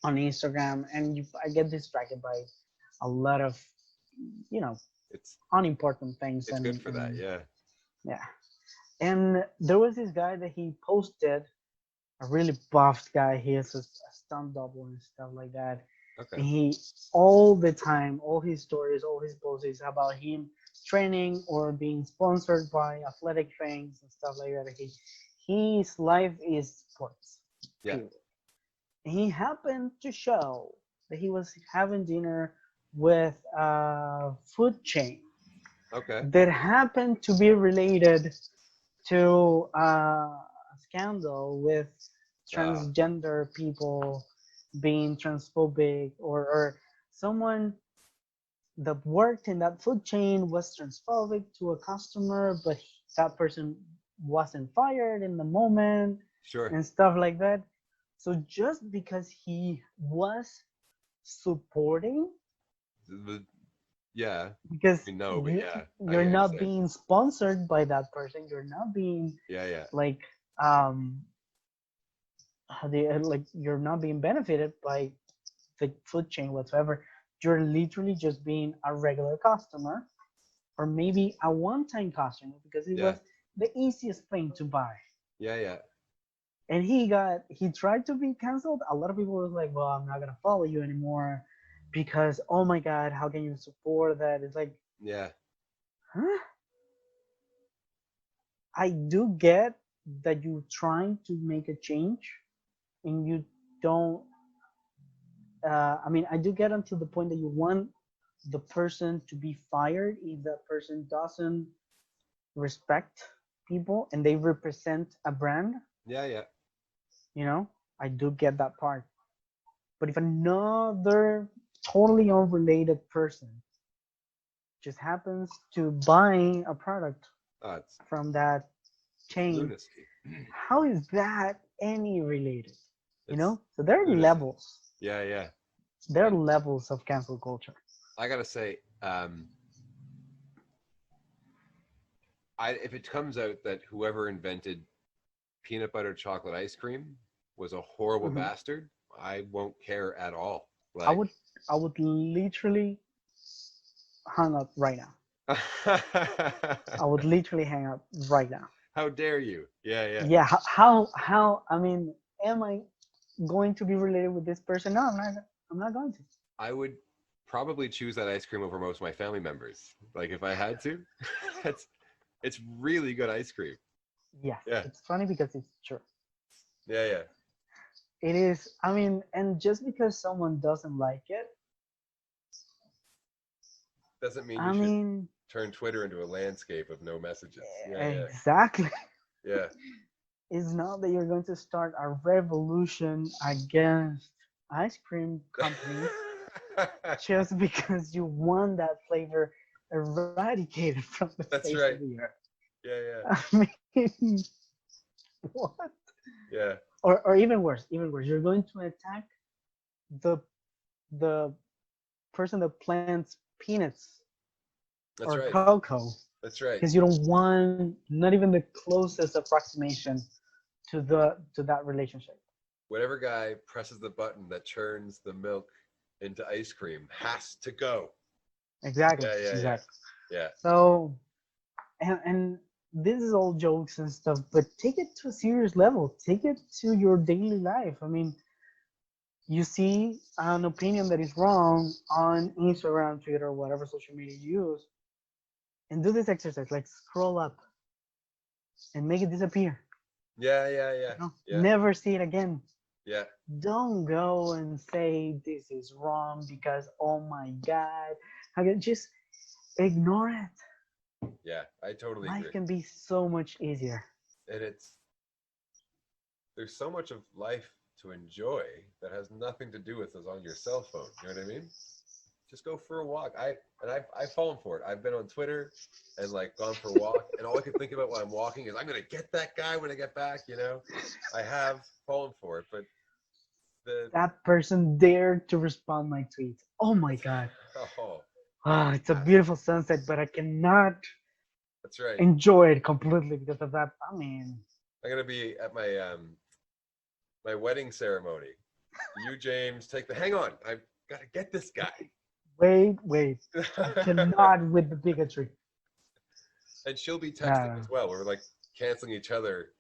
on Instagram, and I get distracted by a lot of you know It's unimportant things, it's good and for that. Yeah. yeah. And there was this guy that he posted, a really buffed guy. He is a stunt double and stuff like that. Okay. And he all the time, all his stories, all his posts is about him training or being sponsored by athletic things and stuff like that. His life is sports. Yeah. Period. And he happened to show that he was having dinner with a food chain Okay. that happened to be related to a scandal with Ah. transgender people being transphobic, or someone that worked in that food chain was transphobic to a customer, but that person wasn't fired in the moment Sure. and stuff like that. So just because he was supporting, The, yeah. because We know, but you yeah, I you're hear what you're not saying. being sponsored by that person, you're not being Yeah, yeah, like um like you're not being benefited by the food chain whatsoever. You're literally just being a regular customer, or maybe a one-time customer because it yeah, was the easiest thing to buy. yeah, yeah, And he tried to be canceled. A lot of people was like, "Well, I'm not gonna follow you anymore because oh my god, how can you support that?" It's like, yeah, huh? I do get that you're trying to make a change and you don't I mean, I do get until the point that you want the person to be fired if that person doesn't respect people and they represent a brand. yeah, yeah. I do get that part. But if another totally unrelated person just happens to buying a product It's from that chain. lunacy. How is that any related? You It's know? So there are lunacy. levels. Yeah, yeah. There are And levels of cancel culture. I gotta say, if it comes out that whoever invented peanut butter chocolate ice cream was a horrible Mhm. bastard, I won't care at all. I Like, would I would literally hang up right now. I would literally hang up right now. how dare you? Yeah, yeah. Yeah, how I mean, am I going to be related with this person? No, I'm not going to. I would probably choose that ice cream over most of my family members. Like if I had to, it's it's really good ice cream. Yes, Yeah, it's funny because it's true. yeah, yeah. It is. I mean, and just because someone doesn't like it, Doesn't mean you I should mean, turn Twitter into a landscape of no messages. Yeah, yeah, exactly. yeah. It's not that you're going to start a revolution against ice cream companies just because you want that flavor eradicated from the That's face of right. the earth. Yeah, yeah, I mean, what? yeah. Or even worse, even worse. You're going to attack the the person that plants peanuts That's or right. cocoa That's right. because you don't want not even the closest approximation to that relationship. Whatever guy presses the button that churns the milk into ice cream has to go. Exactly, Yeah, yeah, yeah, exactly. yeah. So and this is all jokes and stuff, but take it to a serious level. Take it to your daily life. I mean, you see an opinion that is wrong on Instagram, Twitter, whatever social media you use, and do this exercise like scroll up and make it disappear. Yeah, yeah, yeah, You know, yeah, never see it again. yeah, Don't go and say this is wrong because oh my god. I can just ignore it. yeah. I totally Life agree. can be so much easier. And there's so much of life to enjoy that has nothing to do with us on your cell phone. You know what I mean? Just go for a walk. I've fallen for it. I've been on Twitter and like gone for a walk, and all I can think about while I'm walking is I'm gonna get that guy when I get back. You know, I have fallen for it, but the That person dared to respond my tweet. Oh my god. oh, Ah, it's a massive. beautiful sunset, but I cannot That's right. enjoy it completely because of that. I mean, I'm gonna be at my wedding ceremony. You, James, take the. Hang on, I gotta get this guy. wait. I cannot with the bigotry. And she'll be texting No, as well. We're like canceling each other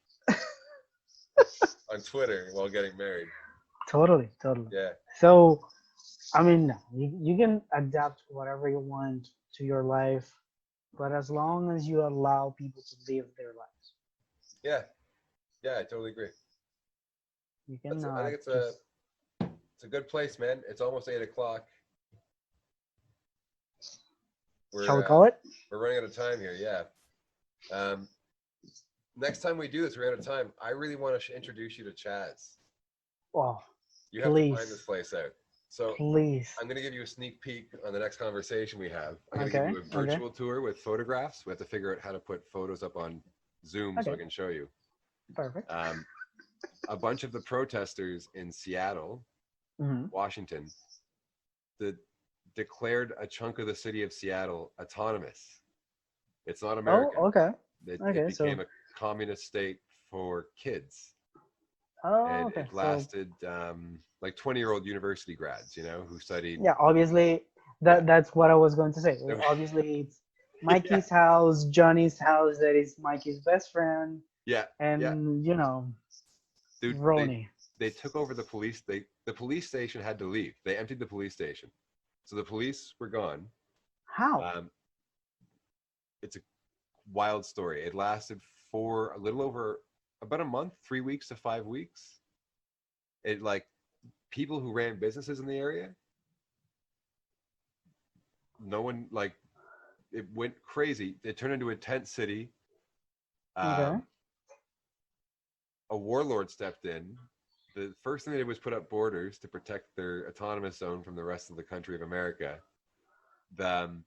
on Twitter while getting married. totally, totally. Yeah, So, I mean, no, you can adapt whatever you want to your life, but as long as you allow people to live their lives, yeah, yeah. I totally agree. you I think cannot it's just. a good place, man. It's almost 8 o'clock. Shall we We're call it? we're running out of time here. Yeah. Um, next time we do this, we're out of time. I really want to introduce you to Chaz. Oh, You have to find this please, place out. So please. I'm going to give you a sneak peek on the next conversation we have. I'm going to give Okay, you a okay, virtual tour with photographs. We have to figure out how to put photos up on Zoom so I okay. can show you. Perfect. Um, a bunch of the protesters in Seattle, Hmm. Washington, the, declared a chunk of the city of Seattle autonomous. It's not Oh, America. okay, It okay. became So, a communist state for kids, oh, and okay. it So, lasted like 20-year-old university grads, who studied. yeah, obviously, Yeah, that's what I was going to say. no, Obviously, it's yeah, Mikey's house, Johnny's house, that is Mikey's best friend, yeah, yeah. and Dude, Roni. they took over the police. The police station had to leave. They emptied the police station, so the police were gone. How? Um, it's a wild story. It lasted for a little over about a month, 3 weeks to 5 weeks. It like people who ran businesses in the area, no one like it went crazy. It turned into a tent city. Okay. Um, a warlord stepped in. The first thing they did was put up borders to protect their autonomous zone from the rest of the country of America. The,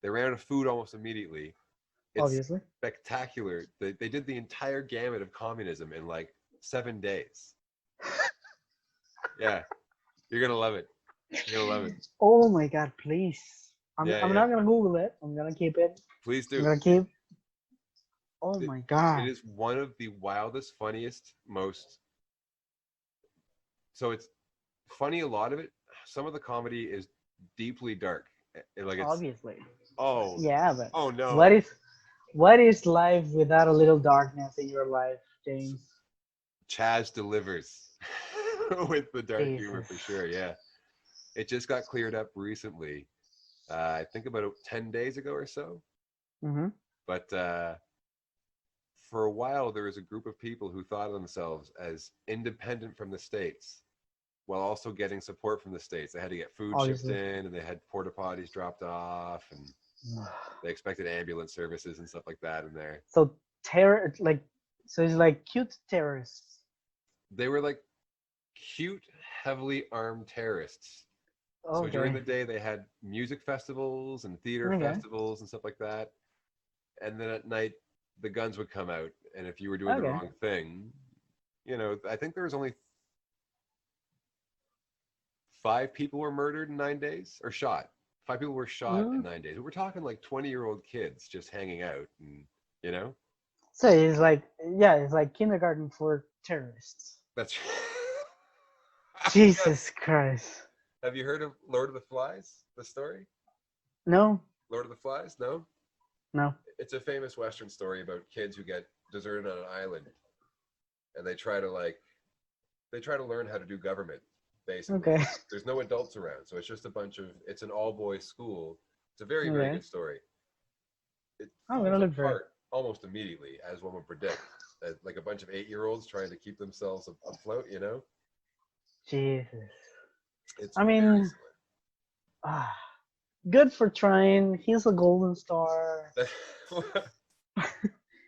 They ran out of food almost immediately. It's Obviously. spectacular. They did the entire gamut of communism in like 7 days. Yeah, you're gonna love it. You're gonna love it. Oh my god, please. I'm Yeah, I'm yeah. not gonna Google it. I'm gonna keep it. Please I'm do. gonna keep. Oh It, my it god. is one of the wildest, funniest, most. So it's funny. A lot of it. Some of the comedy is deeply dark. Like it's Obviously. oh Yeah, but oh what no. is what is life without a little darkness in your life, S- James? Chaz delivers with the dark humor Jesus. for sure. Yeah, it just got cleared up recently. I think about 10 days ago or so. Mm-hmm. But for a while, there was a group of people who thought of themselves as independent from the states while also getting support from the states. They had to get food shipped Obviously. in, and they had porta potties dropped off, and they expected ambulance services and stuff like that in there. So terror, like, so it's like cute terrorists. They were like cute, heavily armed terrorists. So during Okay. the day, they had music festivals and theater Okay. festivals and stuff like that. And then at night, the guns would come out. And if you were doing the Okay. wrong thing, I think there was only 5 people were murdered in 9 days or shot. 5 people were shot in Mm. 9 days. We're talking like 20-year-old kids just hanging out, and you know, So it's like, yeah, it's like kindergarten for terrorists. that's yes. Jesus Christ. Have you heard of Lord of the Flies? The story, No, Lord of the Flies? No, no. it's a famous Western story about kids who get deserted on an island, and they try to learn how to do government. Basically, Okay. there's no adults around, so it's just a bunch of. It's an all-boys school. It's a very, very Okay. good story. It I'm falls gonna look for it. apart almost immediately, as one would predict. Like a bunch of 8-year-olds trying to keep themselves afloat. Jesus. It's I very mean, ah, good for trying. He's a golden star. silly.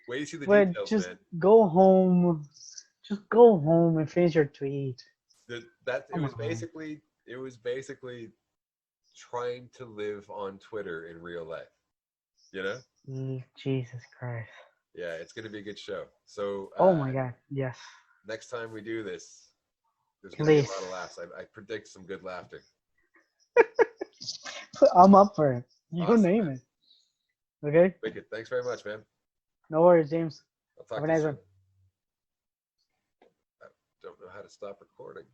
Wait to see the But details, just man. go home. Just go home and finish your tweet. That Come on. it was basically trying to live on Twitter in real life. You know? Jesus Christ. Yeah, it's gonna be a good show. So Oh my God. Yes. next time we do this, there's gonna be a Please. lot of laughs. I predict some good laughter. I'm up for it. You Awesome, name man. it. Okay? Wicked. Thanks very much, man. No worries, James. I'll Have talk a to you nice soon. one. I don't know how to stop recording.